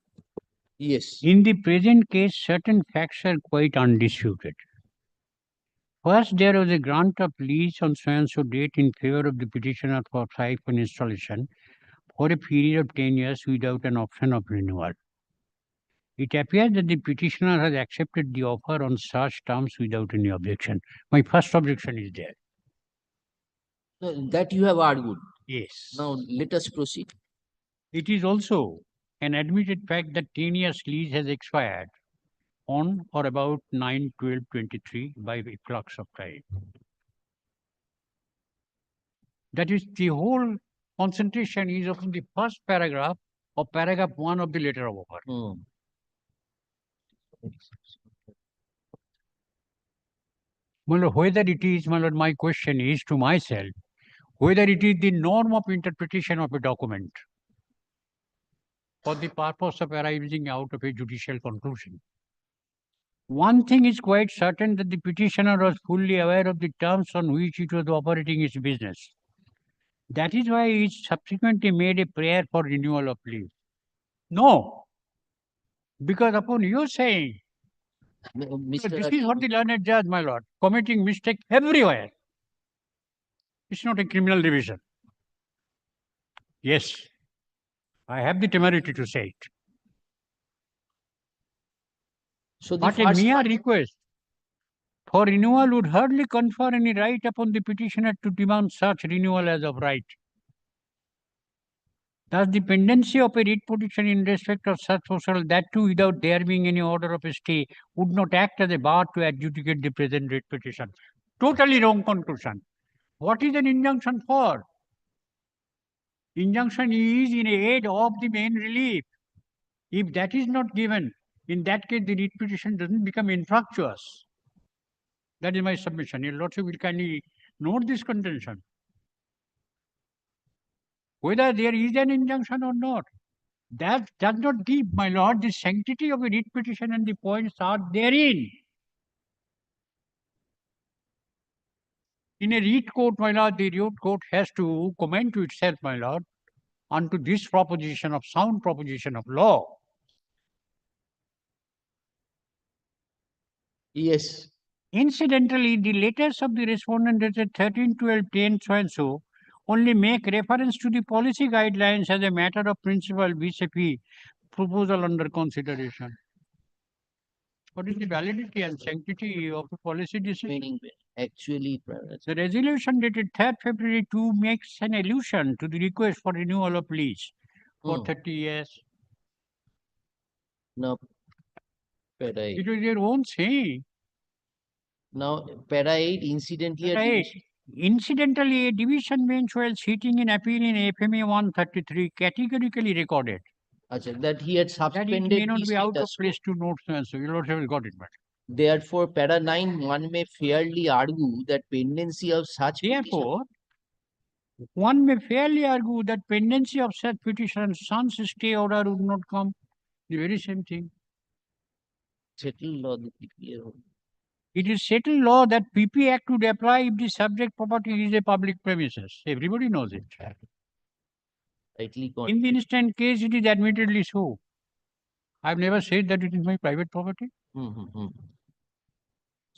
Yes. In the present case, certain facts are quite undisputed. First, there was a grant of lease on so-and-so date in favor of the petitioner for siphon installation for a period of 10 years without an option of renewal. It appears that the petitioner has accepted the offer on such terms without any objection. My first objection is there. That you have argued. Yes. Now let us proceed. It is also an admitted fact that 10 years lease has expired on or about 9/12/23 by a flux of time. That is, the whole concentration is on the first paragraph of paragraph 1 of the letter of offer. Well, whether it is, my question is to myself, whether it is the norm of interpretation of a document for the purpose of arising out of a judicial conclusion. One thing is quite certain, that the petitioner was fully aware of the terms on which it was operating its business. That is why it subsequently made a prayer for renewal of lease. No, because upon you saying, this is what the learned judge, my lord, committing mistake everywhere. It's not a criminal division. Yes, I have the temerity to say it. So but a mere request for renewal would hardly confer any right upon the petitioner to demand such renewal as of right. Thus, the pendency of a writ petition in respect of such procedural, that too without there being any order of a stay, would not act as a bar to adjudicate the present writ petition. Totally wrong conclusion. What is an injunction for? Injunction is in aid of the main relief. If that is not given, in that case the writ petition doesn't become infructuous. That is my submission. Your lordship will kindly note this contention. Whether there is an injunction or not, that does not give, my lord, the sanctity of a writ petition, and the points are therein. In a writ court, my lord, the writ court has to comment to itself, my lord, unto this proposition of sound proposition of law. Yes. Incidentally, the letters of the respondent dated 13/12/10 so and so only make reference to the policy guidelines as a matter of principle vis-a-vis proposal under consideration. What is the validity and sanctity of the policy decision? Actually, The resolution dated 3rd February 2 makes an allusion to the request for renewal of lease for 30 years. Now, para 8. It was their own saying. Now, para 8, incidentally, Right. Incidentally, a division bench while sitting in appeal in FMA 133 categorically recorded that he had that it suspended may not the be out of status quo. place to note so you don't have got it, but Therefore, para 9, one may fairly argue that pendency of such therefore, one may fairly argue that pendency of such petition sans stay order would not come. The very same thing. settled law, the PPA. It is settled law that PP Act would apply if the subject property is a public premises. Everybody knows it. Rightly In the instant case, it is admittedly so. I have never said that it is my private property.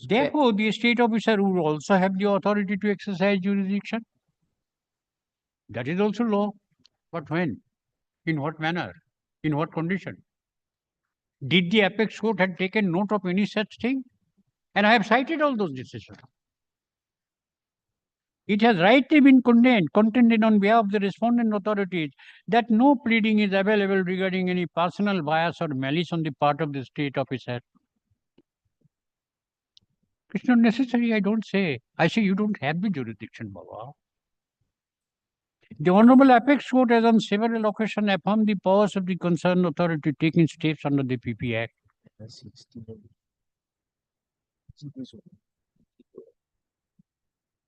Therefore, the estate officer would also have the authority to exercise jurisdiction. That is also law. But when? In what manner? In what condition? Did the apex court have taken note of any such thing? And I have cited all those decisions. It has rightly been contended on behalf of the respondent authorities that no pleading is available regarding any personal bias or malice on the part of the state officer. It's not necessary, I don't say. I say you don't have the jurisdiction, Baba. The Honorable Apex Court has on several occasions affirmed the powers of the concerned authority taking steps under the PP Act.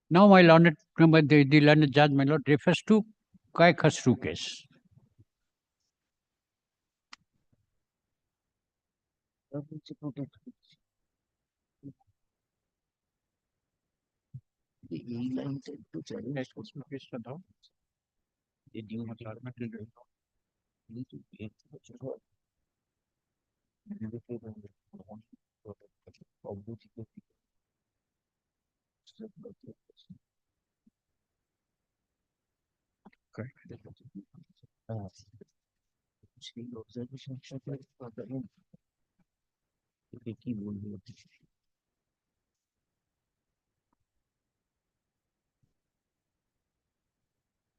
Now, my learned, the learned judge, my lord, refers to Kai Khasru case.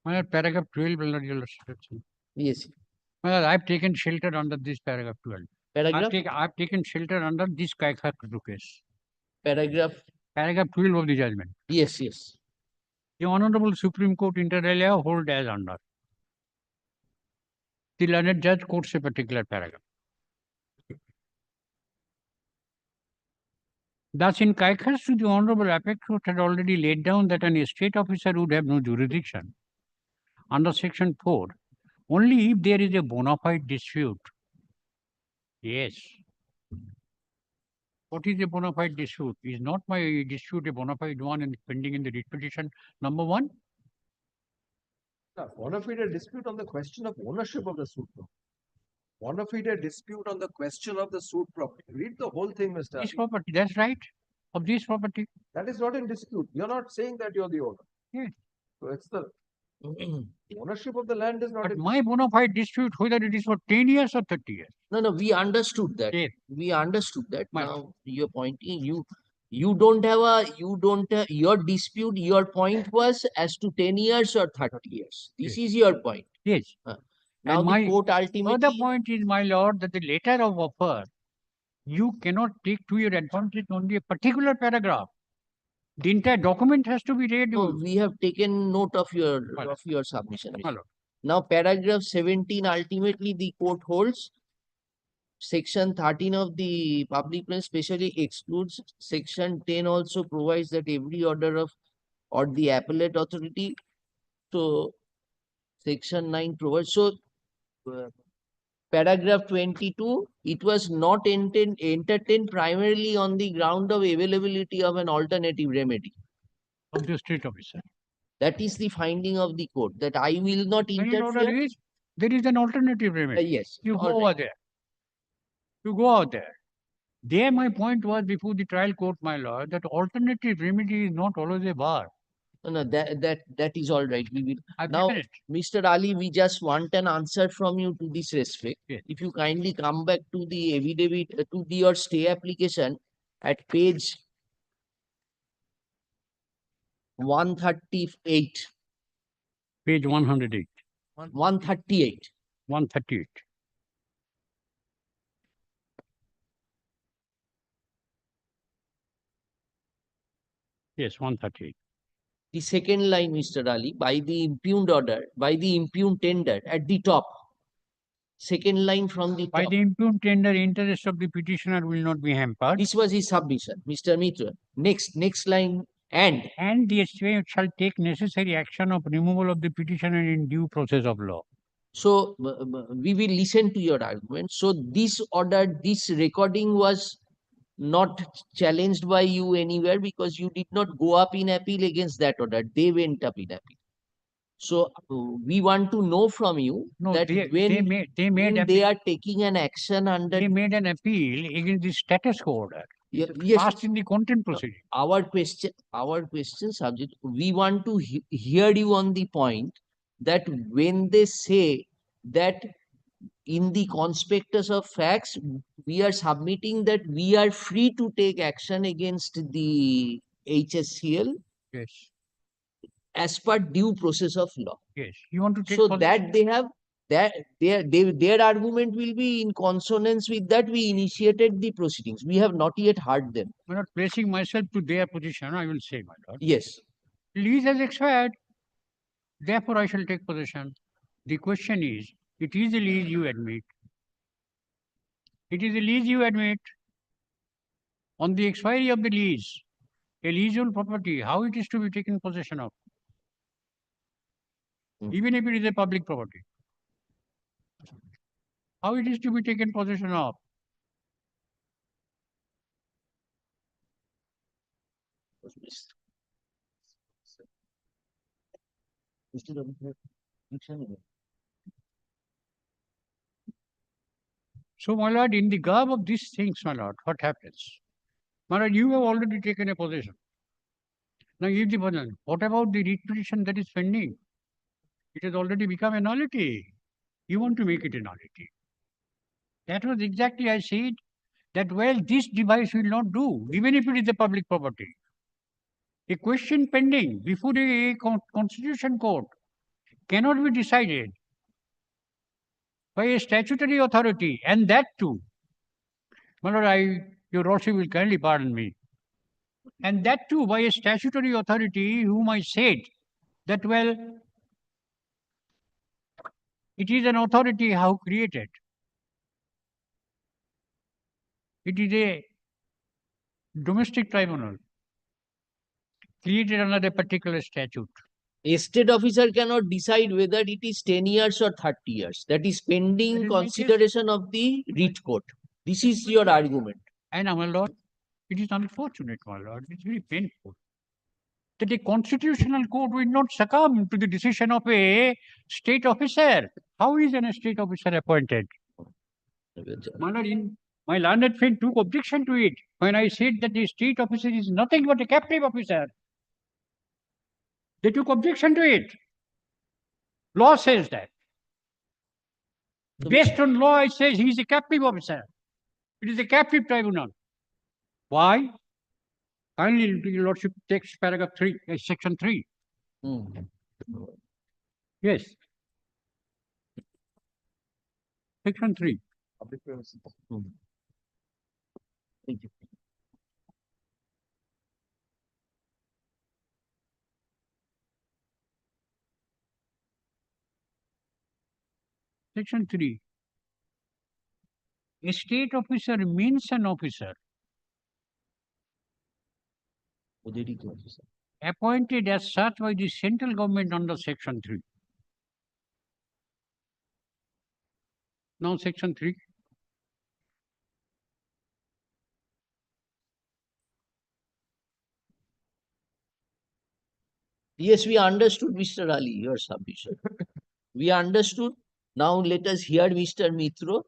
My lord, paragraph 12 will not yield. Yes. My lord, I have taken shelter under this paragraph 12. Paragraph? I have taken shelter under this Kai Khasru case. Paragraph 12 of the judgment. Yes, yes. The Honorable Supreme Court inter alia hold as under. The learned judge quotes a particular paragraph. Thus, in Kai Khasru, the Honorable Apex Court had already laid down that an estate officer would have no jurisdiction under Section 4 only if there is a bona fide dispute. Yes. What is a bona fide dispute? Is not my dispute a bona fide one and pending in the writ petition number 1? Bona fide dispute on the question of ownership of the suit property. Bona fide dispute on the question of the suit property. Read the whole thing, Mr. This property, that's right. Of this property. That is not in dispute. You're not saying that you're the owner. Yes. So it's the ownership of the land is not. But my bona fide dispute, whether it is for 10 years or 30 years. No, we understood that. Yes. We understood that. Now you're pointing, you don't have your dispute, your point was as to 10 years or 30 years. This is your point. Yes. Now and the my court ultimately. Other point is, my lord, that the letter of offer, you cannot take to your advantage only a particular paragraph. The entire document has to be read. No, we have taken note of your submission. Now, paragraph 17, ultimately the court holds Section 13 of the public plan specially excludes. Section 10 also provides that every order of or the appellate authority. So, Section 9 provides. So, paragraph 22, it was not entertained primarily on the ground of availability of an alternative remedy. Of the state officer. That is the finding of the court, that I will not interfere. There is an alternative remedy. Yes. You go over there. You go out there. There my point was before the trial court, my lord, that alternative remedy is not always a bar. No, that is all right. We will I've now, taken it. Mr. Ali, we just want an answer from you to this respect. Yes. If you kindly come back to the affidavit to your stay application at page 138. Page 108. 138. 138. Yes, 138. The second line, Mr. Ali, by the impugned order, by the impugned tender at the top. Second line from the top. By the impugned tender, interest of the petitioner will not be hampered. This was his submission, Mr. Mitra. Next line, and the SBI shall take necessary action of removal of the petitioner in due process of law. So we will listen to your argument. So this order, this recording was not challenged by you anywhere because you did not go up in appeal against that order. They went up in appeal. So we want to know from you that when they are taking an action under... They made an appeal against the status quo order. Yes. Passed in the contempt proceeding. Our question subject, we want to hear you on the point that when they say that in the conspectus of facts, we are submitting that we are free to take action against the HSCL. Yes. As per due process of law. Yes. You want to take so that they have that their argument will be in consonance with that we initiated the proceedings. We have not yet heard them. I'm not placing myself to their position, I will say, my lord. Yes. Lease has expired. Therefore, I shall take possession. The question is, it is a lease you admit. It is a lease you admit. On the expiry of the lease, a leasehold property, how it is to be taken possession of? Even if it is a public property. How it is to be taken possession of? So, my lord, in the garb of these things, my lord, what happens? My lord, you have already taken a possession. Now, if the possession, what about the writ petition that is pending? It has already become a nullity. You want to make it a nullity. That was exactly I said that, well, this device will not do, even if it is a public property. A question pending before a constitution court cannot be decided by a statutory authority, and that too. My lord, your lordship will kindly pardon me. And that too by a statutory authority whom I said that, well, it is an authority how created. It is a domestic tribunal created under a particular statute. A state officer cannot decide whether it is 10 years or 30 years. That is pending consideration of the writ court. This is your argument. And my lord, it is unfortunate, my lord, it is very painful that a constitutional court will not succumb to the decision of a state officer. How is a state officer appointed? My lord, my learned friend took objection to it when I said that the state officer is nothing but a captive officer. They took objection to it. Law says that. Based on law, it says he is a captive officer. It is a captive tribunal. Why? Kindly, your lordship takes paragraph 3, section 3. Yes. Section 3. Thank you. Section 3. A state officer means an officer appointed as such by the central government under Section 3. Now, Section 3. Yes, we understood, Mr. Ali, your submission. We understood. Now let us hear Mr. Mitro.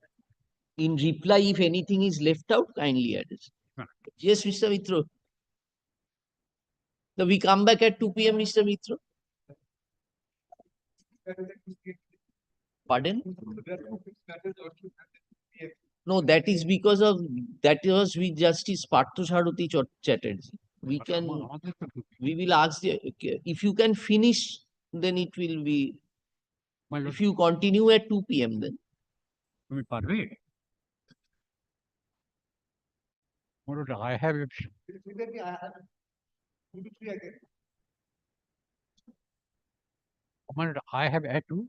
In reply, if anything is left out, kindly add it. Yes, Mr. Mitro. So we come back at 2 p.m., Mr. Mitra. Pardon? No, that is because of that was with Justice Partho Sarathy Chatterjee. We will ask if you can finish, then it will be. If you continue at 2 p.m. then. I have I have had to.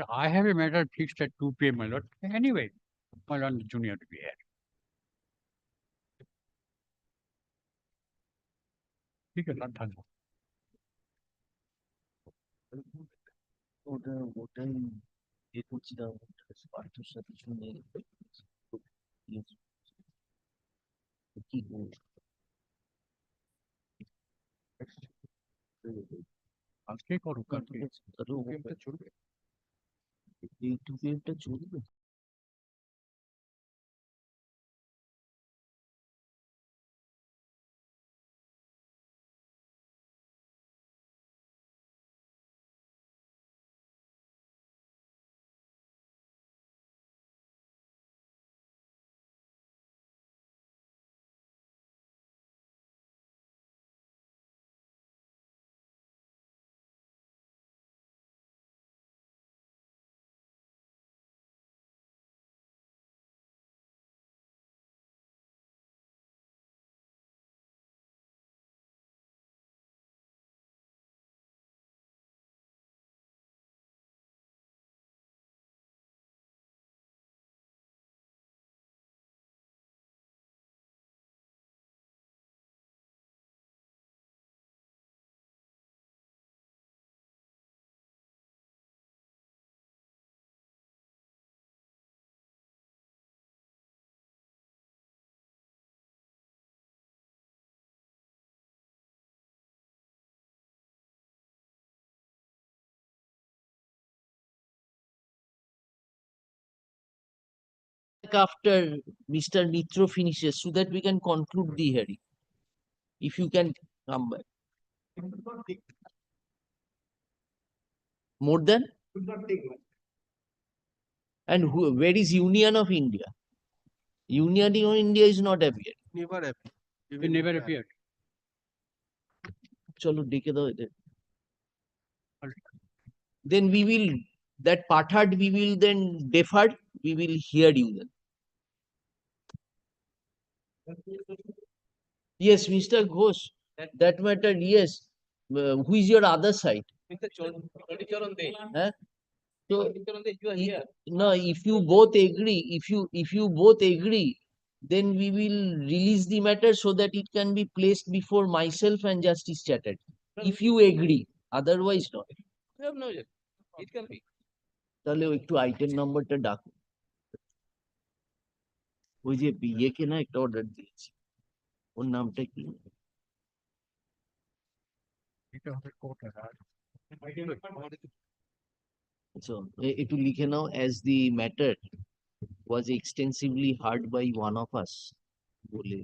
I have a matter fixed at 2 p.m. my lord. Anyway, my lord, junior to be here. ঠিক আছে আর থাকবো ওটাই এ করছিলাম পার্থর সাথে শুনে কি আজকে করো কালকে চলবে এই 2 p.m. চলবে after Mr. Mitra finishes so that we can conclude the hearing. If you can come back. More than? And where is Union of India? Union of India is not appeared. Never appeared. It never appeared. Chalo, dekhe dao eder. Then we will, that Pathad we will then defer, we will hear you then. Yes, Mr. Ghosh, that matter, yes. Who is your other side? Huh? So, no, if you both agree, if you both agree, then we will release the matter so that it can be placed before myself and Justice Chatterjee. If you agree, otherwise not. It can be. তাহলে একটু item নাম্বারটা ডাকো ওই যে বিয়েকে না একটা order দিয়েছি ওর নামটা কি একটু লিখে নাও as the matter was extensively heard by one of us বলে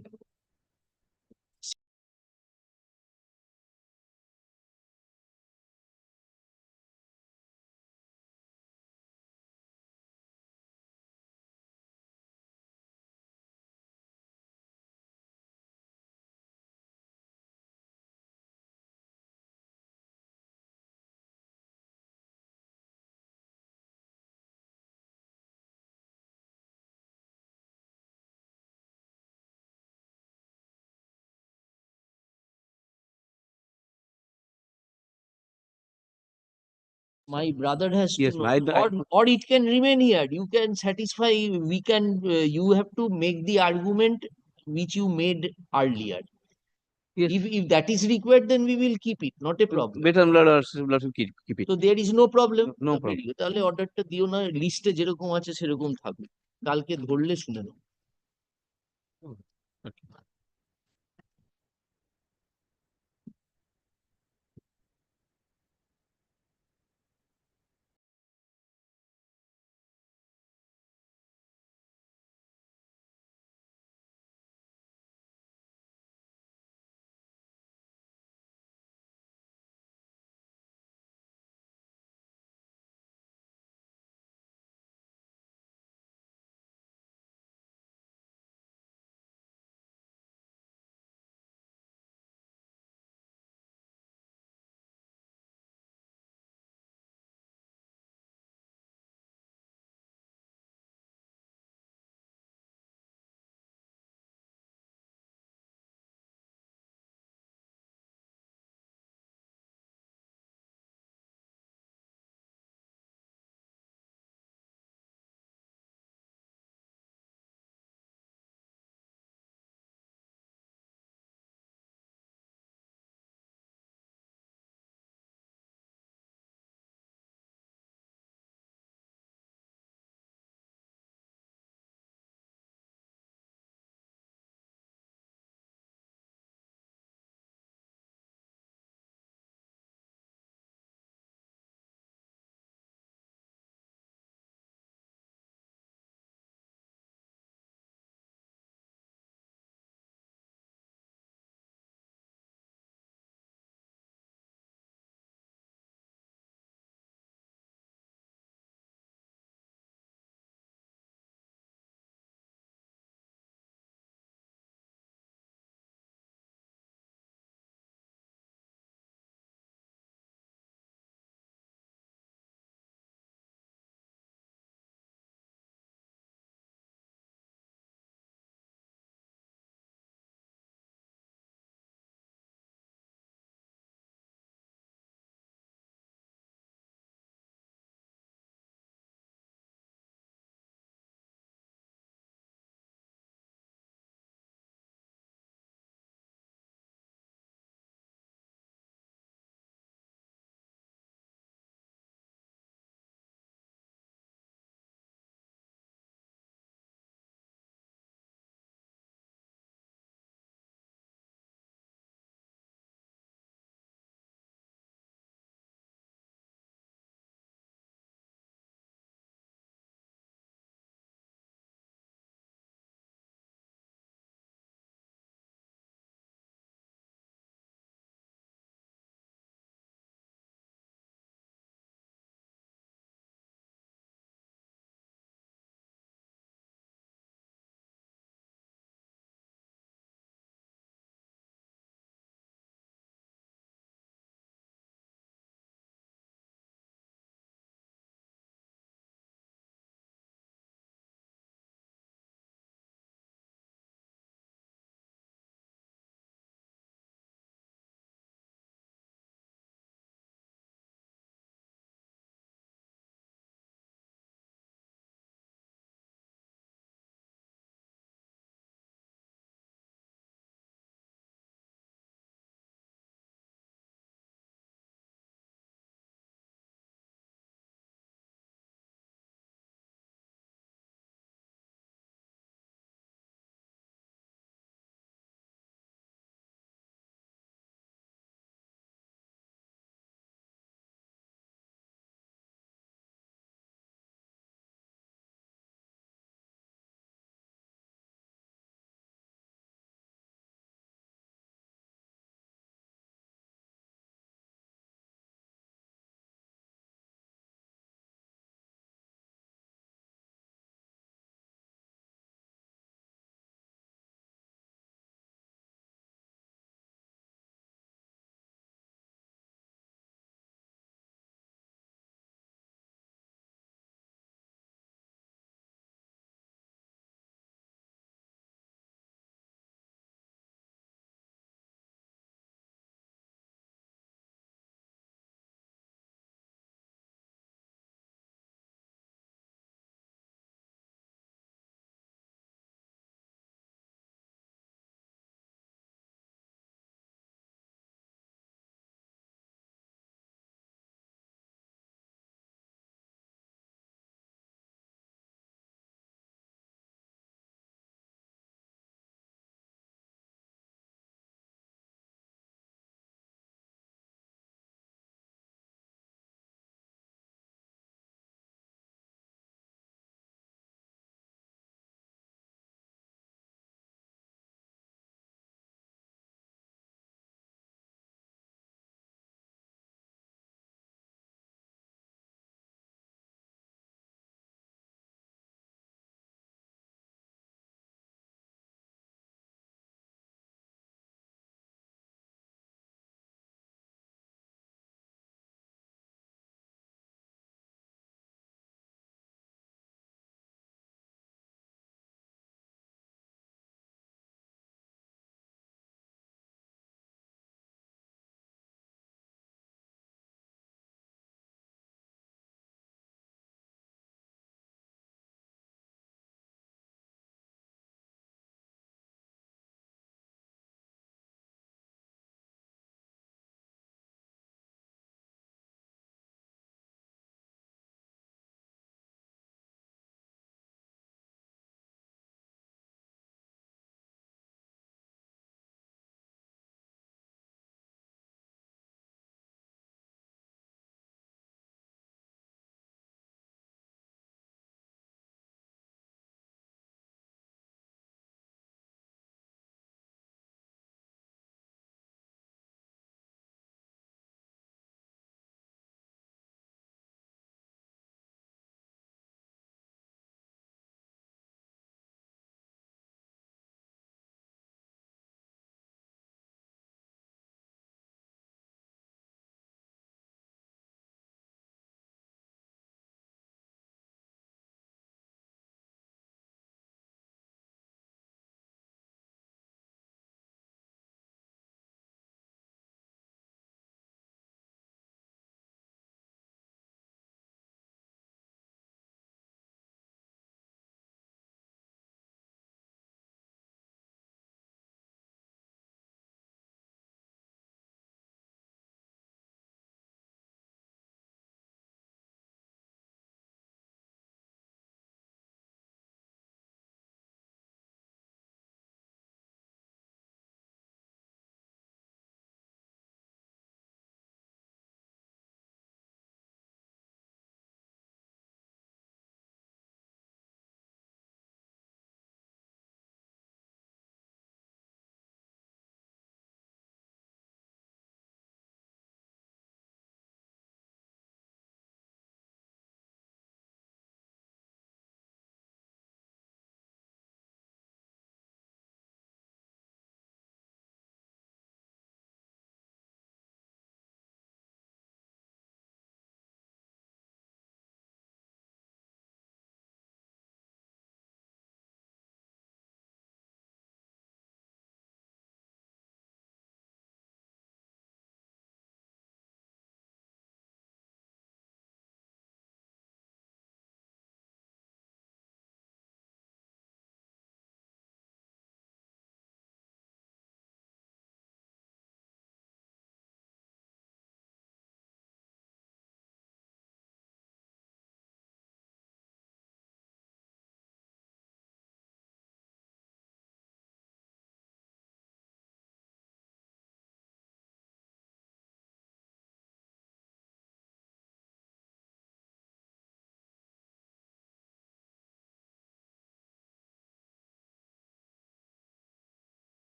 my brother has Yes, to know, or it can remain here. You can satisfy, we can, you have to make the argument which you made earlier. Yes. If that is required, then we will keep it, not a problem. Better keep it. So there is no problem. No problem. তাহলে অর্ডারটা দিও না, লিস্টে যেরকম আছে সেরকম থাকবে, কালকে ধরলে শুনে নাও।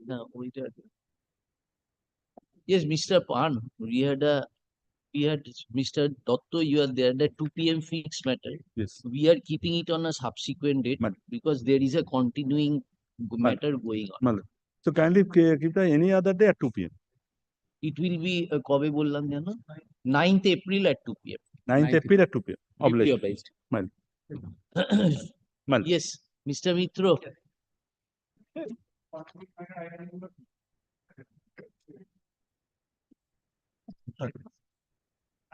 No, we did. Yes, Mr. Pan, we had Mr. Dotto, you are there, the 2 p.m. fixed matter. Yes. We are keeping it on a subsequent date because there is a continuing matter going on. Mal. So kindly keep the any other day at 2 p.m. It will be কবে বললাম জানো 9th April at 2 p.m. 9th April at 2 p.m. Obliged. Mal. Mal. Yes, Mr. Mitro.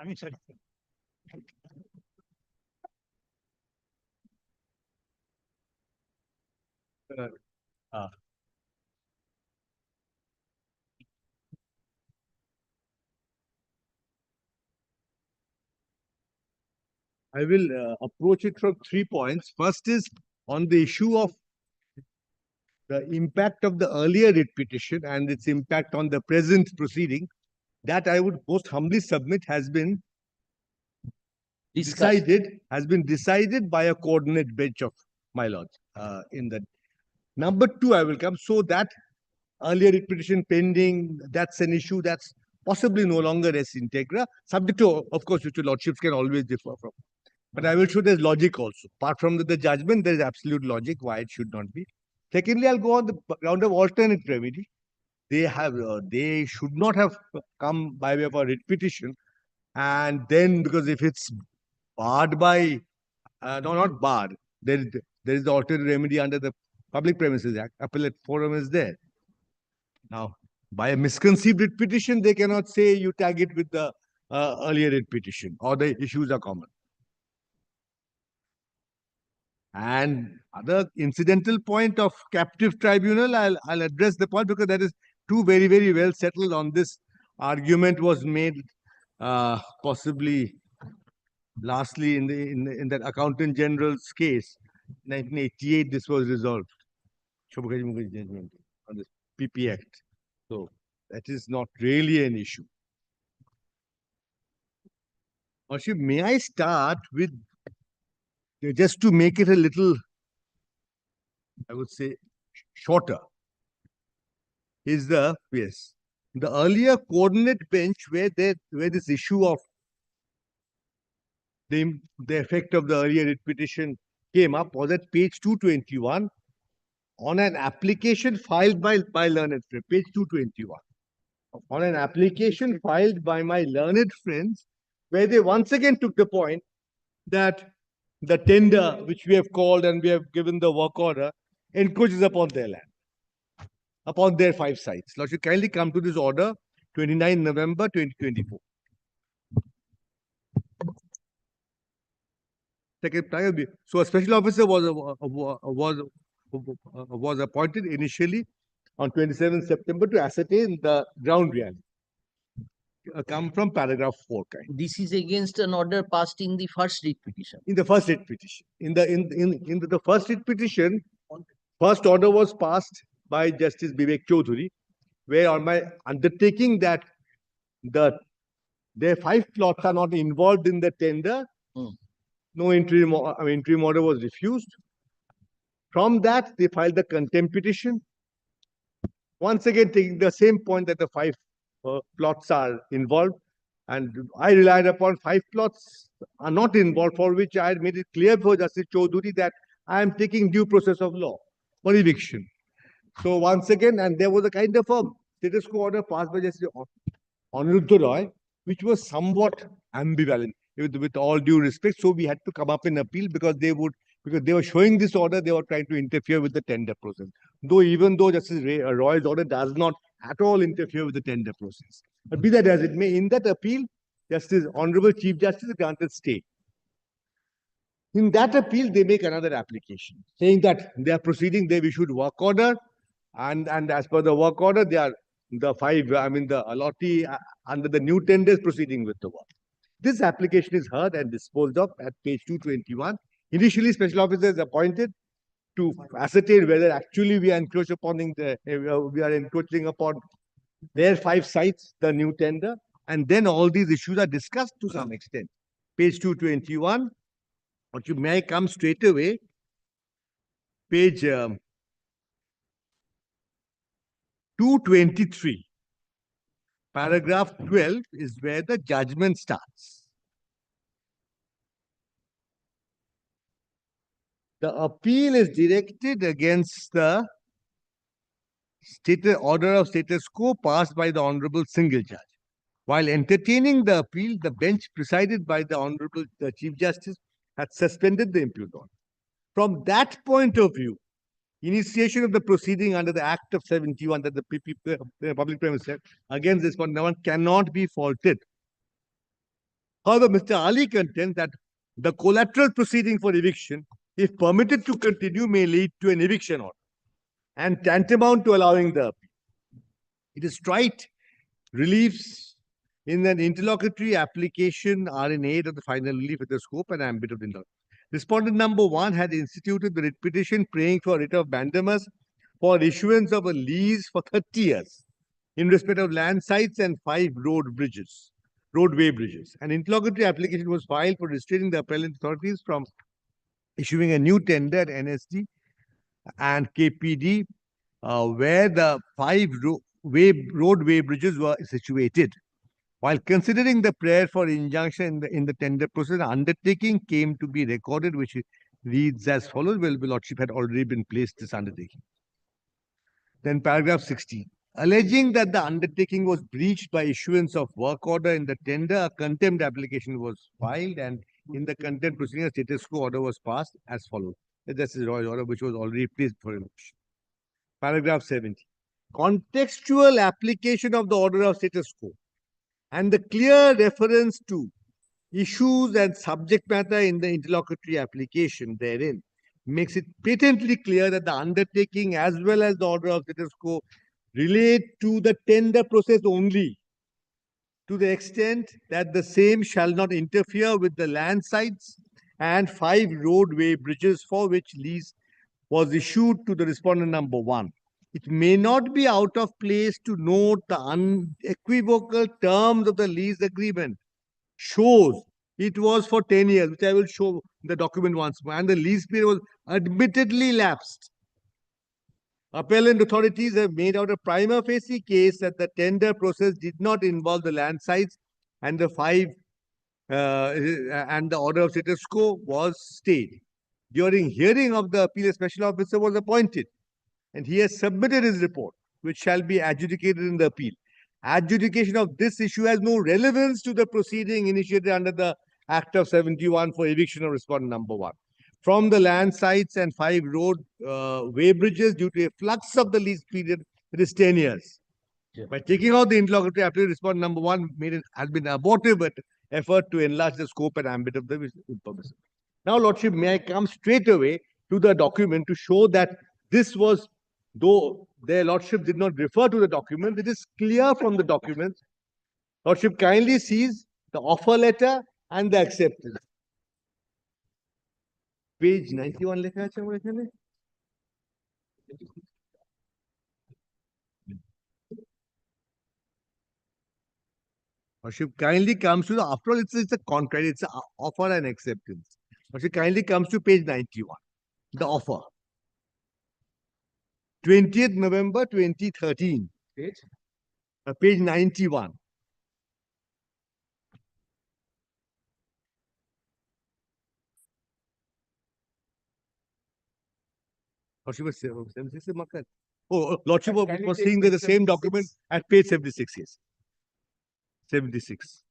I'm sorry. I will approach it from 3 points. First is on the issue of the impact of the earlier writ petition and its impact on the present proceeding. That I would most humbly submit has been decided by a coordinate bench of my lords. In the number 2, I will come. So that earlier writ petition pending, that's an issue that's possibly no longer res integra, subject to, of course, which your lordships can always differ from. But I will show there's logic also. Apart from the judgment, there is absolute logic why it should not be. Secondly, I'll go on the ground of alternate remedy. They should not have come by way of a writ petition. And then, because if it's barred by, no, not barred, there is the alternate remedy under the Public Premises Act. Appellate forum is there. Now, by a misconceived writ petition, they cannot say you tag it with the earlier writ petition or the issues are common. And other incidental point of captive tribunal, I'll address the point because that is too very, very well settled on this. Argument was made possibly lastly in that Accountant General's case, 1988, this was resolved. Judgment on this PP Act. So that is not really an issue. Worship, may I start with, just to make it a little, I would say, shorter, is the earlier coordinate bench where this issue of the effect of the earlier writ petition came up was at page 221 on an application filed by learned friends, page 221. On an application filed by my learned friends, where they once again took the point that the tender which we have called and we have given the work order encroaches upon their land, upon their 5 sites. Now, should kindly come to this order, 29 November 2024. So a special officer was appointed initially on 27 September to ascertain the ground reality. Come from paragraph 4 kind. This is against an order passed in the first writ petition. In the first writ petition. In the first writ petition, first order was passed by Justice Vivek Chaudhary, where on my undertaking that their 5 plots are not involved in the tender, no interim order was refused. From that, they filed the contempt petition. Once again, taking the same point that the 5 plots are involved. And I relied upon 5 plots are not involved, for which I had made it clear for Justice Chaudhary that I am taking due process of law for eviction. So once again, and there was a kind of a status quo order passed by Justice Aniruddha Roy, which was somewhat ambivalent, with all due respect. So we had to come up in appeal because they were showing this order, they were trying to interfere with the tender process. Even though Justice Roy's order does not at all interfere with the tender process. But be that as it may, in that appeal, Honorable Chief Justice granted stay. In that appeal, they make another application, saying that they are proceeding, they've issued work order, and as per the work order, they are the allottee under the new tenders proceeding with the work. This application is heard and disposed of at page 221. Initially, special officer is appointed. to ascertain whether actually we are encroaching upon we are encroaching upon their 5 sites, the new tender, and then all these issues are discussed to some extent. Page 221, but you may come straight away. Page 223, paragraph 12 is where the judgment starts. The appeal is directed against the order of status quo passed by the Honorable Single Judge. While entertaining the appeal, the bench presided by the Honorable Chief Justice had suspended the impute order. From that point of view, initiation of the proceeding under the Act of 71 that the public premise said against this one cannot be faulted. However, Mr. Ali contends that the collateral proceeding for eviction, if permitted to continue, may lead to an eviction order and tantamount to allowing the appeal. It is right reliefs in an interlocutory application are in aid of the final relief with the scope and ambit of the interlocutory. Respondent number 1 had instituted the writ petition praying for writ of mandamus for issuance of a lease for 30 years in respect of land sites and 5 roadway bridges. An interlocutory application was filed for restraining the appellant authorities from issuing a new tender at NSD and KPD where the 5 roadway bridges were situated. While considering the prayer for injunction in the tender process, an undertaking came to be recorded, which reads as follows. Well, the Lordship had already been placed this undertaking. Then paragraph 16. Alleging that the undertaking was breached by issuance of work order in the tender, a contempt application was filed, and in the contempt proceeding, a status quo order was passed as follows. This is royal order which was already placed for eviction. Paragraph 70. Contextual application of the order of status quo and the clear reference to issues and subject matter in the interlocutory application therein makes it patently clear that the undertaking as well as the order of status quo relate to the tender process only, to the extent that the same shall not interfere with the land sites and 5 roadway bridges for which lease was issued to the respondent number 1. It may not be out of place to note the unequivocal terms of the lease agreement shows it was for 10 years, which I will show the document once more, and the lease period was admittedly lapsed. Appellant authorities have made out a prima facie case that the tender process did not involve the land sites and the and the order of status quo was stayed. During hearing of the appeal, a special officer was appointed, and he has submitted his report, which shall be adjudicated in the appeal. Adjudication of this issue has no relevance to the proceeding initiated under the Act of 71 for eviction of respondent number 1. From the land sites and 5 roadway bridges, due to a flux of the lease period, it is 10 years. By taking out the interlocutory application, respondent number 1 has been abortive effort to enlarge the scope and ambit of the permission. Now, Lordship, may I come straight away to the document to show that this was, though their Lordship did not refer to the document, it is clear from the document. Lordship kindly sees the offer letter and the acceptance. Page 91 লেখা আছে আমার এখানে। Lordship kindly comes to the, after all, it's a contract, it's an offer and acceptance. Lordship kindly comes to page 91, the offer. 20th November 2013. Page 91. Oh, Lordship was seeing the same document at page 76. Yes. 76.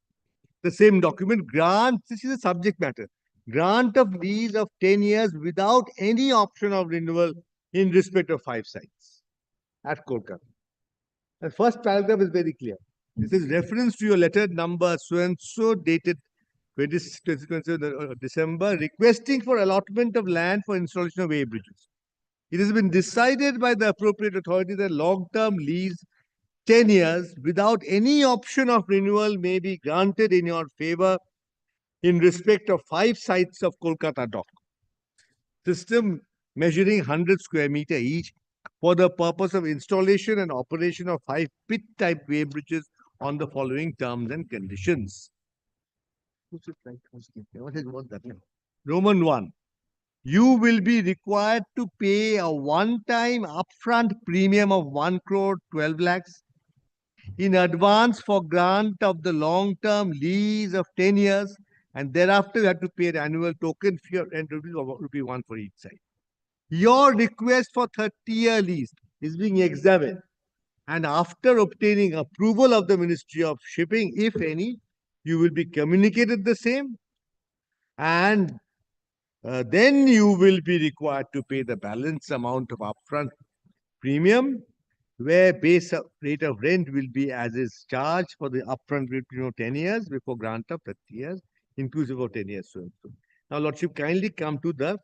The same document grants, this is a subject matter, grant of lease of 10 years without any option of renewal in respect of 5 sites at Kolkata. The first paragraph is very clear. This is reference to your letter number so-and-so dated 20th December requesting for allotment of land for installation of way bridges. It has been decided by the appropriate authority that long-term lease 10 years without any option of renewal may be granted in your favor in respect of 5 sites of Kolkata dock. System measuring 100 square meter each for the purpose of installation and operation of 5 pit type weighbridges on the following terms and conditions. Roman 1. You will be required to pay a one-time upfront premium of 1 crore 12 lakhs in advance for grant of the long-term lease of 10 years, and thereafter you have to pay an annual token fee of 10 rupee 1 for each side. Your request for 30-year lease is being examined, and after obtaining approval of the Ministry of Shipping, if any, you will be communicated the same, and then you will be required to pay the balance amount of upfront premium, where base rate of rent will be as is charged for the upfront premium of 10 years before grant of 30 years, inclusive of 10 years. So, now, Lordship, kindly come to the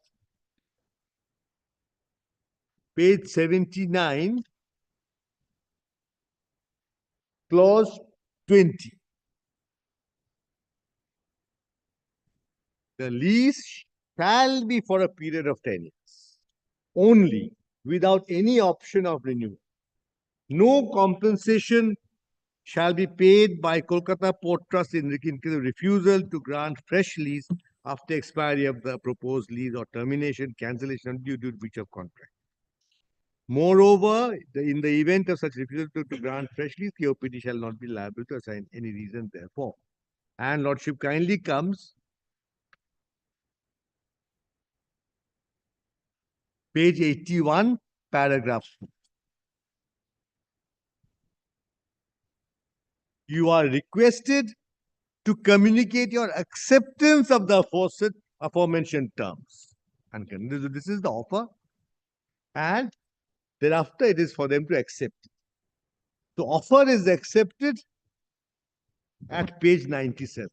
page 79, clause 20. The lease shall be for a period of 10 years only, without any option of renewal. No compensation shall be paid by Kolkata Port Trust in case of refusal to grant fresh lease after expiry of the proposed lease or termination, cancellation due to breach of contract. Moreover, in the event of such refusal to grant fresh lease, the OPD shall not be liable to assign any reason therefore. And Lordship kindly comes page 81, paragraph 2. You are requested to communicate your acceptance of the aforementioned terms. And this is the offer. And thereafter, it is for them to accept it. The offer is accepted at page 97.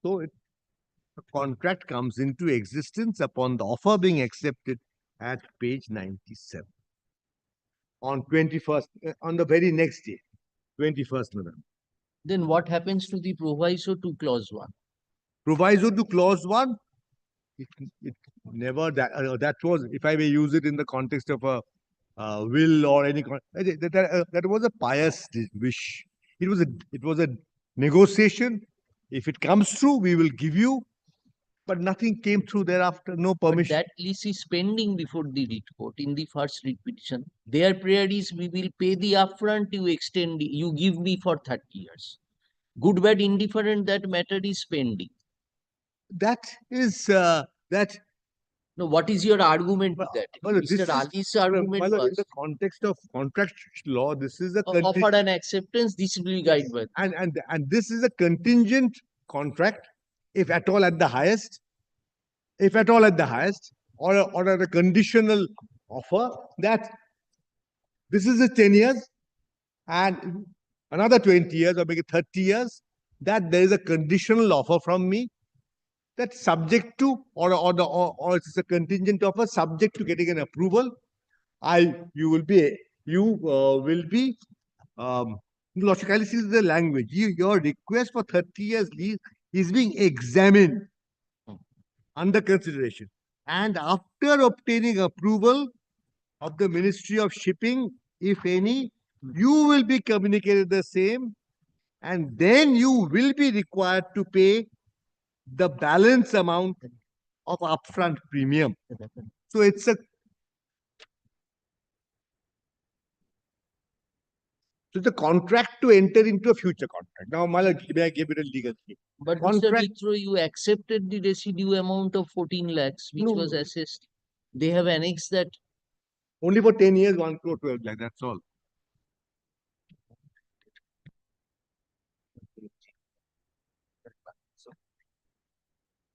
So the contract comes into existence upon the offer being accepted at page 97. On 21st, on the very next day, 21st November. Then what happens to the proviso to clause 1? Proviso to clause 1, it never, that was, if I may use it in the context of a will or any, that was a pious wish. It was a negotiation. If it comes through, we will give you, but nothing came through thereafter, no permission. But that lease is pending before the writ court in the first writ petition. Their prayer is, we will pay the upfront, you extend, you give me for 30 years. Good, bad, indifferent, that matter is pending. That is, No, what is your argument with that? Mr. Ali's argument was, in the context of contract law, this is a offer and acceptance, this will be guided by. And this is a contingent contract, if at all at the highest, or at a conditional offer, that this is a 10 years and another 20 years or maybe 30 years, that there is a conditional offer from me, that's subject to, or it's a contingent offer subject to getting an approval. You will be logically, this is the language. Your request for 30 years lease is being examined under consideration. And after obtaining approval of the Ministry of Shipping, if any, you will be communicated the same, and then you will be required to pay the balance amount of upfront premium. So it's a contract to enter into a future contract. Now, Mala, may I give it a legal name? But Mr. Mitro, you accepted the residue amount of 14 lakhs, which was assessed. They have annexed that. Only for 10 years, 1 crore 12 lakh, that's all.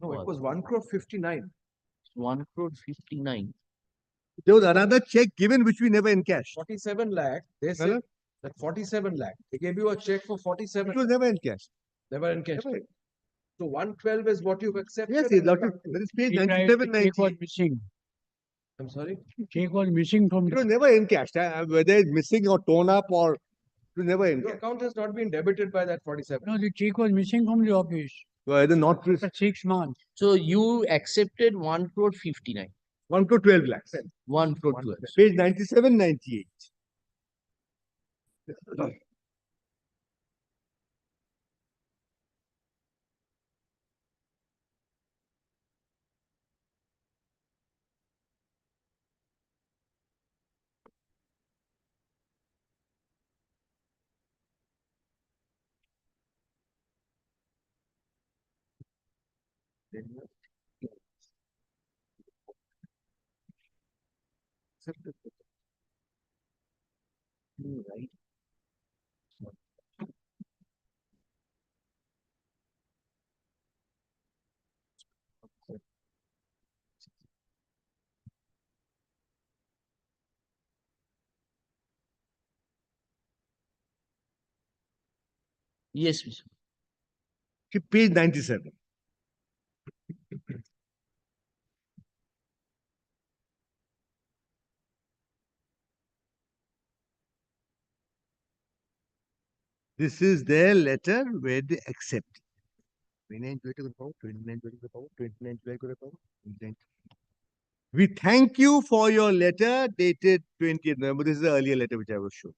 No, it was 1 crore 59. 1 crore 59. There was another check given which we never encashed. 47 lakh. They said that 47 lakh. They gave you a check for 47. It was never encashed. Never encashed. So 112 is what you've accepted. Yes, that is page 97, 90. Check was missing. I'm sorry? Check was missing from it was never encashed. Whether it's missing or torn up or it was never encashed. Your account has not been debited by that 47. No, the check was missing from the office. Whether not for 6 months. So you accepted 1 crore 59. 1 crore 12 lakhs. 1 crore 12. Page 97, 98. Right. Yes, Mr. Page 97. This is their letter where they accept. 29 to the power, 29 to the power, 29 to the power, 29. We thank you for your letter dated 20th November. This is the earlier letter which I was shown.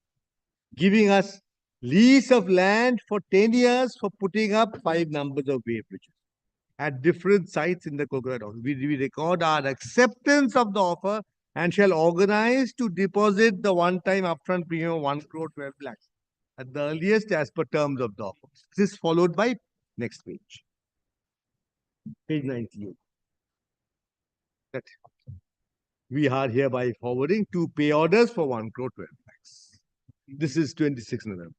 Giving us lease of land for 10 years for putting up 5 numbers of wave bridges at different sites in the Coconut House. We record our acceptance of the offer and shall organize to deposit the one-time upfront premium of 1 crore 12 lakhs at the earliest as per terms of the offer. This is followed by next page. Page 98. That we are hereby forwarding 2 pay orders for 1 crore 12 lakhs. This is 26 November.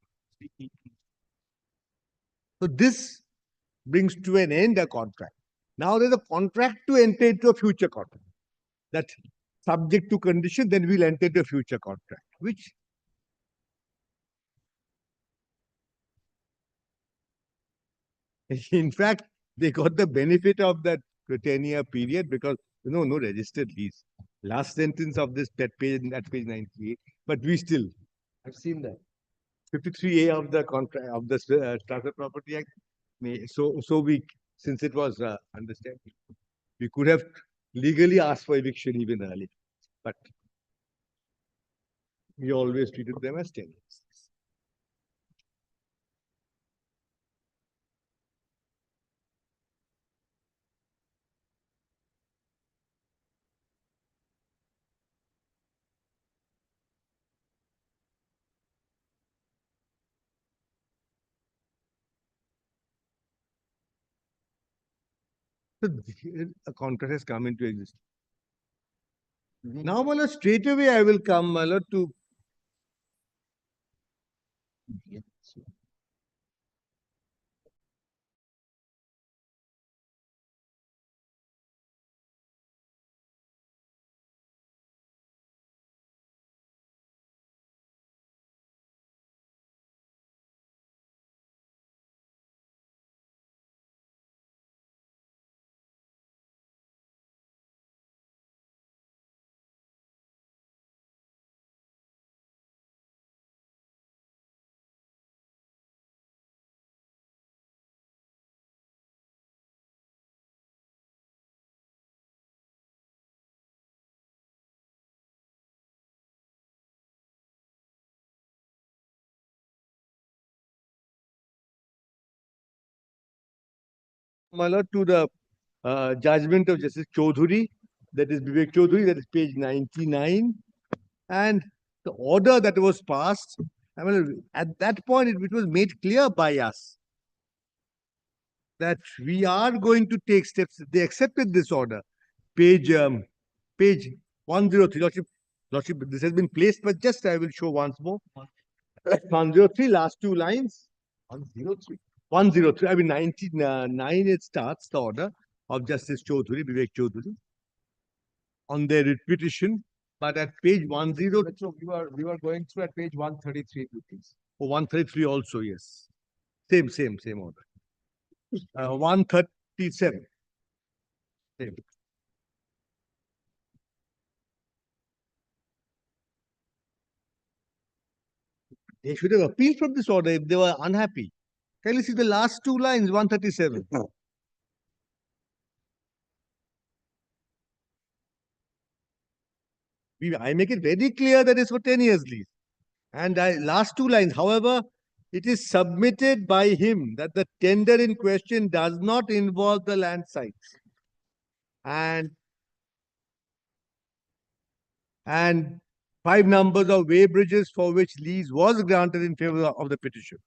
So this brings to an end a contract. Now there's a contract to enter into a future contract. That subject to condition, then we'll enter into a future contract, which in fact, they got the benefit of that 10-year period because no registered lease. Last sentence of this that page 98. But we still, I've seen that 53A of the contract of the Transfer Property Act. So we, since it was understanding, we could have legally asked for eviction even earlier, but we always treated them as tenants. So a contract has come into existence. Now, Mala, straight away I will come, Mala, to Mala, to the judgment of Justice Chaudhuri, that is Vivek Chaudhuri, that is page 99, and the order that was passed. I mean, at that point, it was made clear by us that we are going to take steps. They accepted this order. Page 103. Lordship, this has been placed, but just I will show once more. 103, last 2 lines. 103. 103. I mean, 99, it starts the order of Justice Chaudhuri, Vivek Chaudhuri, on their petition. But at page 10, we were going through at page 133, please. Oh, 133 also, yes. Same order. 137. Same. They should have appealed from this order if they were unhappy. Can you see the last 2 lines, 137? I make it very clear that it's for 10 years lease. And last two lines, however, it is submitted by him that the tender in question does not involve the land sites. And 5 numbers of way bridges for which lease was granted in favor of the petition.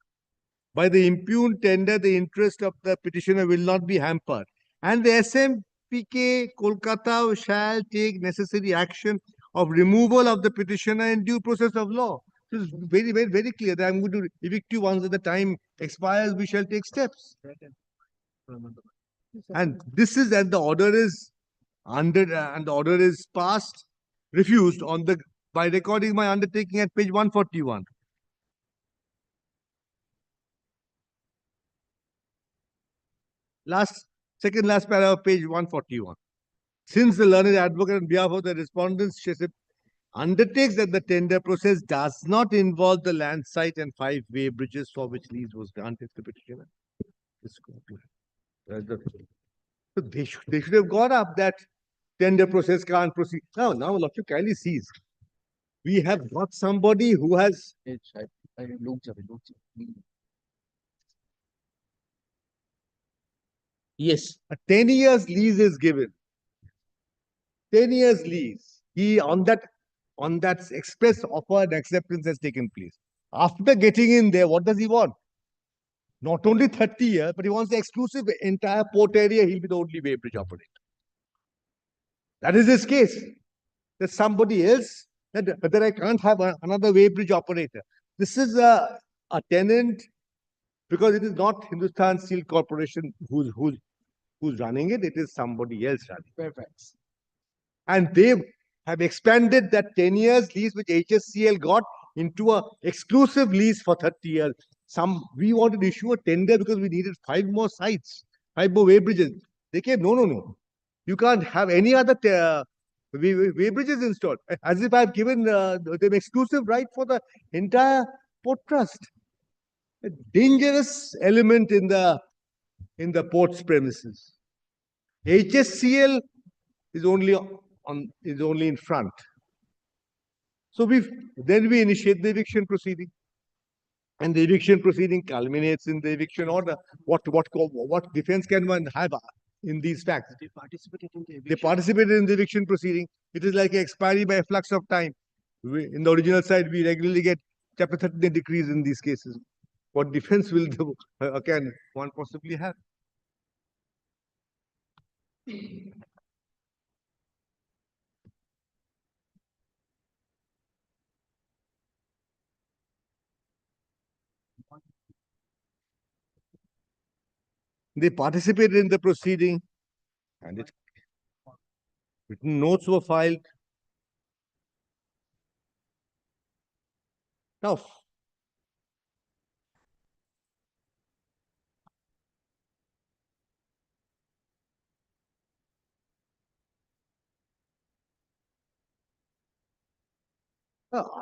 By the impugned tender, the interest of the petitioner will not be hampered. And the SMPK Kolkata shall take necessary action of removal of the petitioner in due process of law. So it's very, very, very clear that I'm going to evict you once the time expires, we shall take steps. And this is, and the order is and the order is passed, refused on the by recording my undertaking at page 141. Second last paragraph, page 141. Since the learned advocate on behalf of the respondents undertakes that the tender process does not involve the land site and 5 way bridges for which lease was granted to the petitioner. So they should have got up that tender process can't proceed. Now, Lordship kindly sees. We have got somebody who has. Yes. A 10 years lease is given. 10 years lease. He on that express offer and acceptance has taken place. After getting in there, what does he want? Not only 30 years, but he wants the exclusive entire port area. He'll be the only way bridge operator. That is his case. There's somebody else that I can't have another way bridge operator. This is a tenant because it is not Hindustan Steel Corporation who's running it. It is somebody else running. Perfect. And they have expanded that 10 years lease which HSCL got into a exclusive lease for 30 years. We wanted to issue a tender because we needed 5 more sites, 5 more way bridges. They came, no. You can't have any other way bridges installed. As if I've given them exclusive right for the entire port trust. A dangerous element in the port's premises. HSCL is only in front. So then we initiate the eviction proceeding. And the eviction proceeding culminates in the eviction order. What defense can one have in these facts? They participated in the eviction proceeding. It is like an expiry by a flux of time. In the original side, we regularly get Chapter 13 decrees in these cases. What defense can one possibly have? They participated in the proceeding and written notes were filed. Now,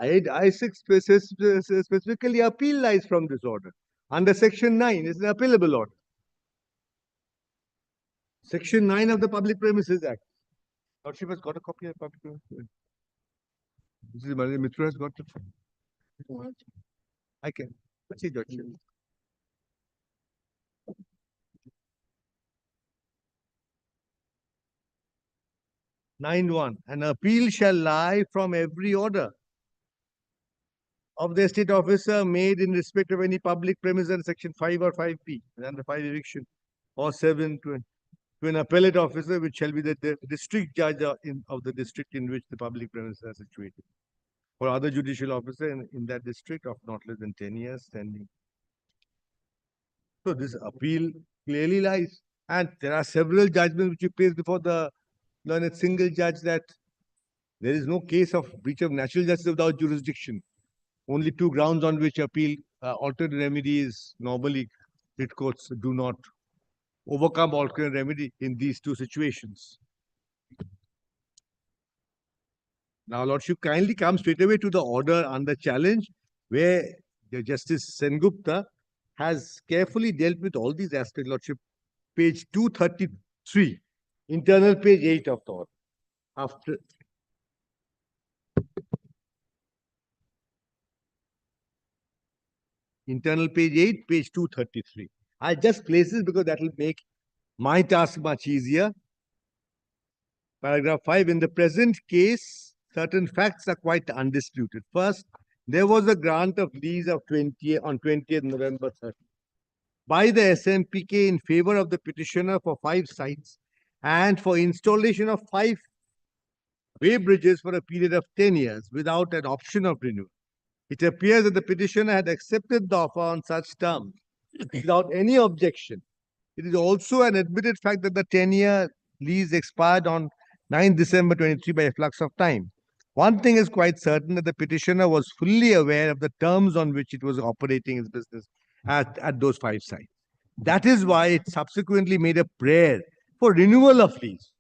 I specifically appeal lies from this order. Under Section 9, it's an appealable order. Section 9 of the Public Premises Act. Lordship has got a copy of the Public Premises Act. This is Mitra has got it. I can. Let's see, Lordship. (9.1) An appeal shall lie from every order of the estate officer made in respect of any public premise under Section 5 or 5p, under 5 eviction, or 7 to an appellate officer, which shall be the district judge of the district in which the public premises are situated, or other judicial officer in that district of not less than 10 years standing. So this appeal clearly lies. And there are several judgments which you place before the learned single judge that there is no case of breach of natural justice without jurisdiction. Only 2 grounds on which appeal alternate remedy is normally writ courts do not overcome alternate remedy in these 2 situations. Now, Lordship kindly come straight away to the order under challenge, where Justice Sengupta has carefully dealt with all these aspects. Lordship, page 233, internal page 8 of the order. Internal page 8, page 233. I'll just place this because that will make my task much easier. Paragraph 5. In the present case, certain facts are quite undisputed. First, there was a grant of lease of 20th November 30 by the SMPK in favor of the petitioner for 5 sites and for installation of 5 weighbridges for a period of 10 years without an option of renewal. It appears that the petitioner had accepted the offer on such terms without any objection. It is also an admitted fact that the 10-year lease expired on 9 December 23 by a flux of time. One thing is quite certain, that the petitioner was fully aware of the terms on which it was operating its business at those 5 sites. That is why it subsequently made a prayer for renewal of lease.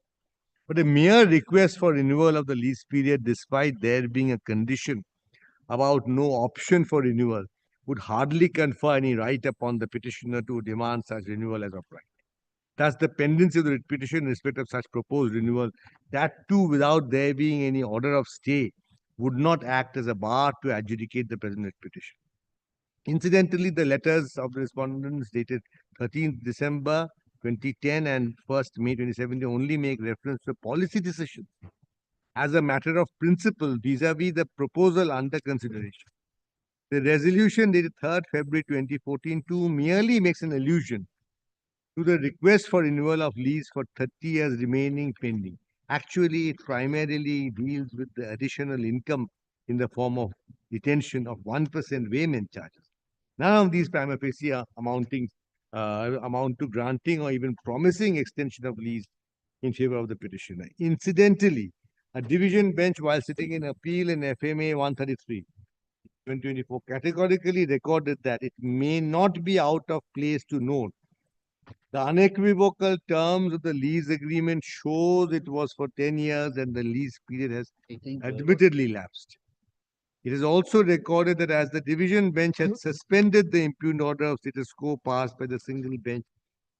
But a mere request for renewal of the lease period, despite there being a condition about no option for renewal, would hardly confer any right upon the petitioner to demand such renewal as of right. Thus, the pendency of the petition in respect of such proposed renewal, that too without there being any order of stay, would not act as a bar to adjudicate the present petition. Incidentally, the letters of the respondents dated 13th December 2010 and 1st May 2017 only make reference to policy decisions as a matter of principle vis-a-vis the proposal under consideration. The resolution dated 3rd February 2014 too merely makes an allusion to the request for renewal of lease for 30 years remaining pending. Actually, it primarily deals with the additional income in the form of retention of 1% weighment charges. None of these prima facie are amount to granting or even promising extension of lease in favor of the petitioner. Incidentally, a division bench, while sitting in appeal in FMA 133, 2024, categorically recorded that it may not be out of place to note the unequivocal terms of the lease agreement shows it was for 10 years and the lease period has admittedly lapsed. It is also recorded that as the division bench had suspended the impugned order of status quo passed by the single bench,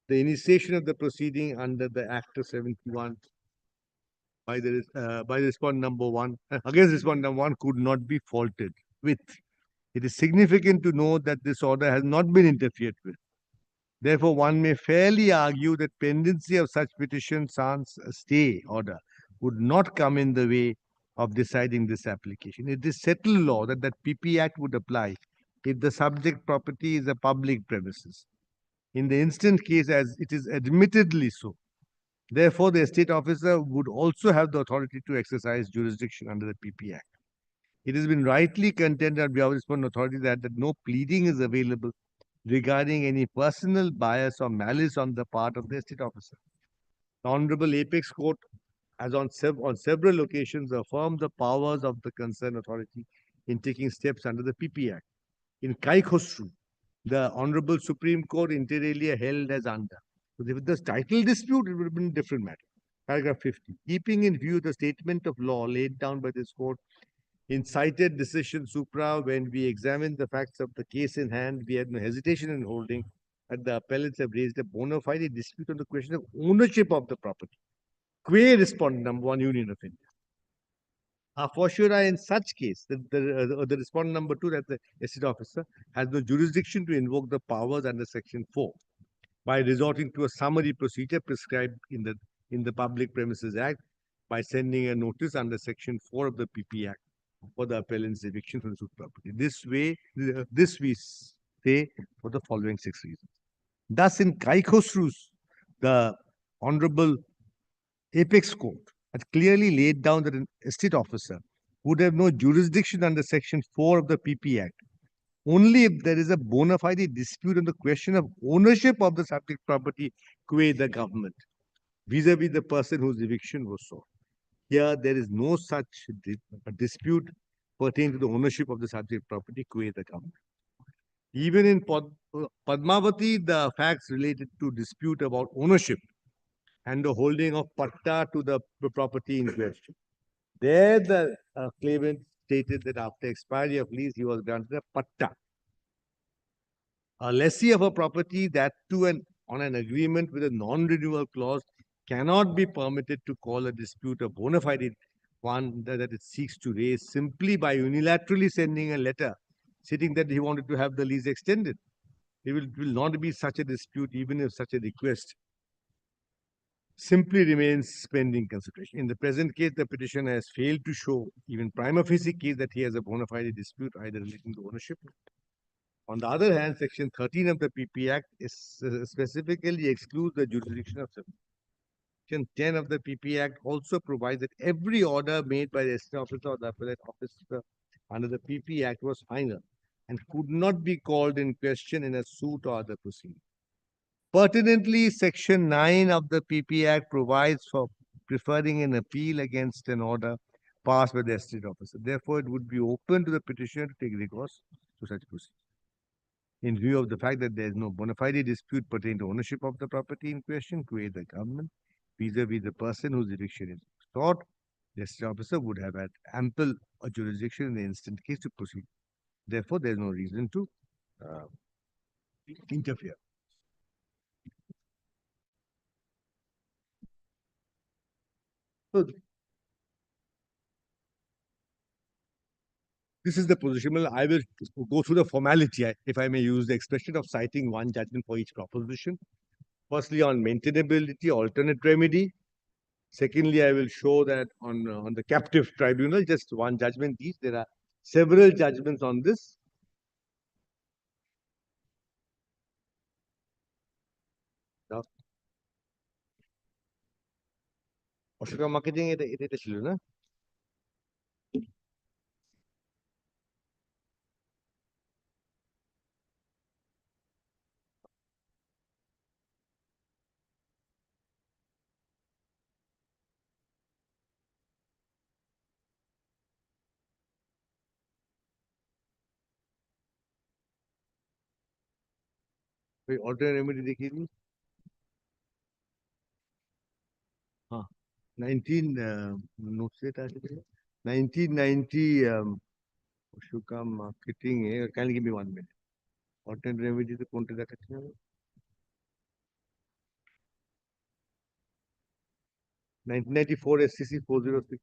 the initiation of the proceeding under the Act of 71 by the respondent number 1 against respondent number 1 could not be faulted with. It is significant to note that this order has not been interfered with. Therefore, one may fairly argue that pendency of such petition sans stay order would not come in the way of deciding this application. It is settled law that PP Act would apply if the subject property is a public premises. In the instant case, as it is admittedly so. Therefore, the estate officer would also have the authority to exercise jurisdiction under the PP Act. It has been rightly contended by the respondent authority that no pleading is available regarding any personal bias or malice on the part of the estate officer. The Honorable Apex Court has on several occasions affirmed the powers of the concerned authority in taking steps under the PP Act. In Kai Khosru, the Honorable Supreme Court inter alia held as under. So if the title dispute, it would have been a different matter. Paragraph 50. Keeping in view the statement of law laid down by this court in cited decision supra, when we examined the facts of the case in hand, we had no hesitation in holding that the appellants have raised a bona fide dispute on the question of ownership of the property. Quay respondent number 1, Union of India. For sure, in such case, the respondent number 2, that the estate officer has no jurisdiction to invoke the powers under Section 4 by resorting to a summary procedure prescribed in the Public Premises Act by sending a notice under Section 4 of the PP Act for the appellant's eviction from the suit property. This we say for the following 6 reasons. Thus, in Kai Khosru's, the Honorable Apex Court had clearly laid down that an estate officer would have no jurisdiction under Section 4 of the PP Act only if there is a bona fide dispute on the question of ownership of the subject property qua the government vis-a-vis the person whose eviction was sought. Here, there is no such dispute pertaining to the ownership of the subject property qua the government. Even in Padmavati, the facts related to dispute about ownership and the holding of patta to the property in question. There, the claimant stated that after expiry of lease, he was granted a patta. A lessee of a property, that too on an agreement with a non-renewal clause, cannot be permitted to call a dispute a bona fide one that it seeks to raise simply by unilaterally sending a letter stating that he wanted to have the lease extended. It will not be such a dispute, even if such a request simply remains pending consideration. In the present case, the petitioner has failed to show even prima facie case that he has a bona fide dispute either relating to ownership. On the other hand, Section 13 of the PP Act specifically excludes the jurisdiction of Section 10 of the PP Act also provides that every order made by the assistant officer or the appellate officer under the PP Act was final and could not be called in question in a suit or other proceeding. Pertinently, Section 9 of the PP Act provides for preferring an appeal against an order passed by the estate officer. Therefore, it would be open to the petitioner to take recourse to such proceedings. In view of the fact that there is no bona fide dispute pertaining to ownership of the property in question to aid the government vis-a-vis the person whose eviction is sought, the estate officer would have had ample jurisdiction in the instant case to proceed. Therefore, there is no reason to interfere. So, this is the position. Well, I will go through the formality, if I may use the expression, of citing one judgment for each proposition. Firstly, on maintainability, alternate remedy. Secondly, I will show that on the captive tribunal, just one judgment each. There are several judgments on this. Ashoka marketing এটা ছিল না? alternate remedy দেখিয়ে দিন। हाँ, 1990 Ashoka marketing kindly give me 1 minute. Alternate remedy তো কোনটা দেখাচ্ছি আমি? 1994 SCC 406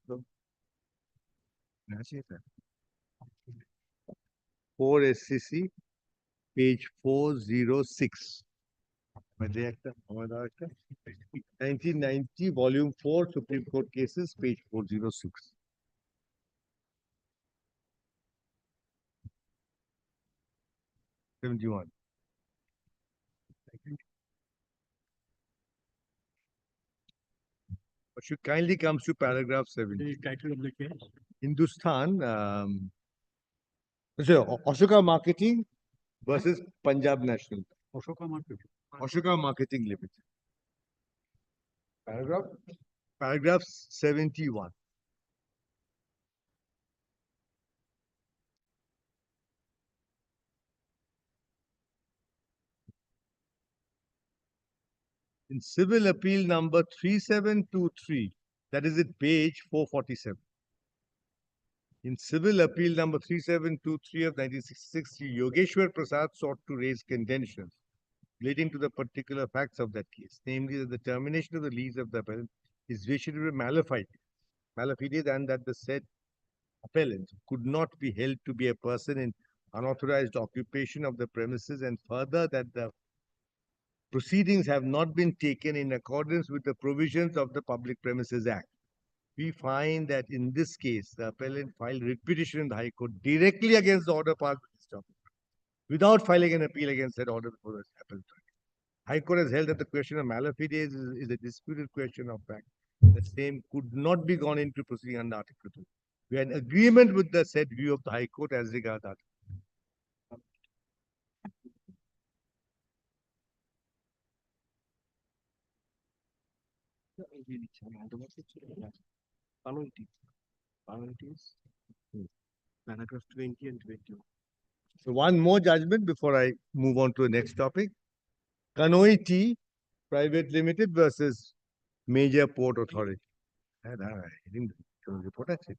4 SCC page 406 1990 volume 4 Supreme Court cases page 406 71 but should kindly comes to paragraph 7. The title of the case? Hindustan Ashoka Marketing versus Punjab National. Ashoka Marketing Limited. Paragraph 71. In civil appeal number 3723, that is at page 447. In civil appeal number 3723 of 1966, Yogeshwar Prasad sought to raise contentions relating to the particular facts of that case, namely that the termination of the lease of the appellant is vitiated malafide and that the said appellant could not be held to be a person in unauthorized occupation of the premises, and further that the proceedings have not been taken in accordance with the provisions of the Public Premises Act. We find that in this case, the appellant filed writ petition in the High Court directly against the order passed by this document, without filing an appeal against that order before the appellate. High Court has held that the question of malafide is a disputed question of fact. The same could not be gone into proceeding under Article 2. We are in agreement with the said view of the High Court as regards that. Paragraph 20 and 21. So one more judgment before I move on to the next topic. Kanoi Tea Private Limited versus Major Port Authority. Report it.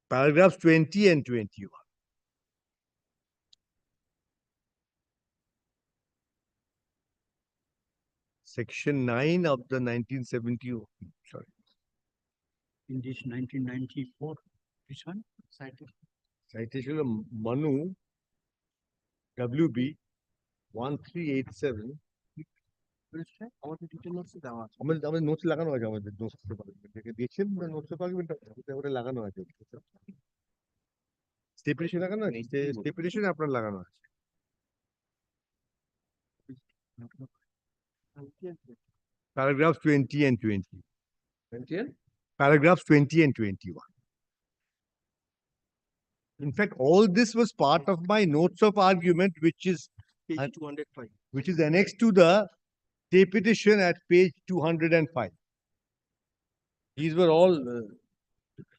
Paragraphs 20 and 21. Section 9 of the 1970, sorry. In this 1994, this one? Citation of Manu, WB 1387. আমাদের detail notes দেওয়া আছে। আমাদের notes লাগানো আছে, আমাদের notes দেখছেন notes paper লাগানো আছে। স্টেপিটেশন লাগানো আছে, স্টেপিটেশন আপনার লাগানো আছে। Paragraphs 20 and 20. 20 and? Paragraphs 20 and 21. In fact, all this was part of my notes of argument, which is Page 205. which is annexed to the stay petition at page 205. These were all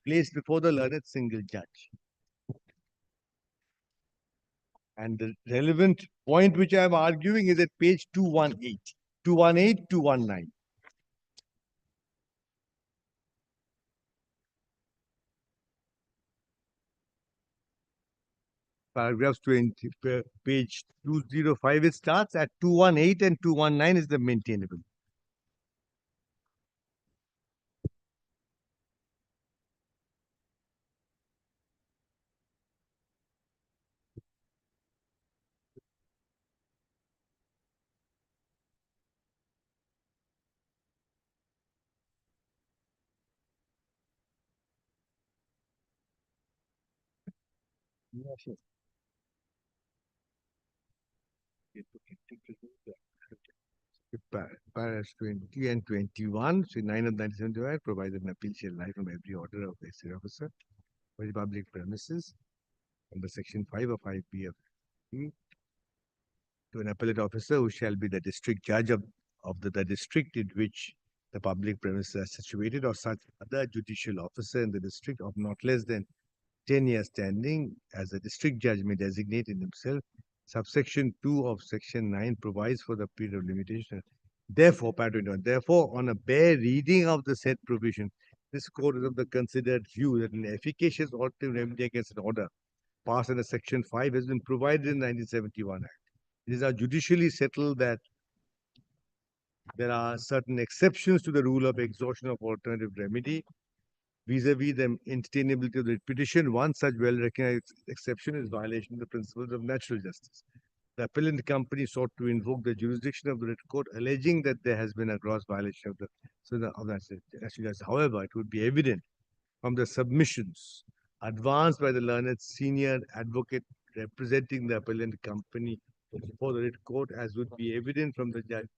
placed before the learned single judge. And the relevant point which I am arguing is at page 218, 218, 219. Paragraphs 20, page 205, it starts at 218 and 219 is the maintainable. Paragraphs 20 and 21, so 9 of 1975 provided an appeal shall lie from every order of the SC officer for the public premises under section 5 of 5B of to an appellate officer who shall be the district judge of the district in which the public premises are situated, or such other judicial officer in the district of not less than 10 years standing as a district judge may designate in himself. Subsection 2 of section 9 provides for the period of limitation. Therefore, therefore, on a bare reading of the said provision, this court is of the considered view that an efficacious alternative remedy against an order passed under section 5 has been provided in the 1971 Act. It is now judicially settled that there are certain exceptions to the rule of exhaustion of alternative remedy vis-a-vis the entertainability of the petition. One such well-recognized exception is violation of the principles of natural justice. The appellant company sought to invoke the jurisdiction of the writ court, alleging that there has been a gross violation of the natural justice. However, it would be evident from the submissions advanced by the learned senior advocate representing the appellant company before the writ court, as would be evident from the judge.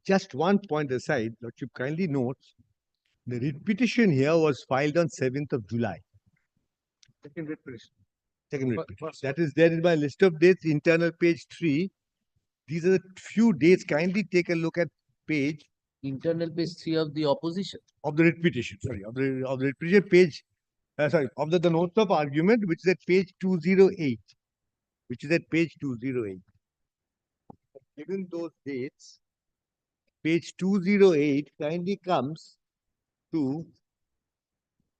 Just one point aside, Lordship kindly notes, the writ petition here was filed on 7th of July. Second writ petition. Second writ petition. That is there in my list of dates, internal page 3. These are the few dates. Kindly take a look at page. Internal page 3 of the opposition. Of the writ petition, sorry, of the writ petition page, sorry, of the notes of argument, which is at page 208. Which is at page 208. Given those dates, page 208 kindly comes to,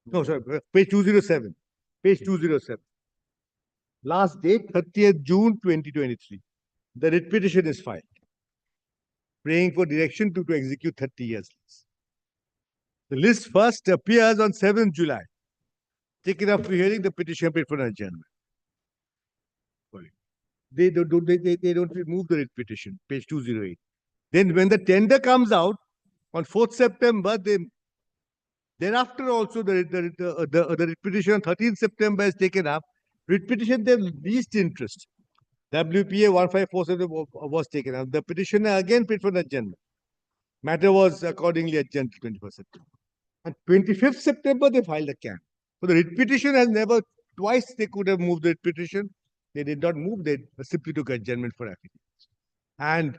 no, sorry, page 207. Page 207. Last date, 30th June 2023. The writ petition is filed, praying for direction to execute 30 years lease. The list first appears on 7th July. Taken up for hearing, the petition paid for an adjournment. They don't remove the writ petition, page 208. Then when the tender comes out on 4th September, thereafter also the writ petition on 13th September is taken up. Writ petition, the least interest. WPA 1547 was taken up. The petitioner again paid for an adjournment. Matter was accordingly adjourned to 21st September. On 25th September, they filed a CAM. So the writ petition has never, twice they could have moved the writ petition. They did not move, they simply took adjournment for affidavits. And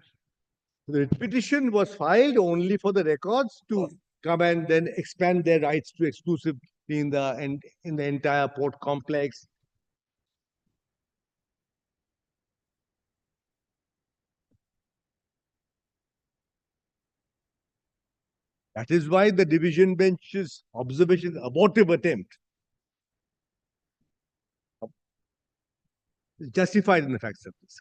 the writ petition was filed only for the records to come and then expand their rights to exclusive in the entire port complex. That is why the division bench's observation, abortive attempt, is justified in the facts of this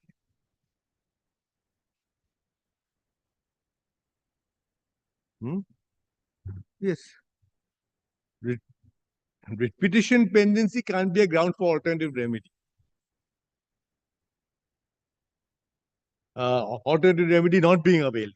case. Yes. Writ petition pendency can't be a ground for alternative remedy. Alternative remedy not being available.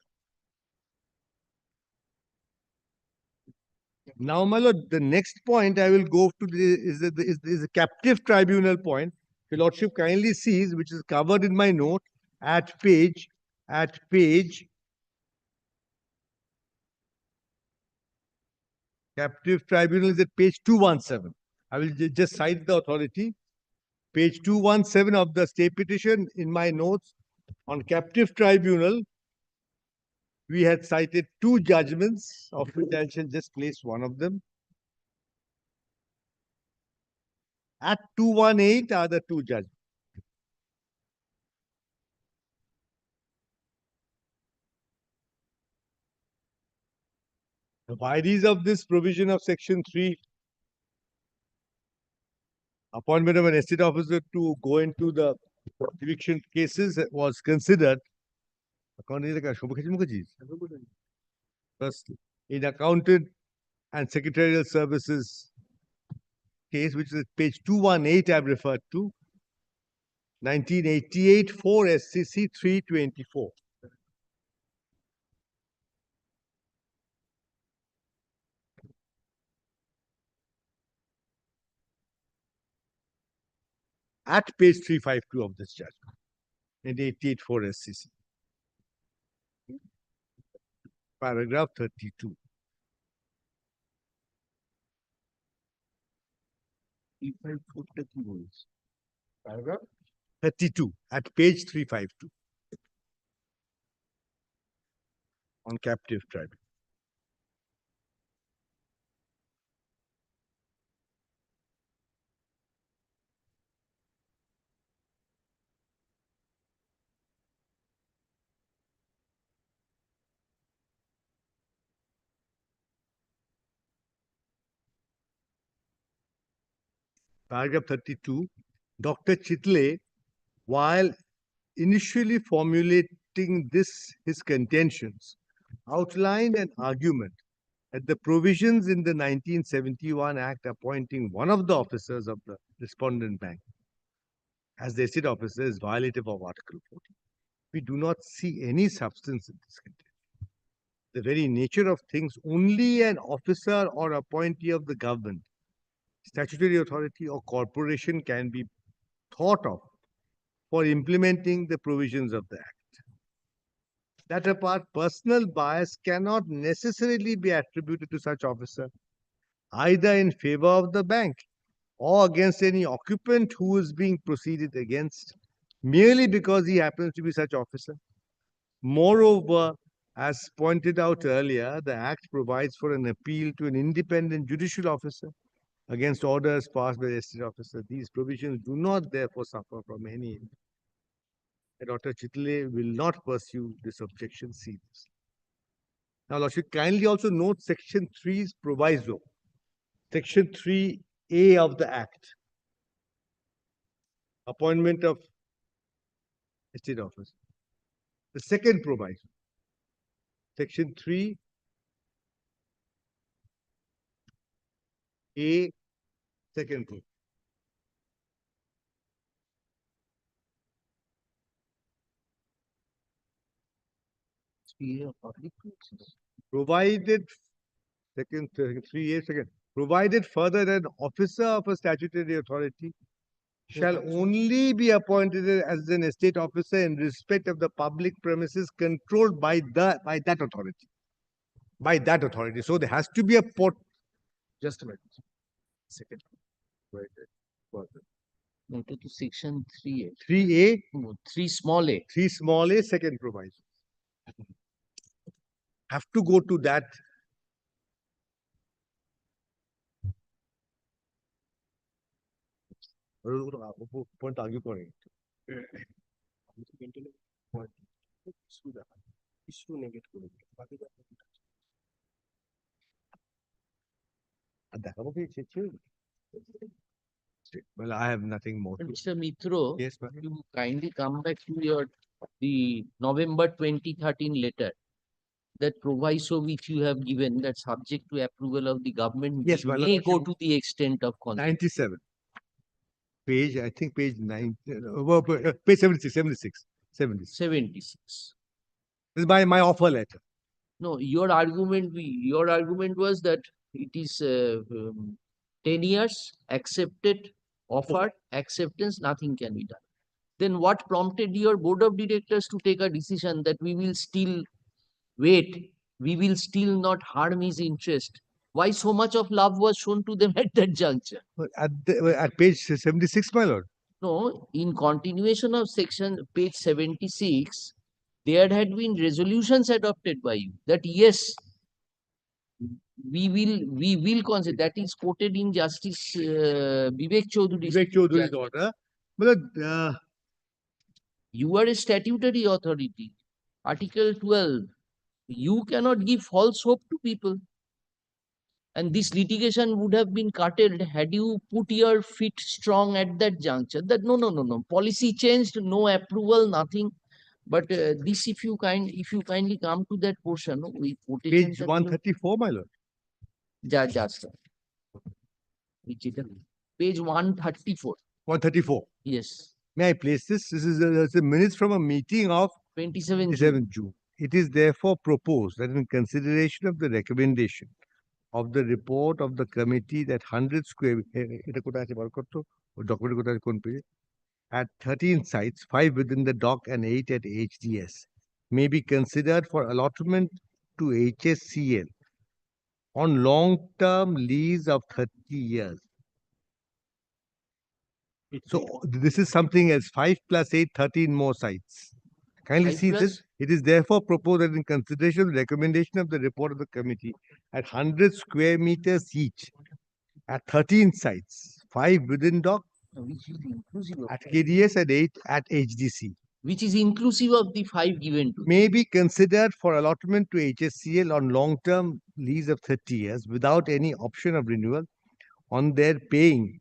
Now, my lord, the next point I will go to is the captive tribunal point. Your lordship kindly sees, which is covered in my note at page. Captive tribunal is at page 217. I will just cite the authority. Page 217 of the stay petition in my notes on captive tribunal. We had cited two judgments, of which I shall just place one of them. At 218 are the two judgments. The bodies of this provision of section 3, appointment of an estate officer to go into the eviction cases, was considered first in accountant and secretarial services case, which is page 218 I've referred to, 1988 4 SCC 324. At page 352 of this judgment, in 88 4 SCC. Paragraph 32. Paragraph 32 at page 352 on captive tribunal. Paragraph 32, Dr. Chitle, while initially formulating his contentions, outlined an argument that the provisions in the 1971 Act appointing one of the officers of the respondent bank as the estate officer is violative of Article 40. We do not see any substance in this contention. The very nature of things, only an officer or appointee of the government, statutory authority or corporation can be thought of for implementing the provisions of the Act. That apart, personal bias cannot necessarily be attributed to such officer, either in favor of the bank or against any occupant who is being proceeded against, merely because he happens to be such officer. Moreover, as pointed out earlier, the Act provides for an appeal to an independent judicial officer against orders passed by the estate officer. These provisions do not therefore suffer from any. Dr. Chitle will not pursue this objection seriously. Now, Lordship, kindly also note section 3's proviso. Section 3A of the Act. Appointment of estate officer. The second proviso. Section 3A, second proviso. Provided, second 3A, second, provided further that an officer of a statutory authority shall only be appointed as an estate officer in respect of the public premises controlled by that authority. By that authority. So there has to be a just a minute. Second. Right. Go to section 3A. 3A. No, 3 small a. 3 small a, second proviso. Have to go to that. Point argue करेंगे. Well, I have nothing more. Mr. Mitro, yes, ma'am. You kindly come back to the November 2013 letter. That proviso which you have given, that subject to approval of the government, yes, may go to the extent of 97. Page, I think page 9, page 76. This is my offer letter. No, your argument was that it is 10 years, accepted, offered, acceptance, nothing can be done. Then what prompted your board of directors to take a decision that we will still wait, we will still not harm his interest? Why so much of love was shown to them at that juncture? At page 76, my lord. No, in continuation of section page 76, there had been resolutions adopted by you that yes, we will consider. That is quoted in Justice Vivek Chaudhary's order. You are a statutory authority. Article 12. You cannot give false hope to people. And this litigation would have been curtailed had you put your feet strong at that juncture. That no. Policy changed, no approval, nothing. But this, if you kindly come to that portion, we page 134, my lord. Just page 134. 134. Yes. May I place this? This is the minutes from a meeting of 27 June. It is therefore proposed that in consideration of the recommendation of the report of the committee that 100 square at 13 sites, 5 within the dock and 8 at HDS, may be considered for allotment to HSCL on long-term lease of 30 years. So this is something as 5 plus 8, 13 more sites. Kindly see this. It is therefore proposed that in consideration of the recommendation of the report of the committee at 100 square meters each at 13 sites, 5 within dock, which is inclusive of at KDS and 8 at HDC. Which is inclusive of the 5 given to may be considered for allotment to HSCL on long-term lease of 30 years without any option of renewal on their paying.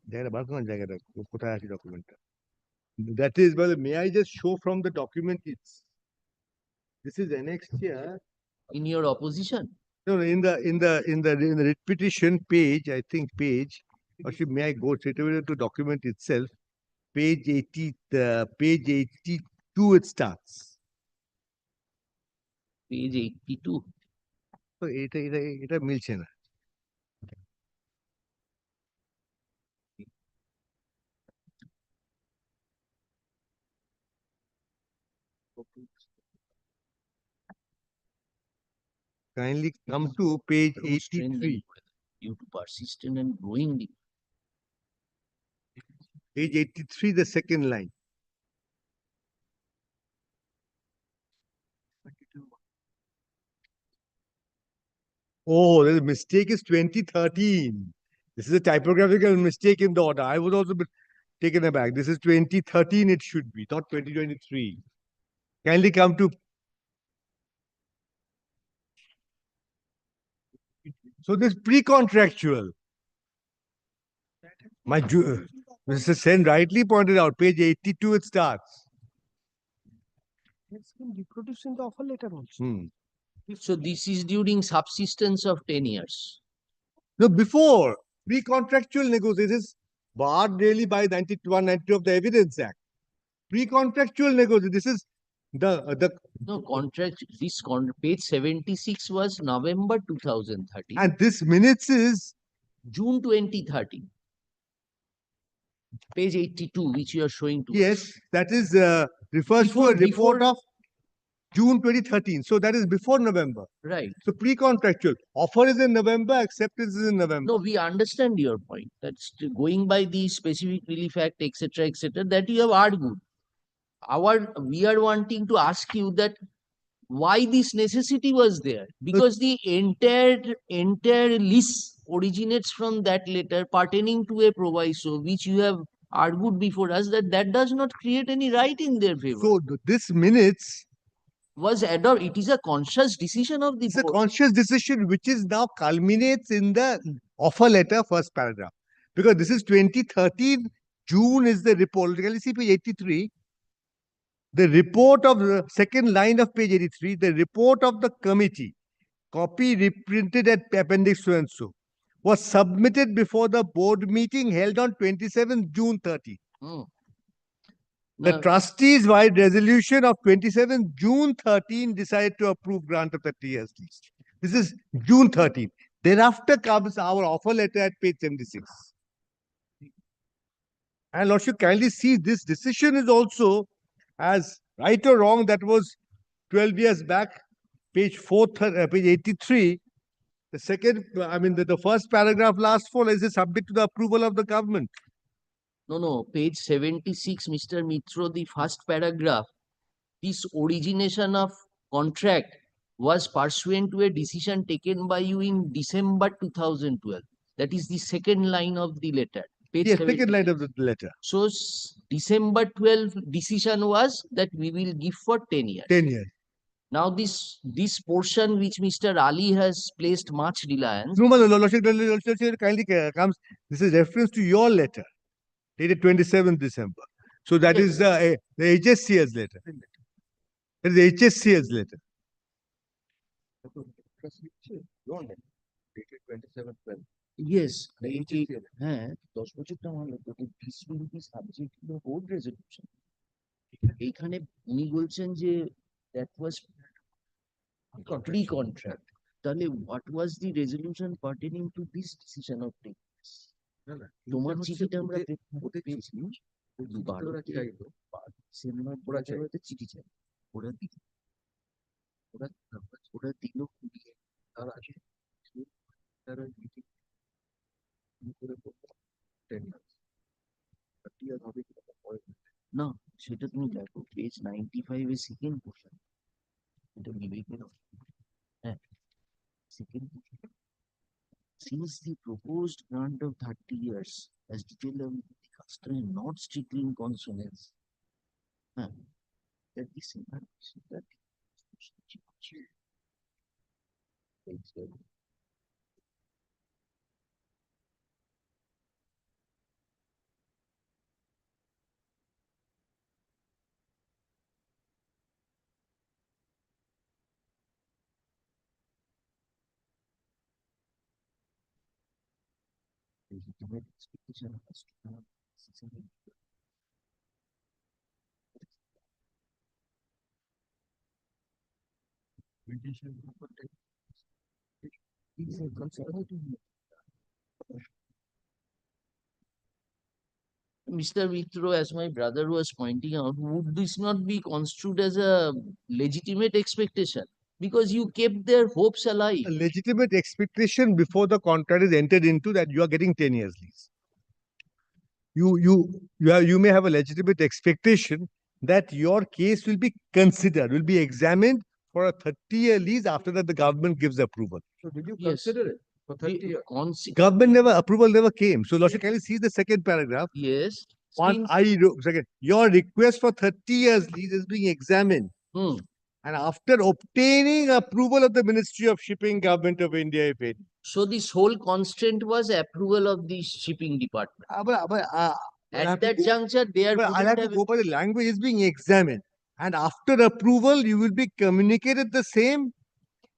That is, well, may I just show from the document? This is annexed here. In your opposition? No, in the writ petition page, I think page, or should, may I go straight away to document itself? Page 80, page 82 it starts. Page 82. So it milche na. Kindly come to page 83. Due to persistent and growing the Page 83, the second line. Oh, the mistake is 2013. This is a typographical mistake in the order. I would also be taken aback. This is 2013, it should be, not 2023. Kindly come to. So this pre-contractual. Mr. Sen rightly pointed out, page 82 it starts. It's been reproduced in the offer letter also. So this is during subsistence of 10 years. No, before pre-contractual negotiations barred really by 91-92 of the Evidence Act. Pre-contractual negotiations. This is the no contract. This page 76 was November 2013, and this minutes is June 2013. Page 82, which you are showing to. Yes, that is refers to a report of June 2013. So that is before November. Right. So pre-contractual. Offer is in November, acceptance is in November. No, we understand your point. That's going by the specific relief act, etc., that you have argued. We are wanting to ask you that why this necessity was there, because the entire lease originates from that letter pertaining to a proviso which you have argued before us that does not create any right in their favor. So this minutes was adopted. It is a conscious decision of the It's a board. conscious decision which is now culminates in the offer letter first paragraph. Because this is 2013, June is the report. Can you see page 83? The report of the second line of page 83, the report of the committee, copy reprinted at appendix so and so, was submitted before the board meeting held on 27 June 30. The trustees, by resolution of 27 June 13, decided to approve grant of 30 years lease. This is June 13. Thereafter comes our offer letter at page 76. And Lordship, kindly see this decision is also, as right or wrong, that was 12 years back, page 83. The second, the first paragraph, last four, is subject to the approval of the government. No, page 76, Mr. Mitro, the first paragraph. This origination of contract was pursuant to a decision taken by you in December 2012. That is the second line of the letter. Page Yes, second line of the letter. So December 12 decision was that we will give for 10 years. 10 years. Now this portion which Mr. Ali has placed much reliance. No, Lordship, kindly comes. This is reference to your letter, dated 27th December. So that is the HSCS letter. That is the HSCS letter. Yes, this will be subject to the board resolution. এখানে উনি বলছেন যে that was pre-contract. তাহলে what was the resolution pertaining to this decision of taking? তোমার চিঠিটা আমরা পেয়েছি 12 চিঠি চাই ওরা দিল ওরা দিল তার আগে তারা না সেটা তুমি দেখো পেজ 95 এর সেকেন্ড পোর্শন এটা বিবেকের হ্যাঁ second portion since the proposed grant of 30 years as detailed in the customary not strictly in consonance that the that legitimate expectation has to have necessary. Mr. Vitro, as my brother was pointing out, would this not be construed as a legitimate expectation? Because you kept their hopes alive. A legitimate expectation before the contract is entered into that you are getting 10 years lease. You may have a legitimate expectation that your case will be considered, will be examined for a 30-year lease after that the government gives approval. So did you consider it for 30 years? Government approval never came. So Lordship, can you see the second paragraph? Yes. Second, your request for 30 years lease is being examined. And after obtaining approval of the Ministry of Shipping, Government of India, if any. So this whole constraint was approval of the shipping department. At that juncture, I'll have to go by the language is being examined. And after approval, you will be communicated the same.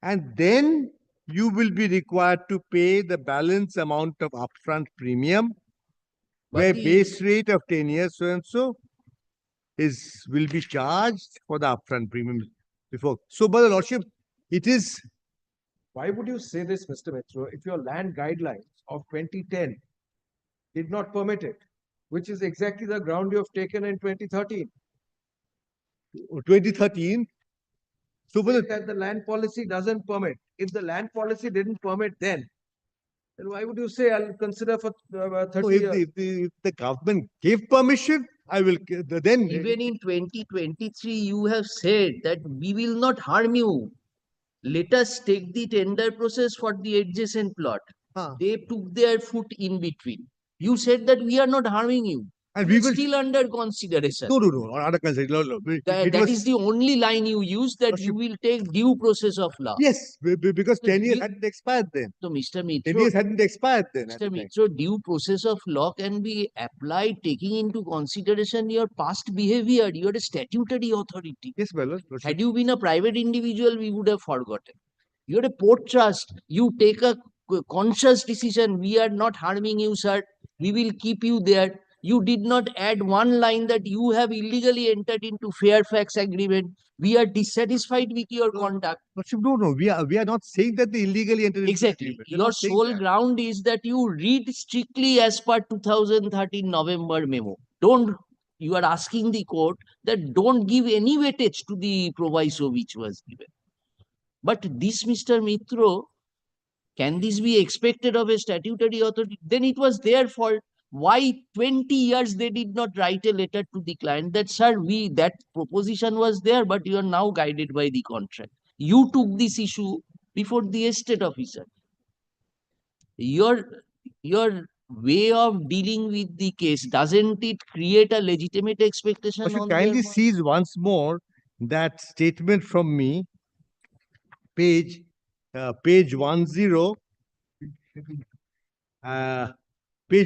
And then you will be required to pay the balance amount of upfront premium, where base rate of 10 years so and so will be charged for the upfront premium before. So, by the Lordship, it is. Why would you say this, Mr. Mitro, if your land guidelines of 2010 did not permit it, which is exactly the ground you have taken in 2013? 2013, Super. That the land policy doesn't permit. If the land policy didn't permit then why would you say I'll consider for 30 So years? if the government gave permission, I will then. Even in 2023, you have said that we will not harm you. Let us take the tender process for the adjacent plot. They took their foot in between. You said that we are not harming you. And we we are will still under consideration. No, under consideration. No. That is the only line you use, that you will take due process of law. Yes, because 10 years hadn't expired then. So, Mr. 10 Mitra, years hadn't expired then. Mr. Mitra, due process of law can be applied taking into consideration your past behavior. You are a statutory authority. Yes, well, had you been a private individual, we would have forgotten. You are a port trust. You take a conscious decision. We are not harming you, sir. We will keep you there. You did not add one line that you have illegally entered into Fairfax agreement. We are dissatisfied with your conduct. No. We are not saying that they illegally entered into Exactly. agreement. We're Your not saying sole that. ground is that you read strictly as per 2013 November memo. You are asking the court that don't give any weightage to the proviso which was given. But this, Mr. Mitro, can this be expected of a statutory authority? Then it was their fault. Why 20 years they did not write a letter to the client that, sir, that proposition was there, but you are now guided by the contract. You took this issue before the estate officer. Your way of dealing with the case, doesn't it create a legitimate expectation But you on their kindly part? seize once more that statement from me, page 10, page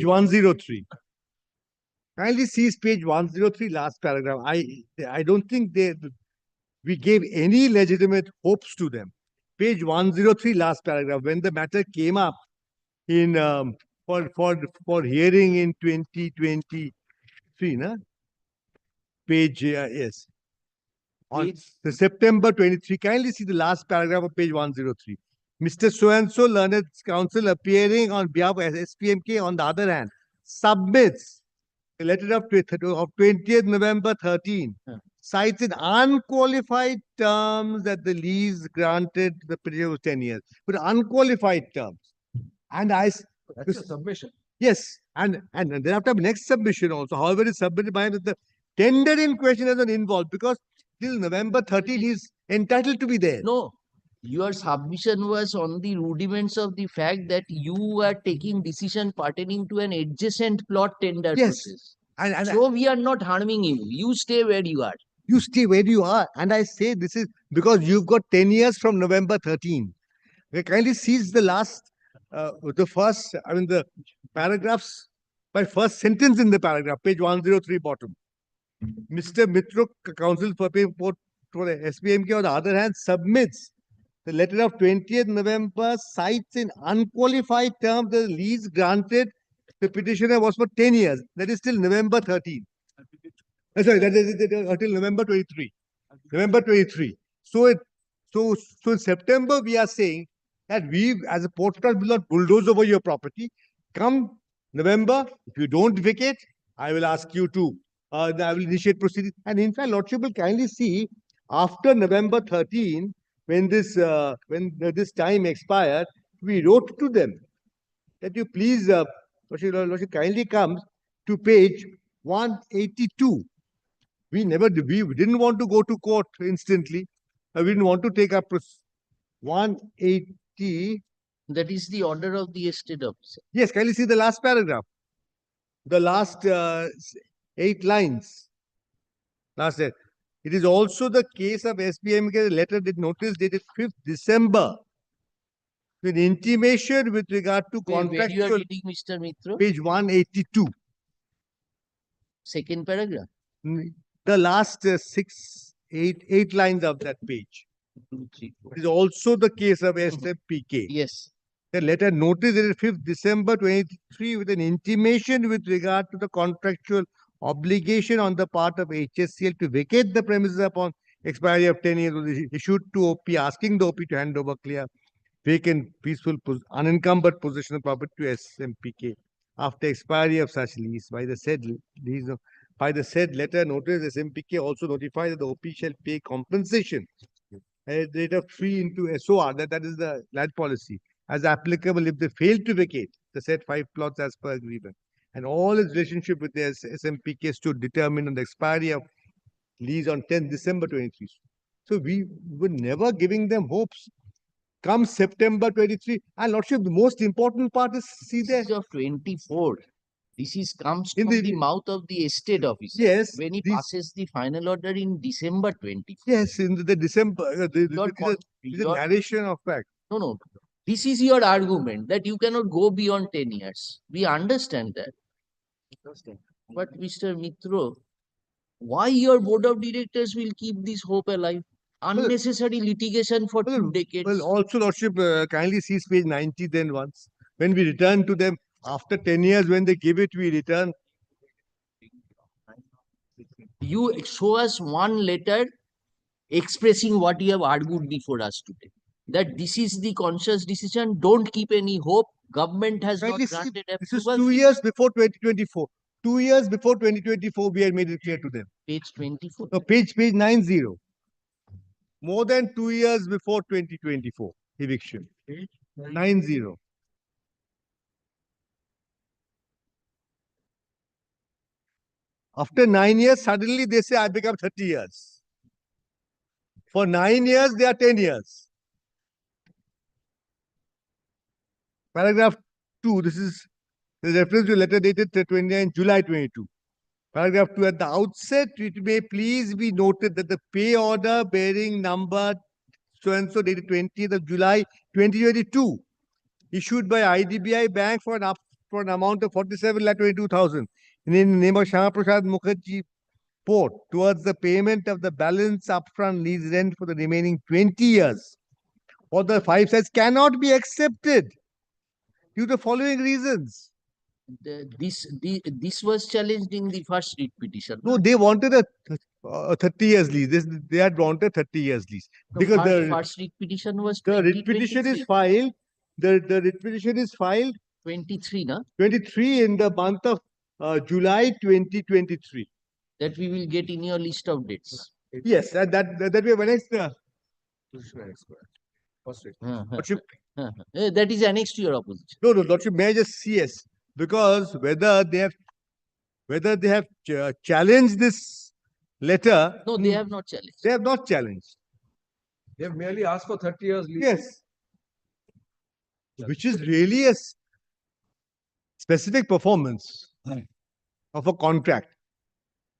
103. Kindly seize page 103, last paragraph. I don't think we gave any legitimate hopes to them. Page 103, last paragraph. When the matter came up in for hearing in 2023, na? Page yes. On the September 23, kindly see the last paragraph of page 103. Mr. So-and-so learned counsel appearing on behalf of SPMK, on the other hand, submits a letter of 20th November 13, cites in unqualified terms that the lease granted the period was 10 years, but unqualified terms. And That's a submission. yes, and then after next submission also, however, is submitted by the tender in question as an involved, because till November 13 he is entitled to be there. No, your submission was on the rudiments of the fact that you are taking decision pertaining to an adjacent plot tender process. So we are not harming you. You stay where you are. You stay where you are. And I say this is because you've got 10 years from November 13. We kindly seize the last, the paragraphs, by first sentence in the paragraph, page 103 bottom. Mr. Mitro, counsel for SPMK, on the other hand, submits the letter of 20th November, cites in unqualified terms the lease granted the petitioner was for 10 years. That is till November 13. Sorry, that is until November 23. November 23. So in September, we are saying that we, as a port trust, will not bulldoze over your property. Come November, if you don't vacate, I will ask you to, I will initiate proceedings. And in fact, Lordship will kindly see, after November 13, when this time expired, we wrote to them that you please, Lordship kindly comes to page 182. We didn't want to go to court instantly. We didn't want to take up 180. That is the order of the estate officer. Yes, kindly see the last paragraph. The last 8 lines. Last 8. It is also the case of SPMK letter did notice dated 5th December. With intimation with regard to contractual. Where you are reading, Mr. Mitro? Page 182. Second paragraph. The last 8 lines of that page. It is also the case of SPK. Yes. The letter notice dated 5th December 23 with an intimation with regard to the contractual obligation on the part of HSCL to vacate the premises upon expiry of 10 years was issued to OP, asking the OP to hand over clear, vacant, peaceful, unencumbered possession of property to SMPK after expiry of such lease. By the said letter notice, SMPK also notified that the OP shall pay compensation a rate of 3 into SOR, that is the land policy, as applicable if they fail to vacate the said 5 plots as per agreement. And all its relationship with the SMPK stood determined on the expiry of lease on 10th December 23. So we were never giving them hopes. Come September 23, and Lordship, the most important part is see there. Of 24. This comes from the mouth of the estate officer. Yes. When he passes the final order in December 24. Yes, in the December, the narration of fact. No. This is your argument that you cannot go beyond 10 years. We understand that. But Mr. Mitro, why your board of directors will keep this hope alive? Unnecessary litigation for 2 decades. Well, also, Lordship, kindly see page 90 then once. When we return to them, after 10 years, when they give it, we return. You show us one letter expressing what you have argued before us today. That this is the conscious decision. Don't keep any hope. Government has not granted approval. This is 2 years before 2024. 2 years before 2024, we had made it clear to them. Page 24. No, page 90. More than 2 years before 2024 eviction. 90. After 9 years, suddenly they say, I become 30 years. For 9 years, they are 10 years. Paragraph 2, this is the reference to letter dated 29 July 22. Paragraph 2, at the outset, it may please be noted that the pay order bearing number so-and-so dated 20th of July 2022, issued by IDBI Bank for an amount of 47,22,000 in the name of Shama Prasad Mukherjee Port towards the payment of the balance upfront lease rent for the remaining 20 years. Or the 5 sites cannot be accepted due to the following reasons. This was challenged in the first writ petition. No, they wanted a 30 years lease. They had wanted 30 years lease. Because the first writ petition was the writ petition is filed. The writ petition is filed 23, na? 23 in the month of July 2023. That we will get in your list of dates. Yes, and that we have annexed Lordship, that is annexed to your opposition. No, Lordship, may I just see yes, because whether they have challenged this letter. No, they have not challenged. They have not challenged. They have merely asked for 30 years lease. Yes. Which is really a specific performance of a contract.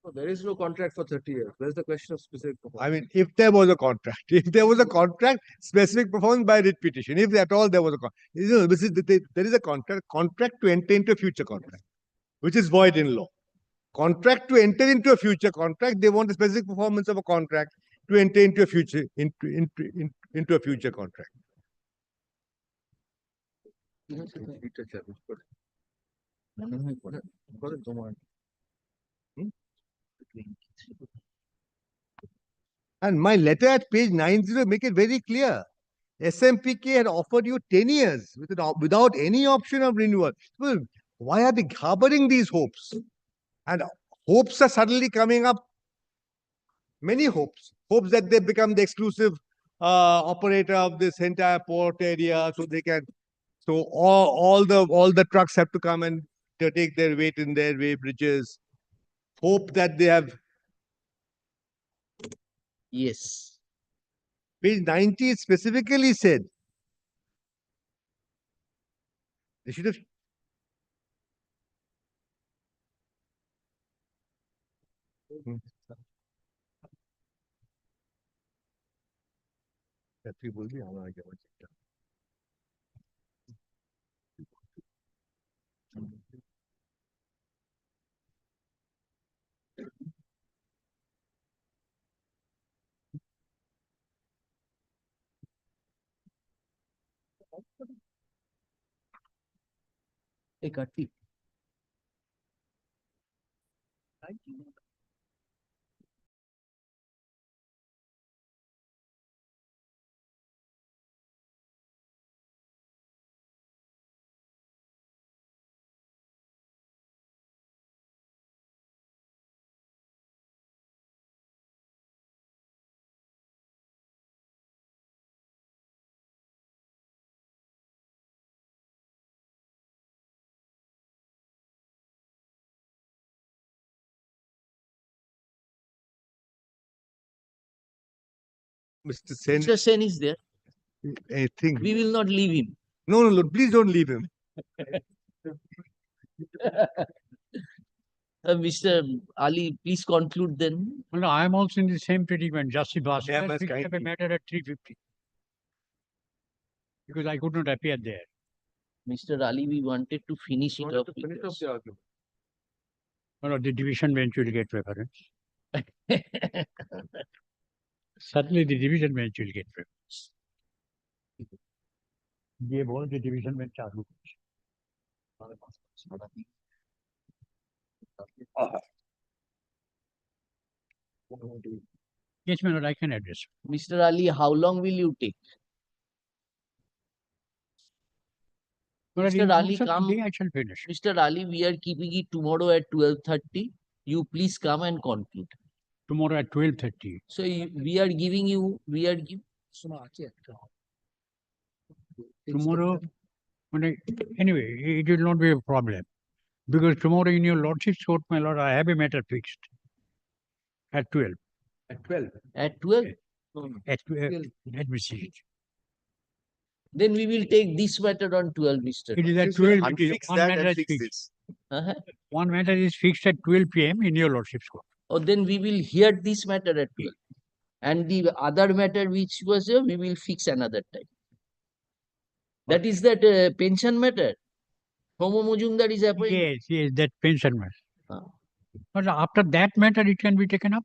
No, there is no contract for 30 years. Where's the question of specific performance? I mean, if there was a contract, specific performance by writ petition, if at all there was a contract. There is a contract to enter into a future contract, which is void in law. Contract to enter into a future contract, they want the specific performance of a contract to enter into a future into a future contract. And my letter at page 90 make it very clear. SMPK had offered you 10 years without any option of renewal. Well, why are they harboring these hopes? And hopes are suddenly coming up. Many hopes. Hopes that they become the exclusive operator of this entire port area, so they can. So all the trucks have to come and take their weight in their way bridges. Hope that they have. Yes. Page 90 specifically said they should have. Hey, Kartik. Mr. Sen. Mr. Sen is there. I think. We will not leave him. No, no, please don't leave him. Mr. Ali, please conclude then. Well, no, I am also in the same predicament. Justice Basu Yeah, has must picked up a kindly. matter at 3:50 because I could not appear there. Mr. Ali, we wanted to finish it off. Finish off the argument. No, the division bench will get preference. Certainly, the division bench will get preference. ये बोल the division bench चालू Yes, my lord, I can address. Mr. Ali, how long will you take? But Mr. in Ali, course of come. the day, I shall finish. Mr. Ali, we are keeping it tomorrow at 12:30. You please come and conclude. Tomorrow at 12:30. So we are giving you, Tomorrow, anyway, it will not be a problem. Because tomorrow in your lordship's court, my lord, I have a matter fixed at 12. At 12. At 12? At 12. Let me see it. Then we will take this matter on 12, Mr. It is at 12. It is Fix one that matter and is fix fixed. this. One matter is fixed at 12 p.m. in your lordship's court. Or then we will hear this matter at 12. And the other matter which was here, we will fix another time. That is that pension matter. Homo Mujumdar is appointed. Yes, that pension matter. But after that matter, it can be taken up.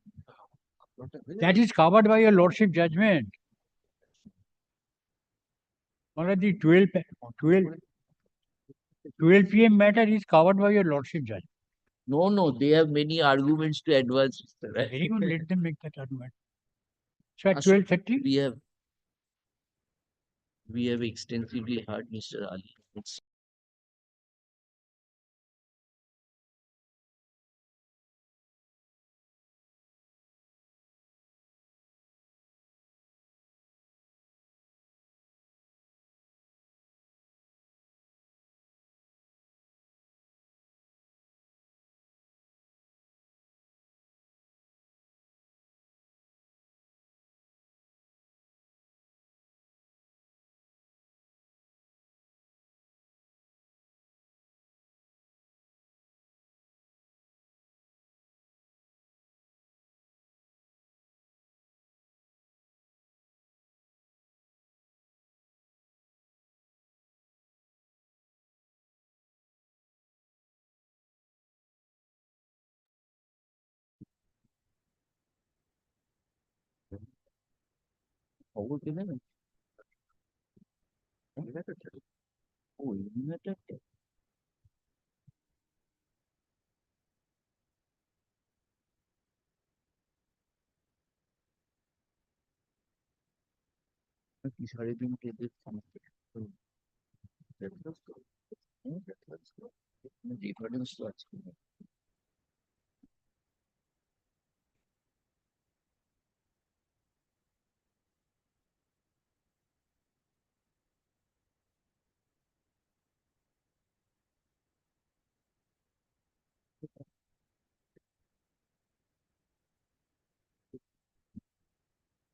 That is covered by your lordship judgment. Already 12 p.m. matter is covered by your lordship judgment. No, they have many arguments to advance. Very good, let them make that argument. So at 12:30? We have extensively heard Mr. Ali.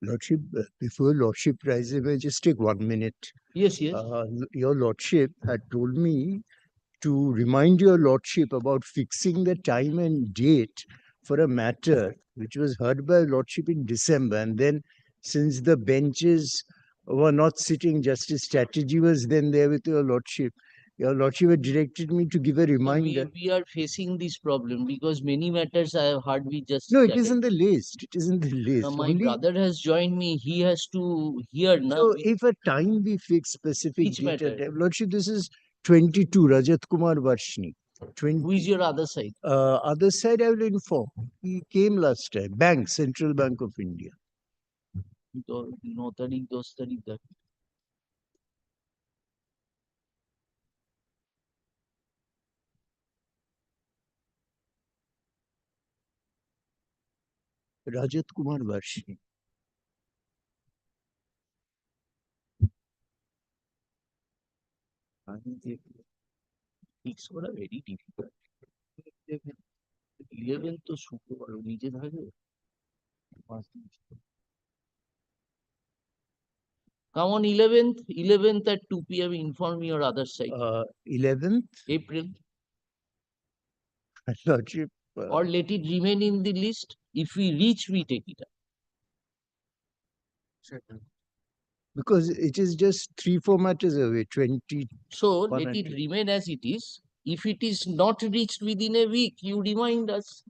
Lordship, before Lordship rises, may I just take 1 minute? Yes. Your Lordship had told me to remind your Lordship about fixing the time and date for a matter which was heard by Lordship in December. And then, since the benches were not sitting, Justice Strategy was then there with your Lordship. Your Lordship had directed me to give a reminder. We are facing this problem because many matters I have heard we just. No, it is in the list. It is in the list. My brother has joined me. He has to hear now. So, if a time we fix specific Which date, matter? Lordship, this is 22, Rajat Kumar Varshni. 20. Who is your other side? Other side, I will inform. He came last time. Bank, Central Bank of India. Rajat Kumar Varshni. Fix করা very difficult. 11 তো শুক্রবার নিজে থাকে Come on 11th at 2 p.m. inform me your other side. 11th? April. Lordship. Or let it remain in the list. If we reach, we take it up. Because it is just 3-4 matters away, 20. So let it remain as it is. If it is not reached within a week, you remind us.